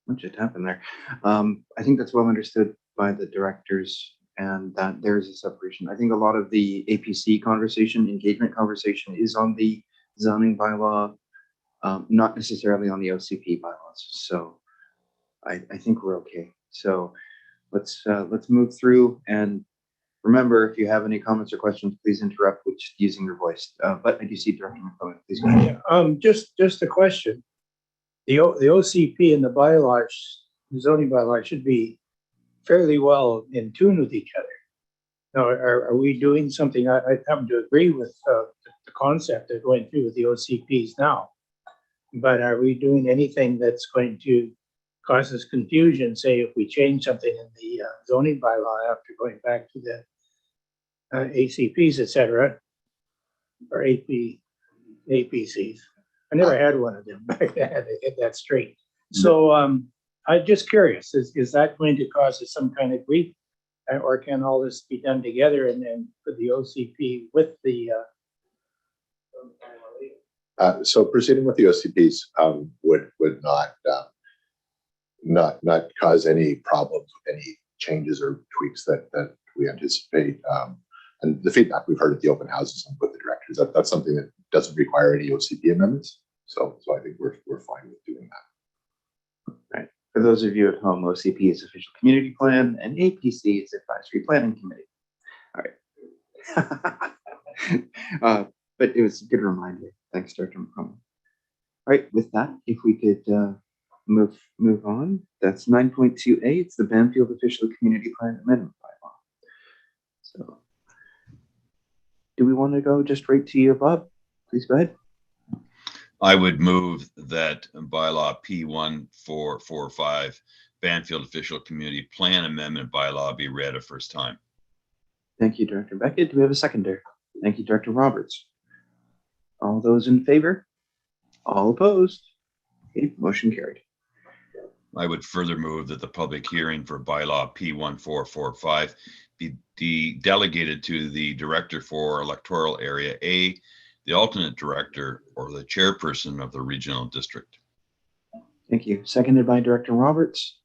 what just happened there? I think that's well understood by the directors, and that there's a separation. I think a lot of the APC conversation, engagement conversation, is on the zoning bylaw, not necessarily on the OCP bylaws. So I think we're okay. So let's move through, and remember, if you have any comments or questions, please interrupt with just using your voice. But I do see Director McClellan. Please go ahead. Just a question. The OCP and the bylaws, the zoning bylaws should be fairly well in tune with each other. Now, are we doing something? I happen to agree with the concept of going through with the OCPs now, but are we doing anything that's going to cause us confusion? Say if we change something in the zoning bylaw after going back to the ACPs, et cetera, or APCs. I never had one of them back then, to get that straight. So I'm just curious, is that going to cause us some kind of grief? Or can all this be done together and then put the OCP with the So proceeding with the OCPs would not cause any problems with any changes or tweaks that we anticipate. And the feedback we've heard at the open houses and with the directors, that's something that doesn't require any OCP amendments. So I think we're fine with doing that. All right. For those of you at home, OCP is official community plan, and APC is advisory planning committee. All right. But it was a good reminder. Thanks, Director McCollum. All right. With that, if we could move on. That's 9.2A. It's the Banfield official community plan amendment bylaw. So, do we want to go just right to you, Bob? Please go ahead. I would move that bylaw P1445 Banfield official community plan amendment bylaw be read a first time. Thank you, Director Beckett. Do we have a seconder? Thank you, Director Roberts. All those in favor? All opposed? Okay, motion carried. I would further move that the public hearing for bylaw P1445 be delegated to the director for electoral area A, the alternate director, or the chairperson of the regional district. Thank you. Seconded by Director Roberts.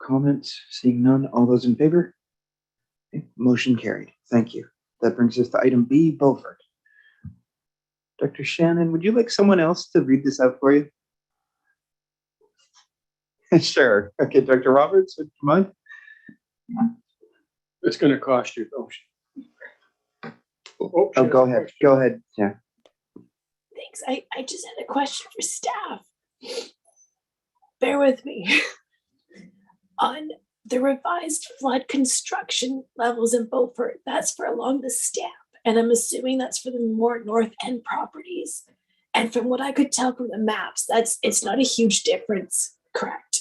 Comments? Seeing none. All those in favor? Okay, motion carried. Thank you. That brings us to item B, Beaufort. Dr. Shannon, would you like someone else to read this out for you? Sure. Okay, Dr. Roberts, would you mind? It's going to cost you. Oh, go ahead. Go ahead. Yeah. Thanks. I just had a question for staff. Bear with me. On the revised flood construction levels in Beaufort, that's for along the Stamp. And I'm assuming that's for the more north end properties. And from what I could tell from the maps, it's not a huge difference, correct?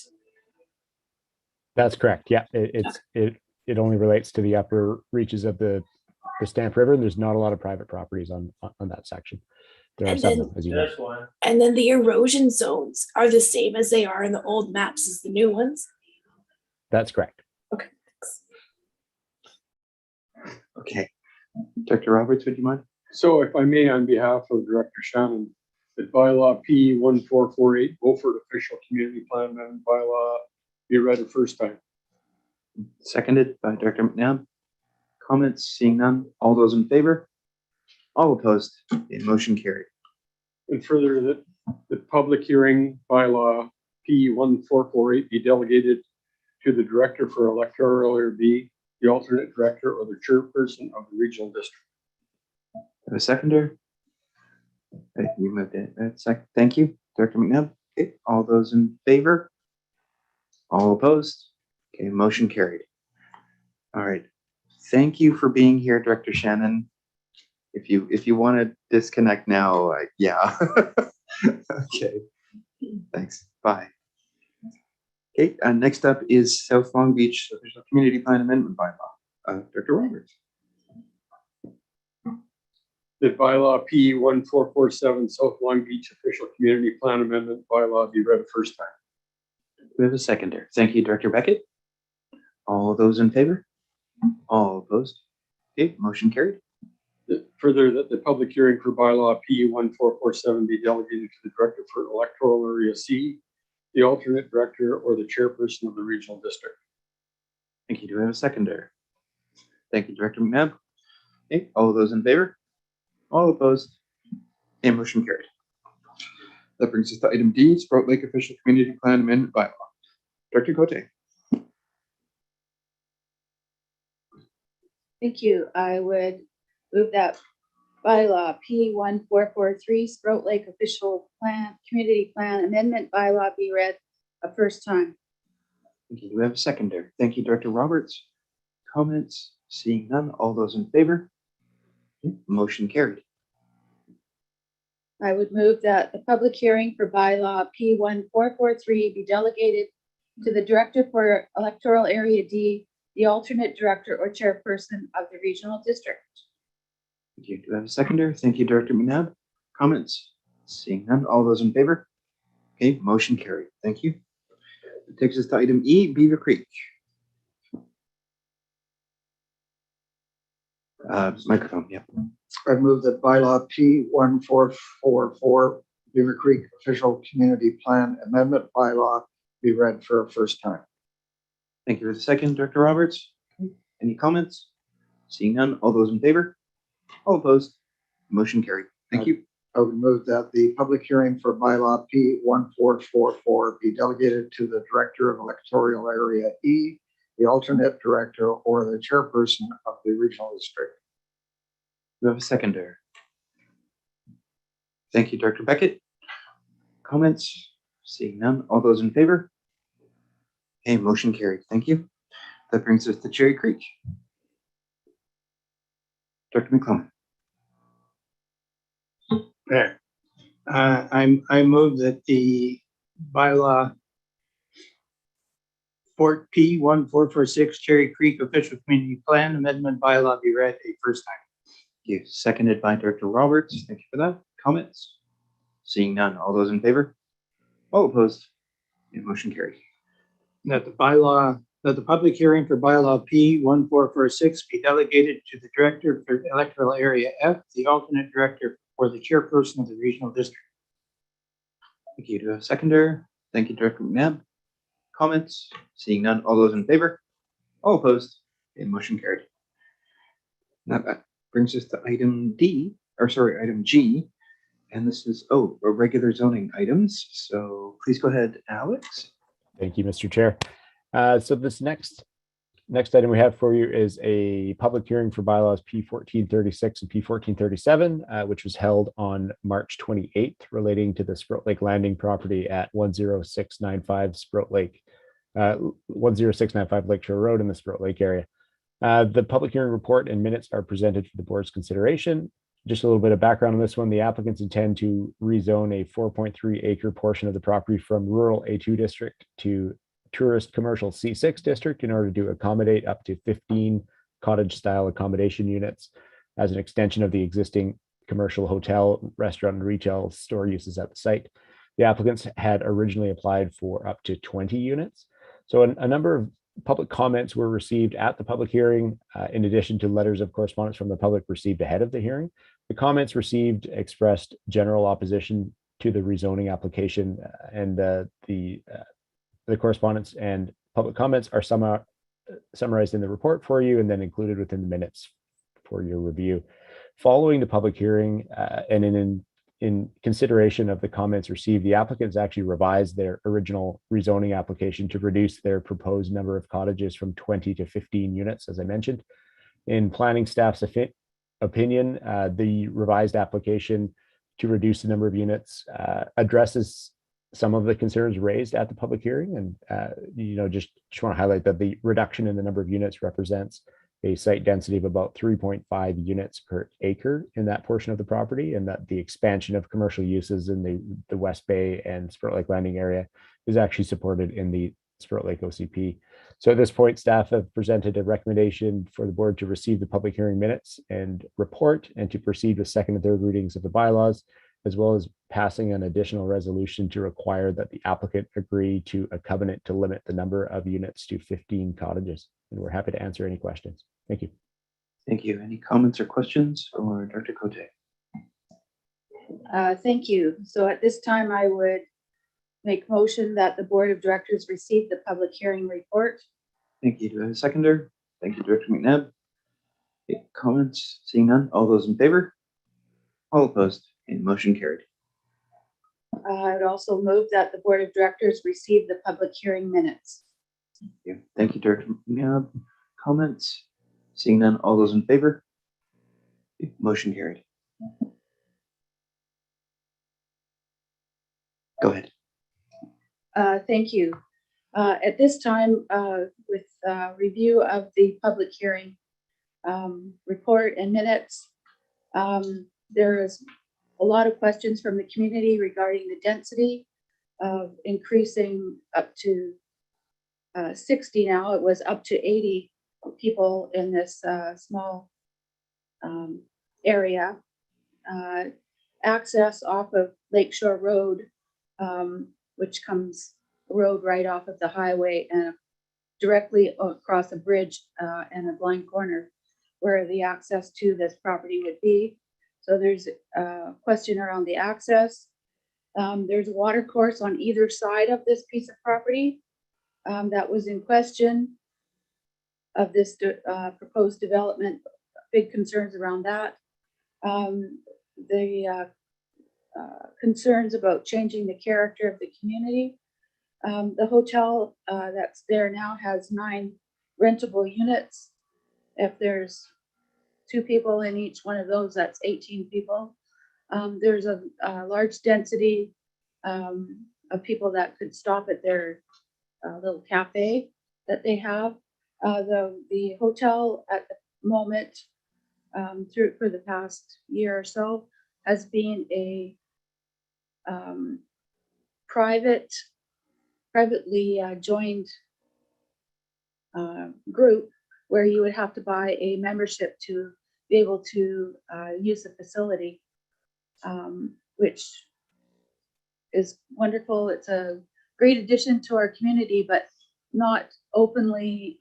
That's correct. Yeah, it only relates to the upper reaches of the Stamp River, and there's not a lot of private properties on that section. There are some, as you know. And then the erosion zones are the same as they are in the old maps as the new ones. That's correct. Okay, thanks. Okay. Dr. Roberts, would you mind? So if I may, on behalf of Director Shannon, that bylaw P 1448, Beaufort official community plan amendment bylaw be read the first time. Seconded by Director McNabb. Comments? Seeing none. All those in favor? All opposed? Okay, motion carried. And further, that the public hearing bylaw P 1448 be delegated to the director for electoral area B, the alternate director, or the chairperson of the regional district. Have a seconder? Okay, you moved it. Thank you, Director McNabb. Okay, all those in favor? All opposed? Okay, motion carried. All right. Thank you for being here, Director Shannon. If you want to disconnect now, yeah. Okay. Thanks. Bye. Okay, next up is South Long Beach Official Community Plan Amendment Bylaw. Director Roberts. That bylaw P 1447 South Long Beach official community plan amendment bylaw be read the first time. We have a seconder. Thank you, Director Beckett. All those in favor? All opposed? Okay, motion carried. Further, that the public hearing for bylaw P 1447 be delegated to the director for electoral area C, the alternate director, or the chairperson of the regional district. Thank you. Do we have a seconder? Thank you, Director McNabb. Okay, all those in favor? All opposed? Okay, motion carried. That brings us to item D, Sprout Lake Official Community Plan Amendment Bylaw. Director Cote. Thank you. I would move that bylaw P 1443 Sprout Lake Official Plan, Community Plan Amendment Bylaw be read a first time. Thank you. Do we have a seconder? Thank you, Director Roberts. Comments? Seeing none. All those in favor? Okay, motion carried. I would move that the public hearing for bylaw P 1443 be delegated to the director for electoral area D, the alternate director or chairperson of the regional district. Thank you. Do we have a seconder? Thank you, Director McNabb. Comments? Seeing none. All those in favor? Okay, motion carried. Thank you. It takes us to item E, Beaver Creek. Microphone, yeah. I move that bylaw P 1444 Beaver Creek official community plan amendment bylaw be read for a first time. Thank you for the second, Director Roberts. Any comments? Seeing none. All those in favor? All opposed? Motion carried. Thank you. I would move that the public hearing for bylaw P 1444 be delegated to the director of electoral area E, the alternate director, or the chairperson of the regional district. We have a seconder. Thank you, Director Beckett. Comments? Seeing none. All those in favor? Okay, motion carried. Thank you. That brings us to Cherry Creek. Director McClellan. There. I move that the bylaw Fort P 1446 Cherry Creek official community plan amendment bylaw be read a first time. Thank you. Seconded by Director Roberts. Thank you for that. Comments? Seeing none. All those in favor? All opposed? Okay, motion carried. That the public hearing for bylaw P 1446 be delegated to the director for electoral area F, the alternate director, or the chairperson of the regional district. Thank you. To a seconder. Thank you, Director McNabb. Comments? Seeing none. All those in favor? All opposed? Okay, motion carried. Now that brings us to item G. And this is, regular zoning items. So please go ahead, Alex. Thank you, Mr. Chair. So this next item we have for you is a public hearing for bylaws P 1436 and P 1437, which was held on March 28th, relating to the Sprout Lake Landing property at 10695 Sprout Lake, 10695 Lakeshore Road in the Sprout Lake area. The public hearing report and minutes are presented for the board's consideration. Just a little bit of background on this one. The applicants intend to rezone a 4.3 acre portion of the property from rural A2 district to tourist commercial C6 district in order to accommodate up to 15 cottage style accommodation units as an extension of the existing commercial hotel, restaurant, and retail store uses at the site. The applicants had originally applied for up to 20 units. So a number of public comments were received at the public hearing, in addition to letters of correspondence from the public received ahead of the hearing. The comments received expressed general opposition to the rezoning application, and the correspondence and public comments are summarized in the report for you and then included within the minutes for your review. Following the public hearing and in consideration of the comments received, the applicants actually revised their original rezoning application to reduce their proposed number of cottages from 20 to 15 units, as I mentioned. In planning staff's opinion, the revised application to reduce the number of units addresses some of the concerns raised at the public hearing. And, just want to highlight that the reduction in the number of units represents a site density of about 3.5 units per acre in that portion of the property, and that the expansion of commercial uses in the West Bay and Spirit Lake Landing area is actually supported in the Spirit Lake OCP. So at this point, staff have presented a recommendation for the board to receive the public hearing minutes and report, and to proceed with second and third readings of the bylaws, as well as passing an additional resolution to require that the applicant agree to a covenant to limit the number of units to 15 cottages. And we're happy to answer any questions. Thank you. Thank you. Any comments or questions for Director Cote? Thank you. So at this time, I would make motion that the Board of Directors receive the public hearing report. Thank you. Do I have a seconder? Thank you, Director McNabb. Okay, comments? Seeing none. All those in favor? All opposed? And motion carried. I would also move that the Board of Directors receive the public hearing minutes. Thank you, Director McNabb. Comments? Seeing none. All those in favor? Okay, motion carried. Go ahead. Thank you. At this time, with review of the public hearing report and minutes, there is a lot of questions from the community regarding the density of increasing up to 60 now. It was up to 80 people in this small area. Access off of Lakeshore Road, which comes a road right off of the highway and directly across a bridge and a blind corner where the access to this property would be. So there's a question around the access. There's a water course on either side of this piece of property that was in question of this proposed development. Big concerns around that. The concerns about changing the character of the community. The hotel that's there now has 9 rentable units. If there's 2 people in each one of those, that's 18 people. There's a large density of people that could stop at their little cafe that they have. The hotel at the moment, for the past year or so, has been a privately joined group where you would have to buy a membership to be able to use the facility, which is wonderful. It's a great addition to our community, but not openly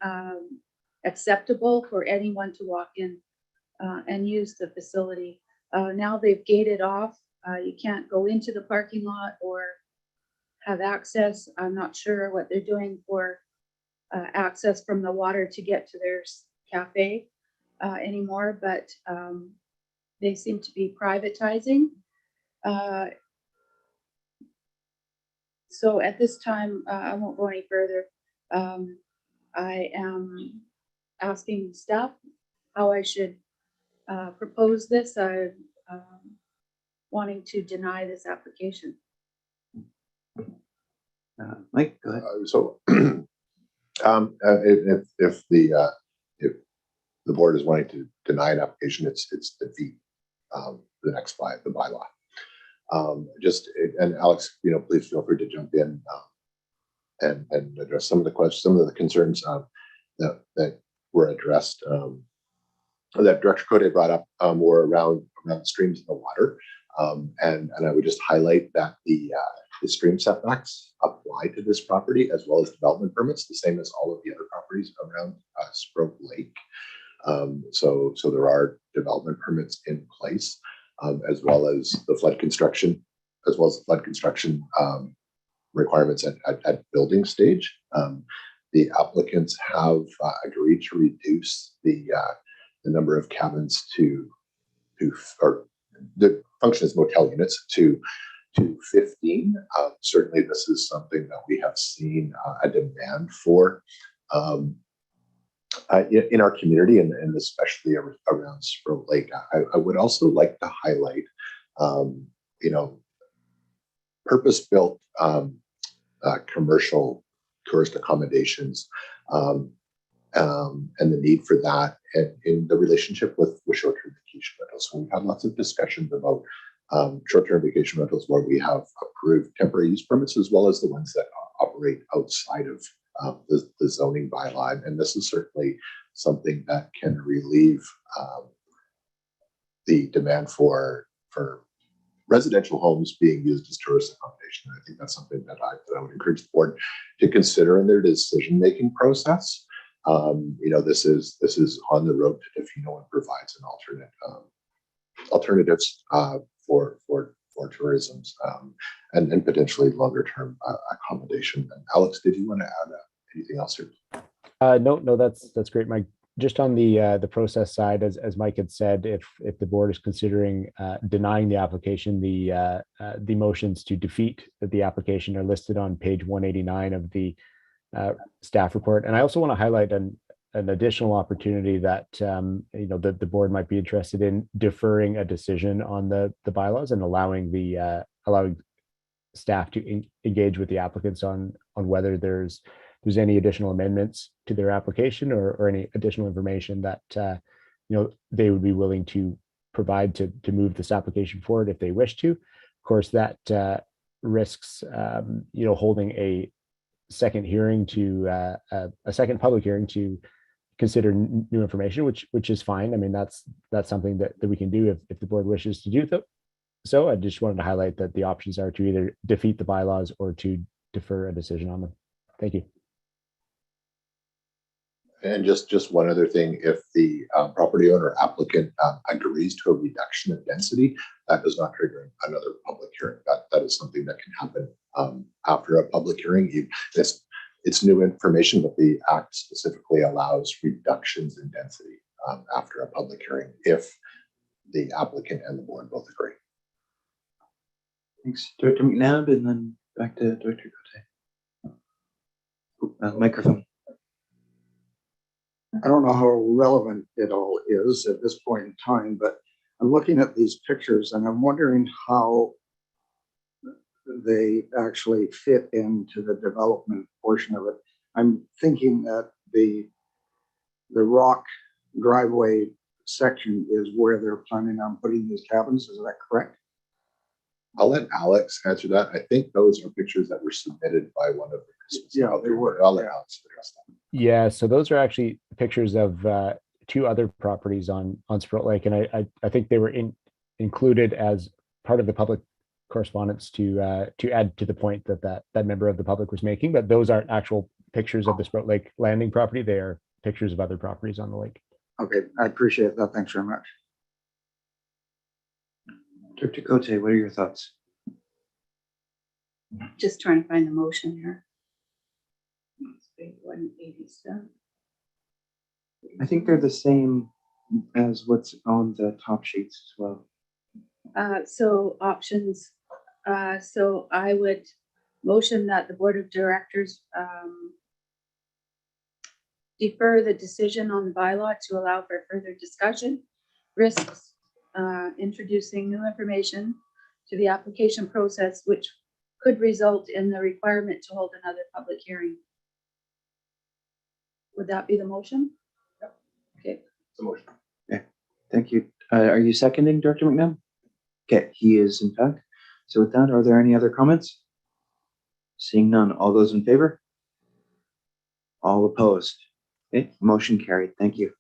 acceptable for anyone to walk in and use the facility. Now they've gated off. You can't go into the parking lot or have access. I'm not sure what they're doing for access from the water to get to their cafe anymore, but they seem to be privatizing. So at this time, I won't go any further. I am asking staff how I should propose this. I'm wanting to deny this application. Mike, go ahead. So if the board is wanting to deny an application, it's defeat the next the bylaw. And Alex, please feel free to jump in and address some of the questions, some of the concerns that were addressed, that Director Cote brought up, were around the streams and the water. And I would just highlight that the stream setbacks apply to this property, as well as development permits, the same as all of the other properties around Spruce Lake. So there are development permits in place. as well as the flood construction, requirements at building stage. The applicants have agreed to reduce the number of cabins or the function as motel units to 15. Certainly, this is something that we have seen a demand for in our community, and especially around Sprout Lake. I would also like to highlight, purpose-built commercial tourist accommodations, and the need for that, and in the relationship with short-term vacation rentals. So we've had lots of discussions about short-term vacation rentals where we have approved temporary use permits, as well as the ones that operate outside of the zoning bylaw. And this is certainly something that can relieve the demand for residential homes being used as tourist accommodation. I think that's something that I would encourage the board to consider in their decision-making process. This is on the road to Tofino and provides an alternatives for tourism and potentially longer-term accommodation. And Alex, did you want to add anything else here? No, that's great, Mike. Just on the process side, as Mike had said, if the board is considering denying the application, the motions to defeat the application are listed on page 189 of the staff report. And I also want to highlight an additional opportunity that the board might be interested in deferring a decision on the bylaws and allowing staff to engage with the applicants on whether there's any additional amendments to their application or any additional information that they would be willing to provide to move this application forward if they wish to. Of course, that risks holding a second hearing a second public hearing to consider new information, which is fine. I mean, that's something that we can do if the board wishes to do so. I just wanted to highlight that the options are to either defeat the bylaws or to defer a decision on them. Thank you. And just one other thing, if the property owner applicant agrees to a reduction of density, that does not trigger another public hearing. That is something that can happen after a public hearing. It's new information, but the act specifically allows reductions in density after a public hearing if the applicant and the board both agree. Thanks, Director McNabb, and then back to Director Cote. Microphone. I don't know how relevant it all is at this point in time, but I'm looking at these pictures and I'm wondering how they actually fit into the development portion of it. I'm thinking that the rock driveway section is where they're planning on putting these cabins. Is that correct? I'll let Alex answer that. I think those are pictures that were submitted by one of the they were. I'll let Alex address that. Yeah, so those are actually pictures of two other properties on Sprout Lake, and I think they were included as part of the public correspondence to add to the point that member of the public was making. But those aren't actual pictures of the Sprout Lake landing property. They are pictures of other properties on the lake. Okay, I appreciate that. Thanks very much. Director Cote, what are your thoughts? Just trying to find the motion here. 187. I think they're the same as what's on the top sheets as well. So options, so I would motion that the Board of Directors defer the decision on the bylaw to allow for further discussion, risks, introducing new information to the application process, which could result in the requirement to hold another public hearing. Would that be the motion? Yep. Okay. It's a motion. Okay, thank you. Are you seconding, Director McNabb? Okay, he is in fact. So with that, are there any other comments? Seeing none, all those in favor? All opposed? Okay, motion carried. Thank you.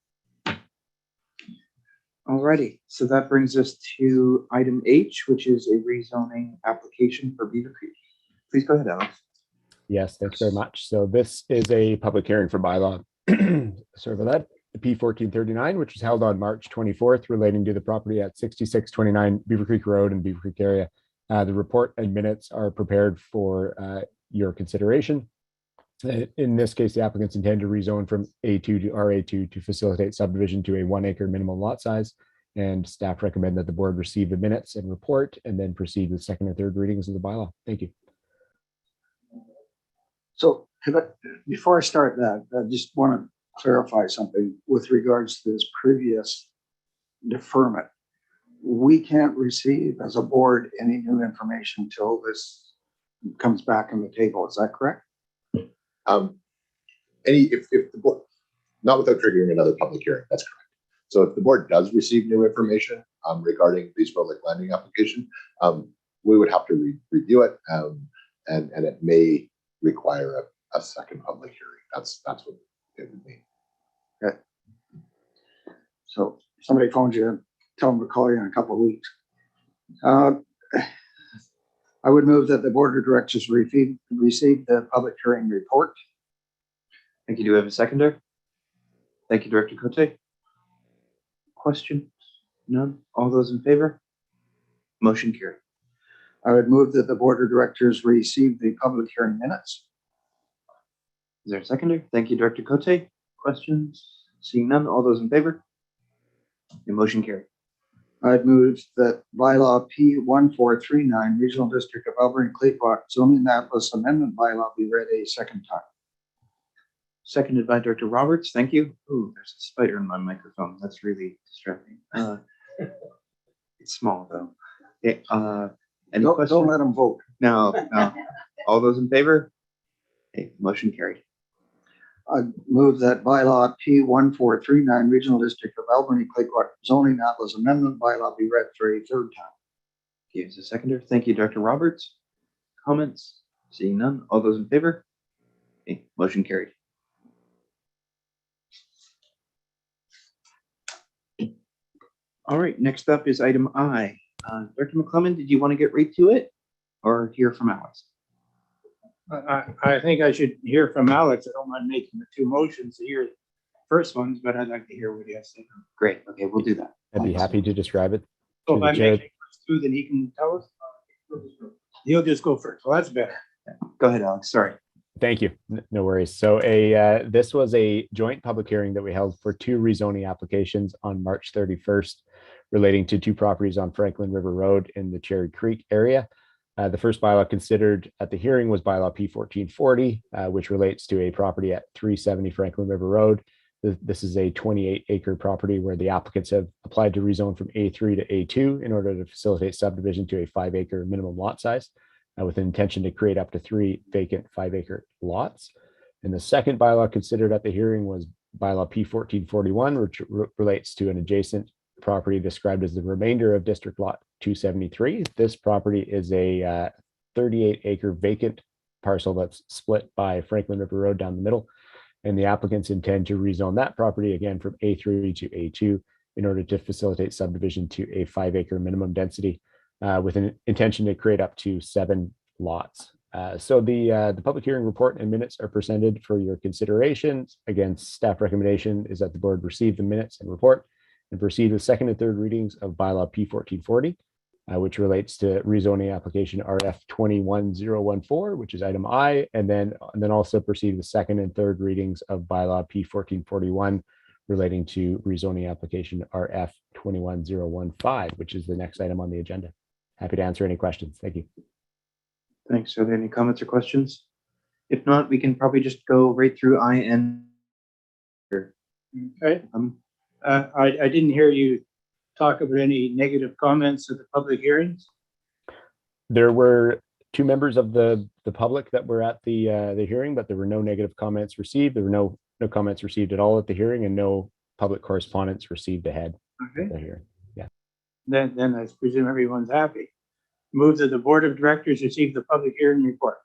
Alrighty, so that brings us to item H, which is a rezoning application for Beaver Creek. Please go ahead, Alex. Yes, thanks very much. So this is a public hearing for bylaw. Sorry about P1439, which was held on March 24th, relating to the property at 6629 Beaver Creek Road in Beaver Creek area. The report and minutes are prepared for your consideration. In this case, the applicants intend to rezone from A2 to RA2 to facilitate subdivision to a 1 acre minimum lot size. And staff recommend that the board receive the minutes and report and then proceed with second and third readings of the bylaw. Thank you. So before I start that, I just want to clarify something with regards to this previous deferment. We can't receive as a board any new information until this comes back on the table. Is that correct? If the board, not without triggering another public hearing, that's correct. So if the board does receive new information regarding the Spur Lake Landing application, we would have to review it, and it may require a second public hearing. That's what it would mean. Okay. So somebody phones you and tell them to call you in a couple of weeks. I would move that the board of directors receive the public hearing report. Thank you. Do we have a seconder? Thank you, Director Cote. Questions? None? All those in favor? Motion carried. I would move that the board of directors receive the public hearing minutes. Is there a seconder? Thank you, Director Cote. Questions? Seeing none? All those in favor? The motion carried. I'd move that bylaw P1439, Regional District of Alberni Claycock zoning atlas amendment bylaw be read a second time. Seconded by Director Roberts. Thank you. Ooh, there's a spider in my microphone. That's really distracting. It's small though. Okay, any questions? Don't let them vote. No. All those in favor? Okay, motion carried. I move that bylaw P1439, Regional District of Alberni Claycock zoning atlas amendment bylaw be read for a third time. Okay, as a seconder. Thank you, Director Roberts. Comments? Seeing none. All those in favor? Okay, motion carried. All right, next up is item I. Director McClellan, did you want to get right to it or hear from Alex? I think I should hear from Alex. I don't mind making the two motions to hear the first ones, but I'd like to hear what he has to say. Great. Okay, we'll do that. I'd be happy to describe it. So to if the I chair. make it first too, then he can tell us. He'll just go first. Well, that's better. Go ahead, Alex. Sorry. Thank you. No worries. So this was a joint public hearing that we held for two rezoning applications on March 31st relating to two properties on Franklin River Road in the Cherry Creek area. The first bylaw considered at the hearing was bylaw P1440, which relates to a property at 370 Franklin River Road. This is a 28-acre property where the applicants have applied to rezone from A3 to A2 in order to facilitate subdivision to a 5-acre minimum lot size, with an intention to create up to 3 vacant 5-acre lots. And the second bylaw considered at the hearing was bylaw P1441, which relates to an adjacent property described as the remainder of District Lot 273. This property is a 38-acre vacant parcel that's split by Franklin River Road down the middle. And the applicants intend to rezone that property again from A3 to A2 in order to facilitate subdivision to a 5-acre minimum density, with an intention to create up to 7 lots. So the public hearing report and minutes are presented for your consideration. Again, staff recommendation is that the board receive the minutes and report and proceed with second and third readings of bylaw P1440, which relates to rezoning application RF 21014, which is item I, and then also proceed with second and third readings of bylaw P1441 relating to rezoning application RF 21015, which is the next item on the agenda. Happy to answer any questions. Thank you. Thanks. Are there any comments or questions? If not, we can probably just go right through I and. Okay. I didn't hear you talk about any negative comments at the public hearings. There were 2 members of the public that were at the hearing, but there were no negative comments received. There were no comments received at all at the hearing, and no public correspondence received ahead of the hearing. Yeah. Then I presume everyone's happy. Move that the board of directors receive the public hearing report.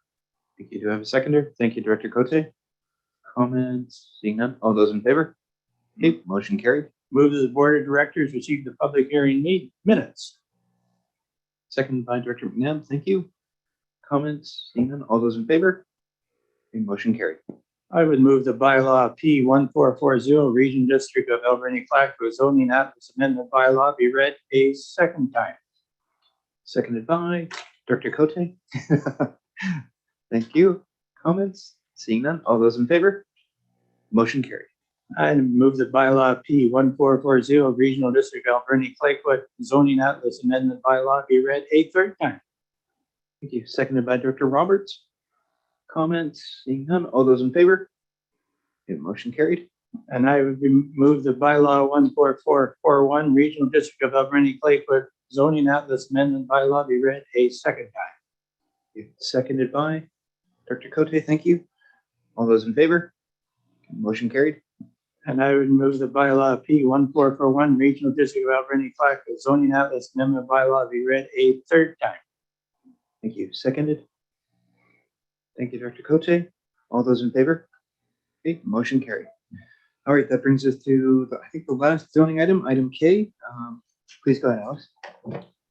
Thank you. Do I have a seconder? Thank you, Director Cote. Comments? Seeing none. All those in favor? Okay, motion carried. Move that the board of directors receive the public hearing minutes. Seconded by Director McNabb. Thank you. Comments? Seeing none. All those in favor? Okay, motion carried. I would move the bylaw P 1440, Region District of Alberni Clackawas zoning atlas amendment bylaw be read a second time. Seconded by Director Cote. Thank you. Comments? Seeing none. All those in favor? Motion carried. I move the bylaw P 1440, Regional District of Alberni Clakewood zoning atlas amendment bylaw be read a third time. Thank you. Seconded by Director Roberts. Comments? Seeing none. All those in favor? Okay, motion carried. And I would move the bylaw 14441, Regional District of Alberni Clakewood zoning atlas amendment bylaw be read a second time. Seconded by Director Cote. Thank you. All those in favor? Motion carried. And I would move the bylaw P 1441, Regional District of Alberni Clackawas zoning atlas amendment bylaw be read a third time. Thank you. Seconded. Thank you, Director Cote. All those in favor? Okay, motion carried. All right, that brings us to, I think, the last zoning item, item K. Please go ahead, Alex.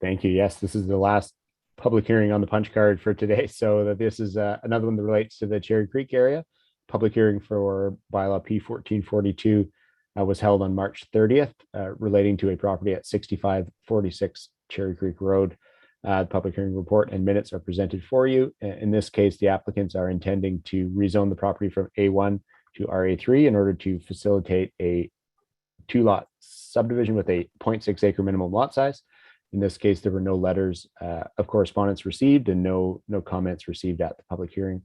Thank you. Yes, this is the last public hearing on the punch card for today. So this is another one that relates to the Cherry Creek area. Public hearing for bylaw P 1442 was held on March 30th, relating to a property at 6546 Cherry Creek Road. The public hearing report and minutes are presented for you. In this case, the applicants are intending to rezone the property from A1 to RA3 in order to facilitate a 2-lot subdivision with a 0.6 acre minimum lot size. In this case, there were no letters of correspondence received and no comments received at the public hearing.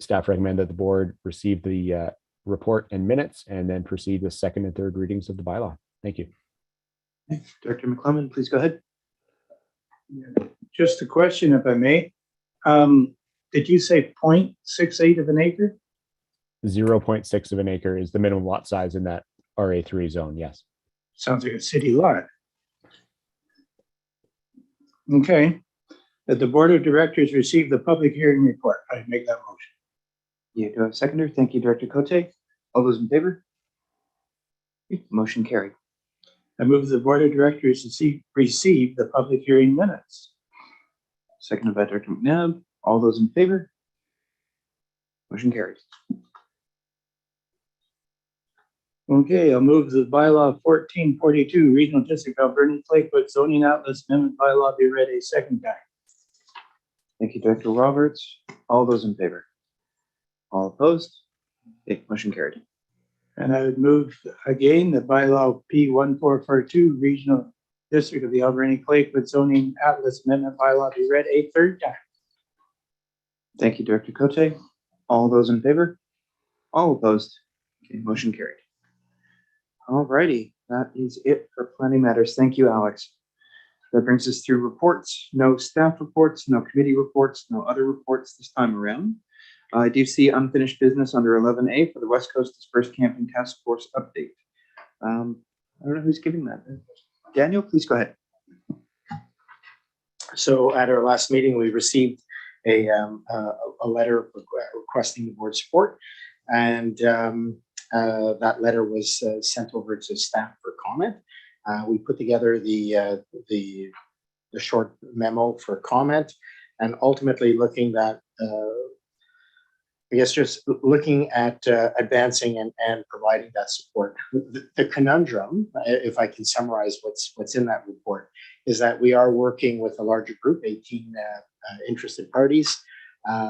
Staff recommend that the board receive the report and minutes and then proceed with second and third readings of the bylaw. Thank you. Director McClellan, please go ahead. Just a question, if I may. Did you say 0.68 of an acre? 0.6 of an acre is the minimum lot size in that RA3 zone. Yes. Sounds like a city lot. Okay. That the Board of Directors receive the public hearing report. I make that motion. You do have a seconder. Thank you, Director Cote. All those in favor? Okay, motion carried. I move the Board of Directors receive the public hearing minutes. Seconded by Director McNabb. All those in favor? Motion carried. Okay, I'll move the bylaw 1442, Regional District of Alberni Lakewood zoning atlas amendment bylaw be read a second time. Thank you, Director Roberts. All those in favor? All opposed? Okay, motion carried. And I would move again the bylaw P 1442, Regional District of the Alberni Lakewood zoning atlas amendment bylaw be read a third time. Thank you, Director Cote. All those in favor? All opposed? Okay, motion carried. All righty, that is it for planning matters. Thank you, Alex. That brings us through reports. No staff reports, no committee reports, no other reports this time around. I do see unfinished business under 11A for the West Coast Dispersed Camping Task Force update. I don't know who's giving that. Daniel, please go ahead. So at our last meeting, we received a letter requesting the board support, and that letter was sent over to staff for comment. We put together the short memo for comment, and ultimately looking at I guess just looking at advancing and providing that support. The conundrum, if I can summarize what's in that report, is that we are working with a larger group, 18 interested parties,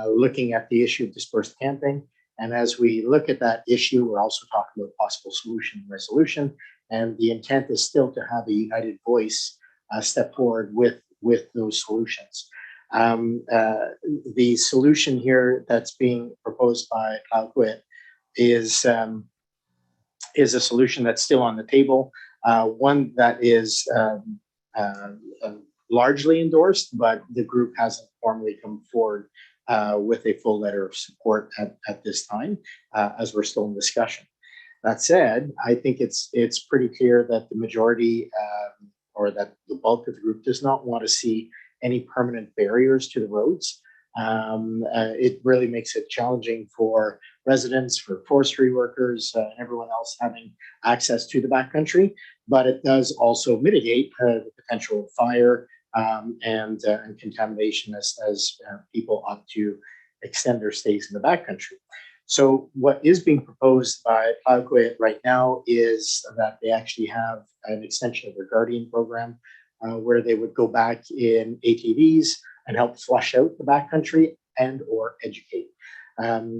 looking at the issue of dispersed camping. And as we look at that issue, we're also talking about possible solution and resolution. And the intent is still to have a united voice step forward with those solutions. The solution here that's being proposed by Alquit is a solution that's still on the table, one that is largely endorsed, but the group hasn't formally come forward with a full letter of support at this time, as we're still in discussion. That said, I think it's pretty clear that the majority or that the bulk of the group does not want to see any permanent barriers to the roads. It really makes it challenging for residents, for forestry workers, and everyone else having access to the backcountry, but it does also mitigate the potential of fire and contamination as people opt to extend their stays in the backcountry. So what is being proposed by Plowquit right now is that they actually have an extension of their Guardian program where they would go back in ATVs and help flush out the backcountry and or educate.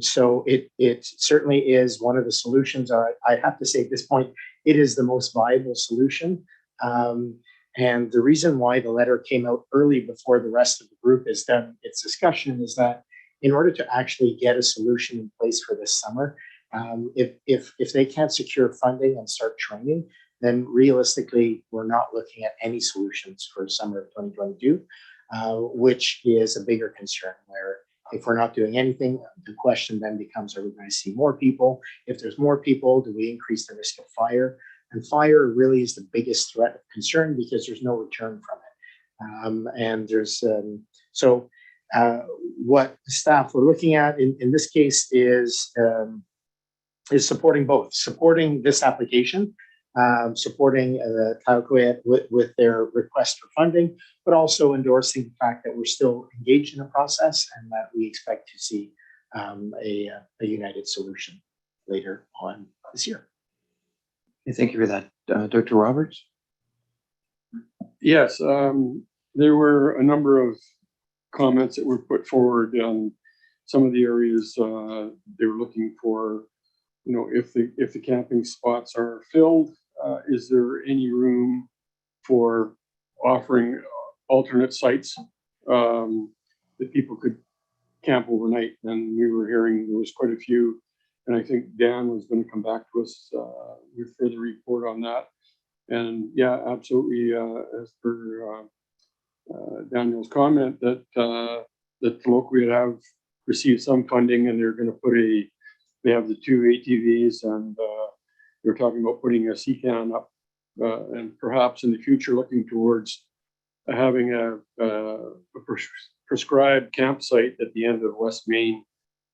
So it certainly is one of the solutions. I have to say at this point, it is the most viable solution. And the reason why the letter came out early before the rest of the group has done its discussion is that in order to actually get a solution in place for this summer, if they can't secure funding and start training, then realistically, we're not looking at any solutions for summer of 2022, which is a bigger concern where if we're not doing anything, the question then becomes, are we going to see more people? If there's more people, do we increase the risk of fire? And fire really is the biggest threat of concern because there's no return from it. And there's, what staff we're looking at in this case is supporting both, supporting this application, supporting Plowquit with their request for funding, but also endorsing the fact that we're still engaged in a process and that we expect to see a united solution later on this year. Thank you for that. Dr. Roberts? Yes, there were a number of comments that were put forward on some of the areas they were looking for. You know, if the camping spots are filled, is there any room for offering alternate sites that people could camp overnight? And we were hearing there was quite a few, and I think Dan was going to come back to us with further report on that. And yeah, absolutely, as per Daniel's comment, that that Plowquit have received some funding and they're going to put they have the 2 ATVs and they're talking about putting a CCAN up and perhaps in the future looking towards having a prescribed campsite at the end of West Main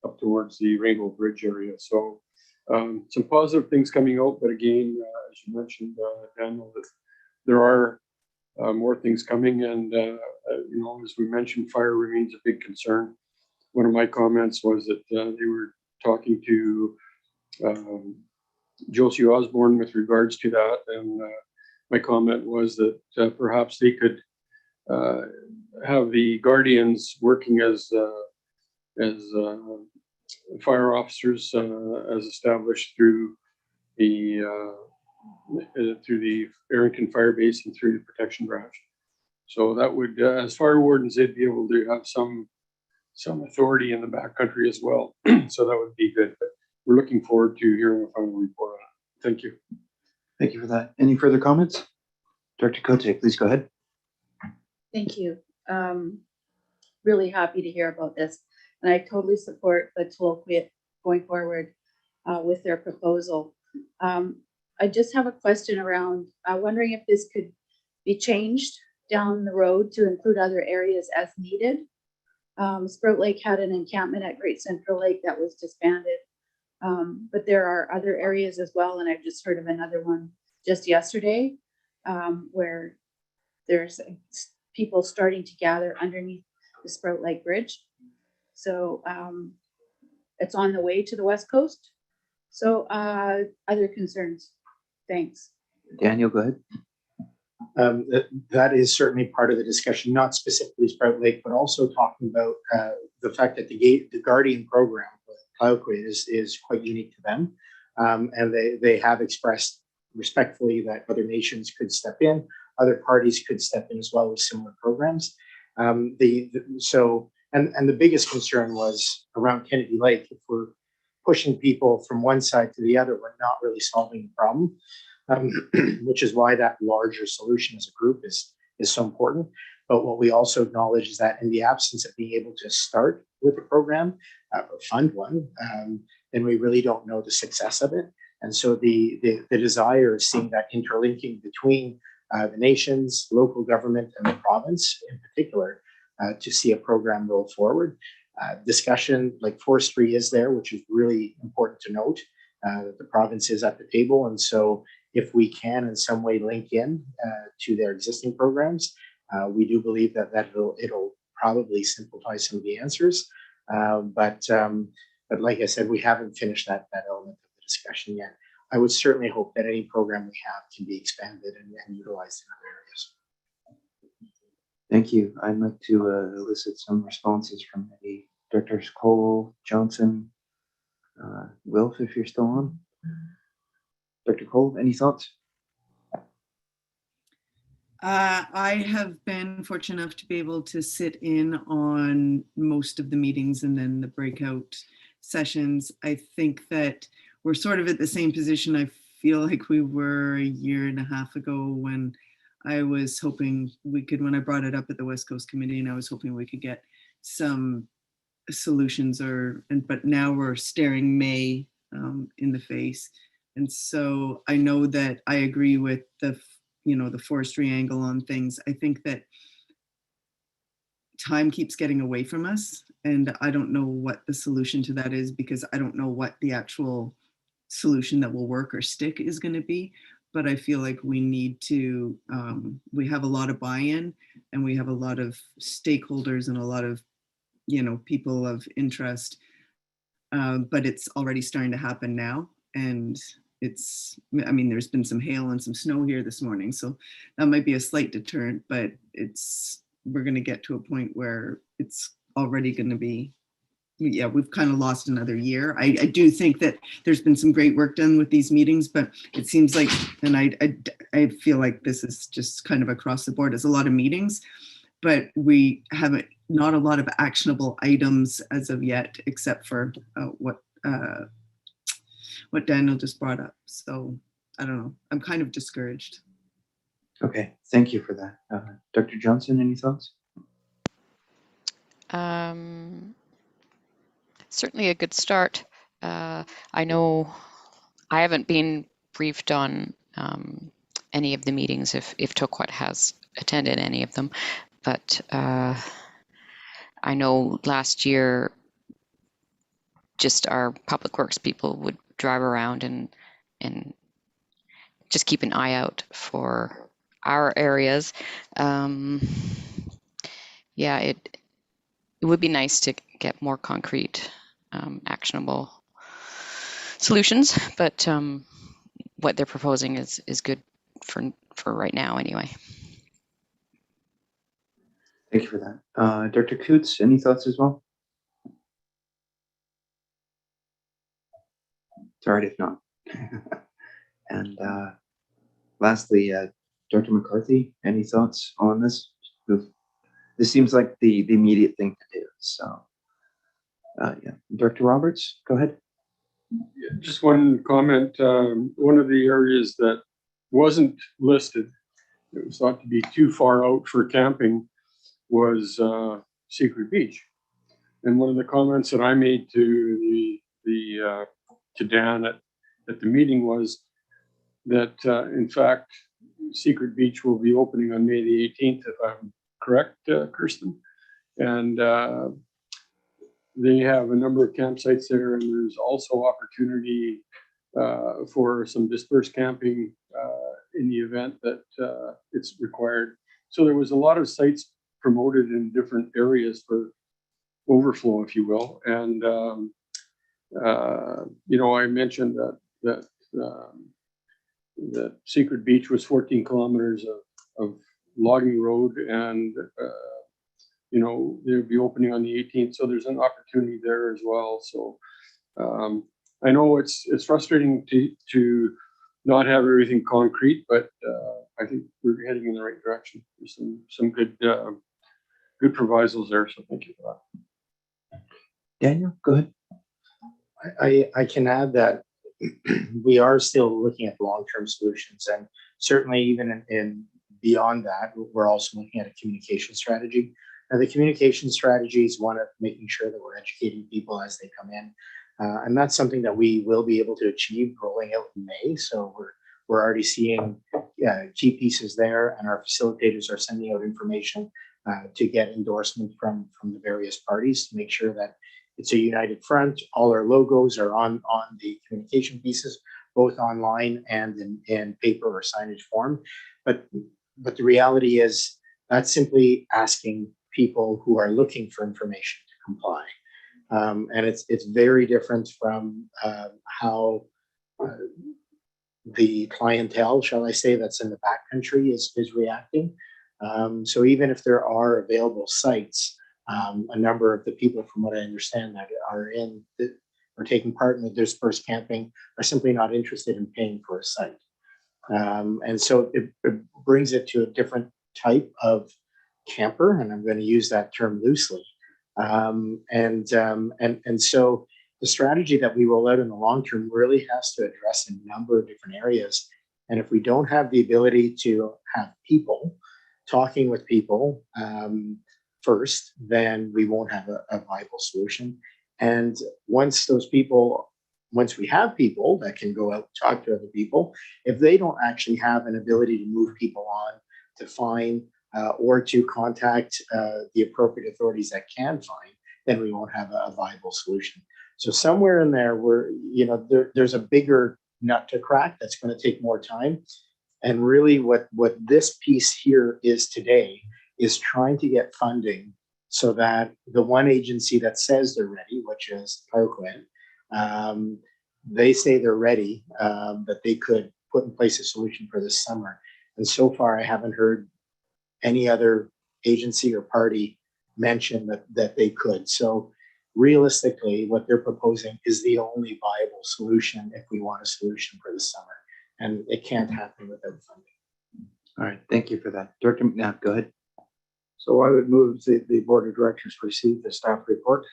up towards the Rainbow Bridge area. So some positive things coming out, but again, as you mentioned, Daniel, that there are more things coming, and you know, as we mentioned, fire remains a big concern. One of my comments was that they were talking to Josie Osborne with regards to that, and my comment was that perhaps they could have the Guardians working as fire officers as established through the Arrington Fire Base and through the Protection Branch. So that would, as fire wardens, they'd be able to have some authority in the backcountry as well. So that would be good. But we're looking forward to hearing a final report on it. Thank you. Thank you for that. Any further comments? Dr. Cote, please go ahead. Thank you. Really happy to hear about this. And I totally support the Plowquit going forward with their proposal. I just have a question around wondering if this could be changed down the road to include other areas as needed. Sprout Lake had an encampment at Great Central Lake that was disbanded, but there are other areas as well. And I've just heard of another one just yesterday where there's people starting to gather underneath the Sprout Lake Bridge. So it's on the way to the West Coast. So other concerns? Thanks. Daniel, go ahead. That is certainly part of the discussion, not specifically Sprout Lake, but also talking about the fact that the Guardian program with Plowquit is quite unique to them. And they have expressed respectfully that other nations could step in, other parties could step in as well with similar programs. And the biggest concern was around Kennedy Lake. If we're pushing people from one side to the other, we're not really solving the problem, which is why that larger solution as a group is so important. But what we also acknowledge is that in the absence of being able to start with a program or fund one, then we really don't know the success of it. And so the desire is seeing that interlinking between the nations, local government, and the province in particular to see a program roll forward. Discussion like forestry is there, which is really important to note. The province is at the table, and so if we can in some way link in to their existing programs, we do believe that it'll probably simplify some of the answers. But but like I said, we haven't finished that element of the discussion yet. I would certainly hope that any program we have can be expanded and utilized in other areas. Thank you. I'd like to elicit some responses from maybe Directors Cole, Johnson, Wilf, if you're still on. Dr. Cole, any thoughts? I have been fortunate enough to be able to sit in on most of the meetings and then the breakout sessions. I think that we're sort of at the same position I feel like we were a year and a half ago when I was hoping we could, when I brought it up at the West Coast Committee, and I was hoping we could get some solutions but now we're staring May in the face. And so I know that I agree with the forestry angle on things. I think that time keeps getting away from us, and I don't know what the solution to that is, because I don't know what the actual solution that will work or stick is going to be. But I feel like we need to, we have a lot of buy-in, and we have a lot of stakeholders and a lot of, people of interest, but it's already starting to happen now. And there's been some hail and some snow here this morning, so that might be a slight deterrent, but we're going to get to a point where it's already going to be, we've kind of lost another year. I do think that there's been some great work done with these meetings, but it seems like, and I feel like this is just kind of across the board, there's a lot of meetings, but we haven't, not a lot of actionable items as of yet, except for what Daniel just brought up. So I don't know, I'm kind of discouraged. Okay, thank you for that. Dr. Johnson, any thoughts? Certainly a good start. I know I haven't been briefed on any of the meetings, if TOQUAT has attended any of them, but I know last year just our public works people would drive around and just keep an eye out for our areas. Yeah, it would be nice to get more concrete, actionable solutions, but what they're proposing is good for right now anyway. Thank you for that. Dr. Coots, any thoughts as well? It's all right if not. And lastly, Dr. McCarthy, any thoughts on this? This seems like the immediate thing to do. So, yeah, Dr. Roberts, go ahead. Just one comment. One of the areas that wasn't listed, it was thought to be too far out for camping, was Secret Beach. And one of the comments that I made to to Dan at the meeting was that in fact Secret Beach will be opening on May the 18th, if I'm correct, Kirsten. And they have a number of campsites there, and there's also opportunity for some dispersed camping in the event that it's required. So there was a lot of sites promoted in different areas for overflow, if you will. And I mentioned that Secret Beach was 14 kilometers of logging road, and they'll be opening on the 18th, so there's an opportunity there as well. So I know it's frustrating to not have everything concrete, but I think we're heading in the right direction. There's some good provisos there, so thank you for that. Daniel, go ahead. I can add that we are still looking at long-term solutions, and certainly even in beyond that, we're also looking at a communication strategy. Now, the communication strategy is one of making sure that we're educating people as they come in, and that's something that we will be able to achieve rolling out in May. So we're already seeing key pieces there, and our facilitators are sending out information to get endorsement from the various parties to make sure that it's a united front. All our logos are on the communication pieces, both online and in paper or signage form. But the reality is that's simply asking people who are looking for information to comply. And it's very different from how the clientele, shall I say, that's in the backcountry is reacting. So even if there are available sites, a number of the people, from what I understand, that are taking part in the dispersed camping are simply not interested in paying for a site. And so it brings it to a different type of camper, and I'm going to use that term loosely. And so the strategy that we roll out in the long term really has to address a number of different areas. And if we don't have the ability to have people talking with people first, then we won't have a viable solution. And once we have people that can go out and talk to other people, if they don't actually have an ability to move people on, to find or to contact the appropriate authorities that can find, then we won't have a viable solution. So somewhere in there, there's a bigger nut to crack that's going to take more time. And really what this piece here is today is trying to get funding so that the one agency that says they're ready, which is Parkland, they say they're ready, that they could put in place a solution for this summer. And so far, I haven't heard any other agency or party mention that they could. So realistically, what they're proposing is the only viable solution if we want a solution for the summer. And it can't happen without funding. All right, thank you for that. Director McNabb, go ahead. So I would move the board of directors receive the staff report.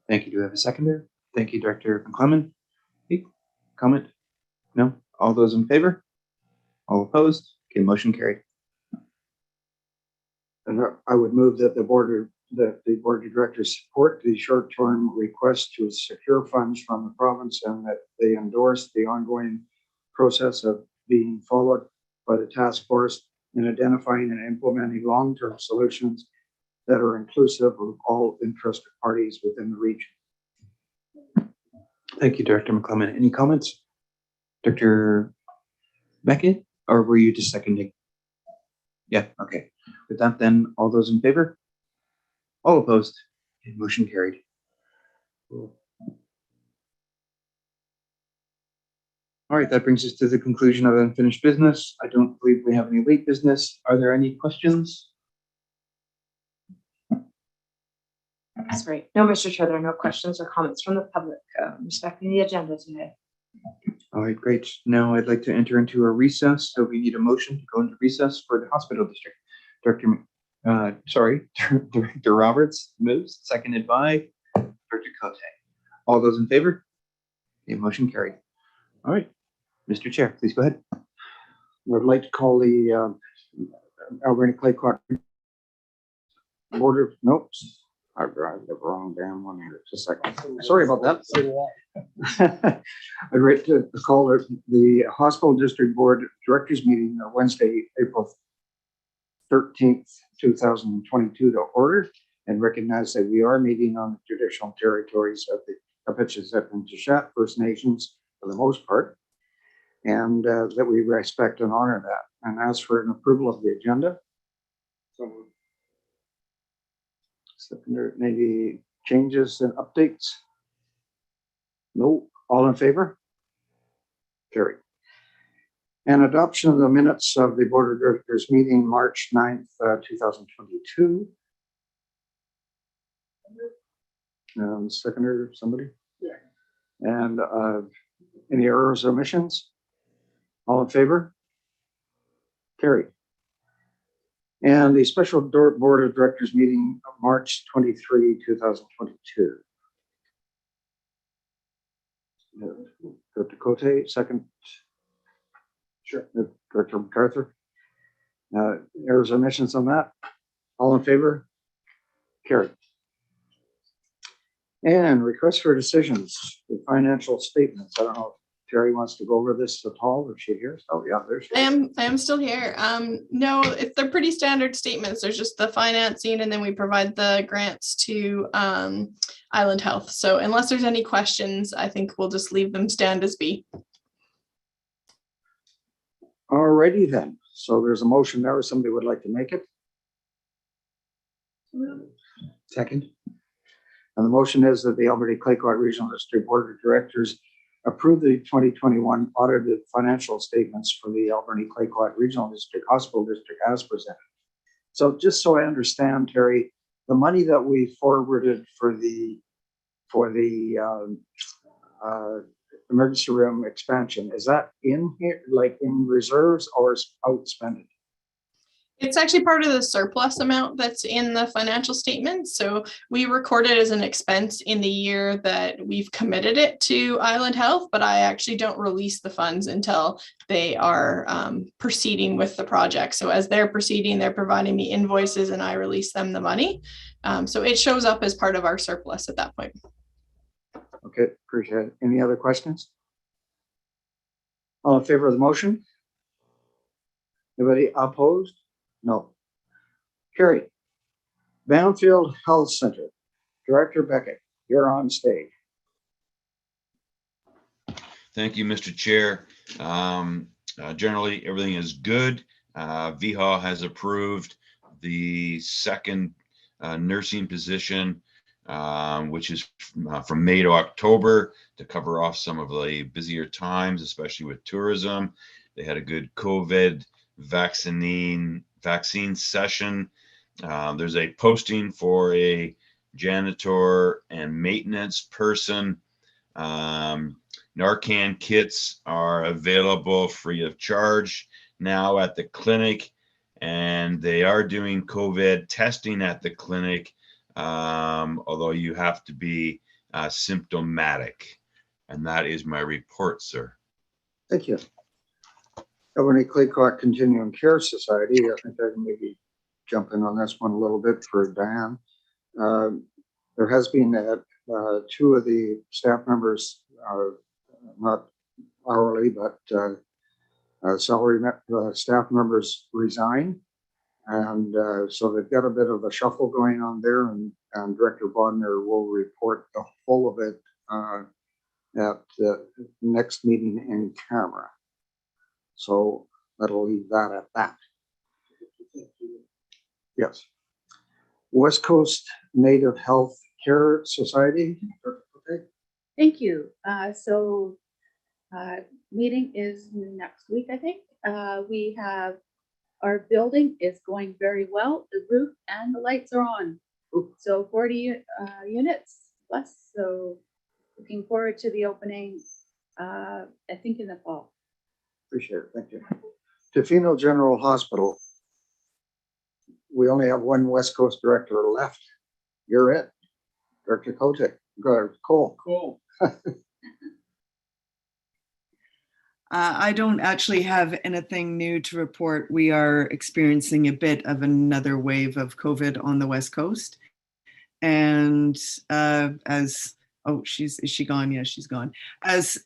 Thank you. Do we have a seconder? Thank you, Director McClellan. Any comment? No? All those in favor? All opposed? Okay, motion carried. And I would move that the board of directors support the short-term request to secure funds from the province and that they endorse the ongoing process of being followed by the task force in identifying and implementing long-term solutions that are inclusive of all interested parties within the region. Thank you, Director McClellan. Any comments? Dr. Beckett, or were you just seconding? Yeah, okay. With that, then, all those in favor? All opposed? Okay, motion carried. All right, that brings us to the conclusion of unfinished business. I don't believe we have any late business. Are there any questions? That's great. No, Mr. Chair, there are no questions or comments from the public respecting the agenda today. All right, great. Now I'd like to enter into a recess. So we need a motion to go into recess for the hospital district. Director Roberts moves, seconded by Director Cote. All those in favor? The motion carried. All right, Mr. Chair, please go ahead. I'd like to call the Alberni Clayoquot Board of, nope, I grabbed the wrong damn one here. Just a second. Sorry about that. I'd like to call the Hospital District Board Directors meeting Wednesday, April 13th, 2022 to order and recognize that we are meeting on the traditional territories of the Apachesit and Tishat First Nations for the most part, and that we respect and honor that. And ask for an approval of the agenda. So, maybe changes and updates? No. All in favor? Carried. And adoption of the minutes of the Board of Directors meeting March 9th, 2022. Seconder, somebody? Yeah. And any errors or omissions? All in favor? Carried. And the special Board of Directors meeting March 23, 2022. Director Cote, second. Sure. Director MacArthur. Errors or omissions on that? All in favor? Carried. And request for decisions, the financial statements. I don't know if Terry wants to go over this at all, if she hears. Oh yeah, there she is. I am still here. No, they're pretty standard statements. There's just the financing and then we provide the grants to Island Health. So unless there's any questions, I think we'll just leave them stand as be. Alrighty then. So there's a motion there. Somebody would like to make it? Second. And the motion is that the Alberta Claycourt Regional District Board of Directors approve the 2021 audited financial statements for the Alberta Claycourt Regional District Hospital District as presented. So just so I understand, Terry, the money that we forwarded for the emergency room expansion, is that in here, like in reserves, or is outspending? It's actually part of the surplus amount that's in the financial statement. So we record it as an expense in the year that we've committed it to Island Health, but I actually don't release the funds until they are proceeding with the project. So as they're proceeding, they're providing me invoices and I release them the money. So it shows up as part of our surplus at that point. Okay, appreciate it. Any other questions? All in favor of the motion? Anybody opposed? No. Carrie. Banfield Health Center, Director Beckett, you're on stage. Thank you, Mr. Chair. Generally, everything is good. VHA has approved the second nursing position, which is from May to October, to cover off some of the busier times, especially with tourism. They had a good COVID vaccine session. There's a posting for a janitor and maintenance person. Narcan kits are available free of charge now at the clinic, and they are doing COVID testing at the clinic, although you have to be symptomatic. And that is my report, sir. Thank you. Alberta Claycourt Continuum Care Society, I think I can maybe jump in on this one a little bit for Diane. There has been two of the staff members, not hourly, but salary staff members resign. And so they've got a bit of a shuffle going on there, and Director Bodner will report the whole of it at the next meeting in camera. So that'll leave that at that. Yes. West Coast Native Health Care Society. Thank you. Meeting is next week, I think. We have, our building is going very well. The roof and the lights are on. So 40 units plus. So looking forward to the opening, I think in the fall. Appreciate it. Thank you. Tofino General Hospital. We only have one West Coast director left. You're it. Director Kotick. Cole. Cool. I don't actually have anything new to report. We are experiencing a bit of another wave of COVID on the West Coast. And is she gone? Yeah, she's gone. As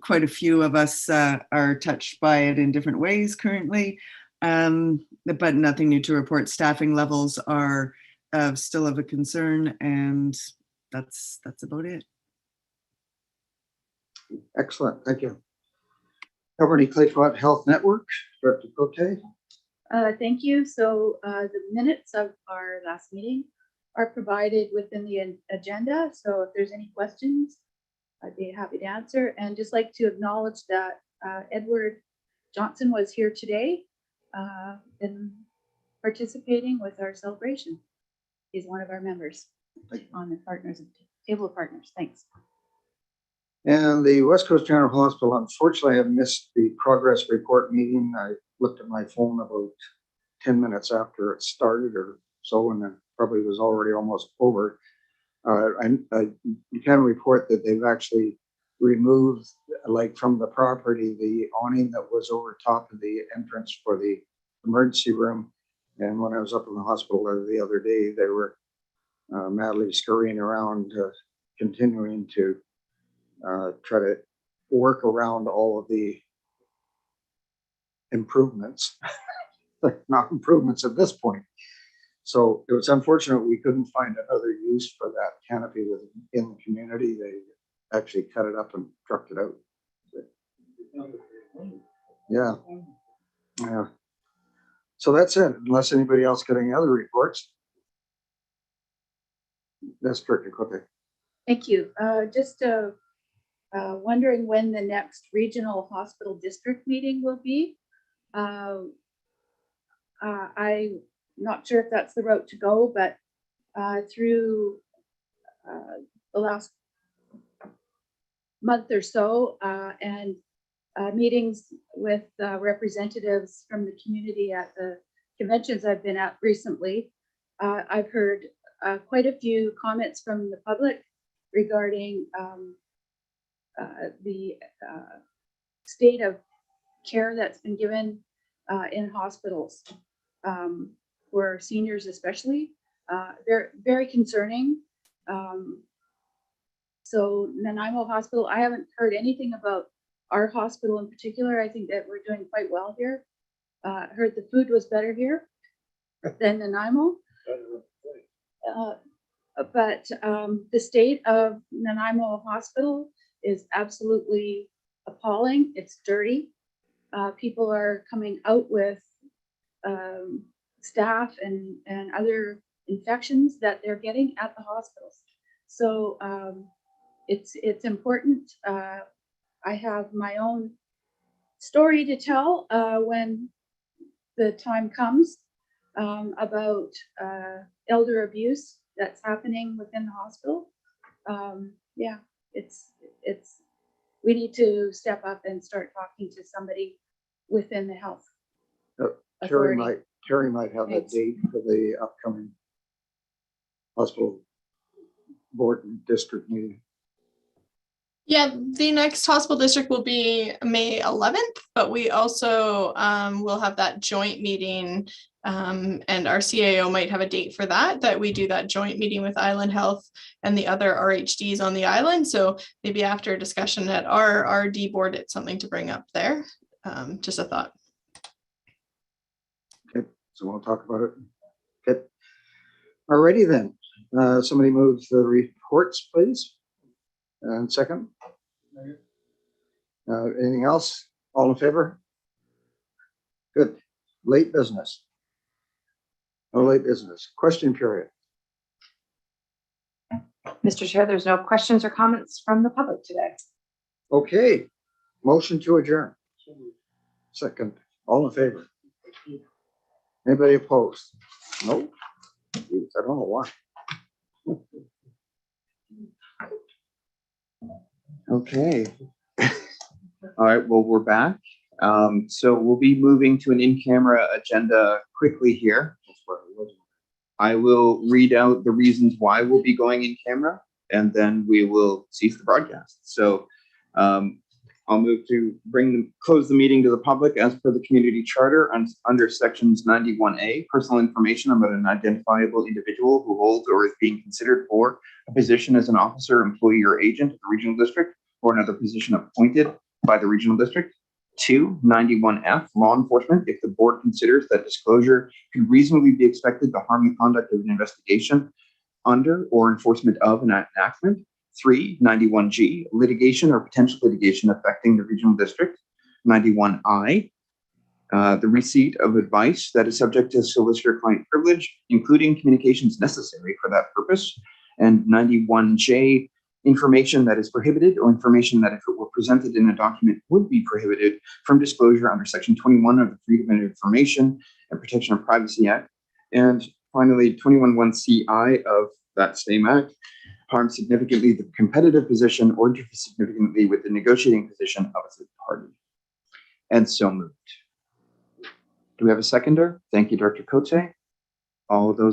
quite a few of us are touched by it in different ways currently, but nothing new to report. Staffing levels are still of a concern, and that's about it. Excellent, thank you. Alberta Claycourt Health Network, Director Cote. Thank you. So the minutes of our last meeting are provided within the agenda. So if there's any questions, I'd be happy to answer. And just like to acknowledge that Edward Johnson was here today in participating with our celebration. He's one of our members on the partners, table of partners. Thanks. And the West Coast General Hospital, unfortunately, I missed the progress report meeting. I looked at my phone about 10 minutes after it started or so, and it probably was already almost over. You can report that they've actually removed, like from the property, the awning that was over top of the entrance for the emergency room. And when I was up in the hospital the other day, they were madly scurrying around, continuing to try to work around all of the improvements, not improvements at this point. So it was unfortunate we couldn't find another use for that canopy in the community. They actually cut it up and trucked it out. Yeah. Yeah. So that's it, unless anybody else got any other reports. That's Director Cote. Thank you. Just wondering when the next regional hospital district meeting will be. I'm not sure if that's the route to go, but through the last month or so and meetings with representatives from the community at the conventions I've been at recently, I've heard quite a few comments from the public regarding the state of care that's been given in hospitals for seniors especially. Very, very concerning. So Nanaimo Hospital, I haven't heard anything about our hospital in particular. I think that we're doing quite well here. Heard the food was better here than Nanaimo. But the state of Nanaimo Hospital is absolutely appalling. It's dirty. People are coming out with staph and other infections that they're getting at the hospitals. So it's important. I have my own story to tell when the time comes about elder abuse that's happening within the hospital. Yeah, we need to step up and start talking to somebody within the health authority. Terry might have a Thanks. date for the upcoming hospital board and district meeting. Yeah, the next hospital district will be May 11th, but we also will have that joint meeting, and our CAO might have a date for that we do that joint meeting with Island Health and the other RHDs on the island. So maybe after a discussion at our RD board, it's something to bring up there. Just a thought. Okay, so we'll talk about it. Okay. Alrighty then. Somebody move the reports, please. And second. Anything else? All in favor? Good. Late business. No late business. Question period. Mr. Chair, there's no questions or comments from the public today. Okay. Motion to adjourn. Second. All in favor? Anybody opposed? No. Jeez, I don't know why. Okay. All right, well, we're back. So we'll be moving to an in-camera agenda quickly here. I will read out the reasons why we'll be going in camera, and then we will cease the broadcast. So I'll move to close the meeting to the public as per the community charter under sections 91A, personal information about an identifiable individual who holds or is being considered for a position as an officer, employee, or agent of the regional district or another position appointed by the regional district. 2, 91F, law enforcement, if the board considers that disclosure could reasonably be expected to harm the conduct of an investigation under or enforcement of an enactment. 3, 91G, litigation or potential litigation affecting the regional district. 91I, the receipt of advice that is subject to solicitor-client privilege, including communications necessary for that purpose. And 91J, information that is prohibited or information that if it were presented in a document would be prohibited from disclosure under Section 21 of the Freedom of Information and Protection of Privacy Act. And finally, 21(1)(ci) of that same act, harm significantly the competitive position or interfere significantly with the negotiating position of a third party. And so moved. Do we have a seconder? Thank you, Director Cote. All of those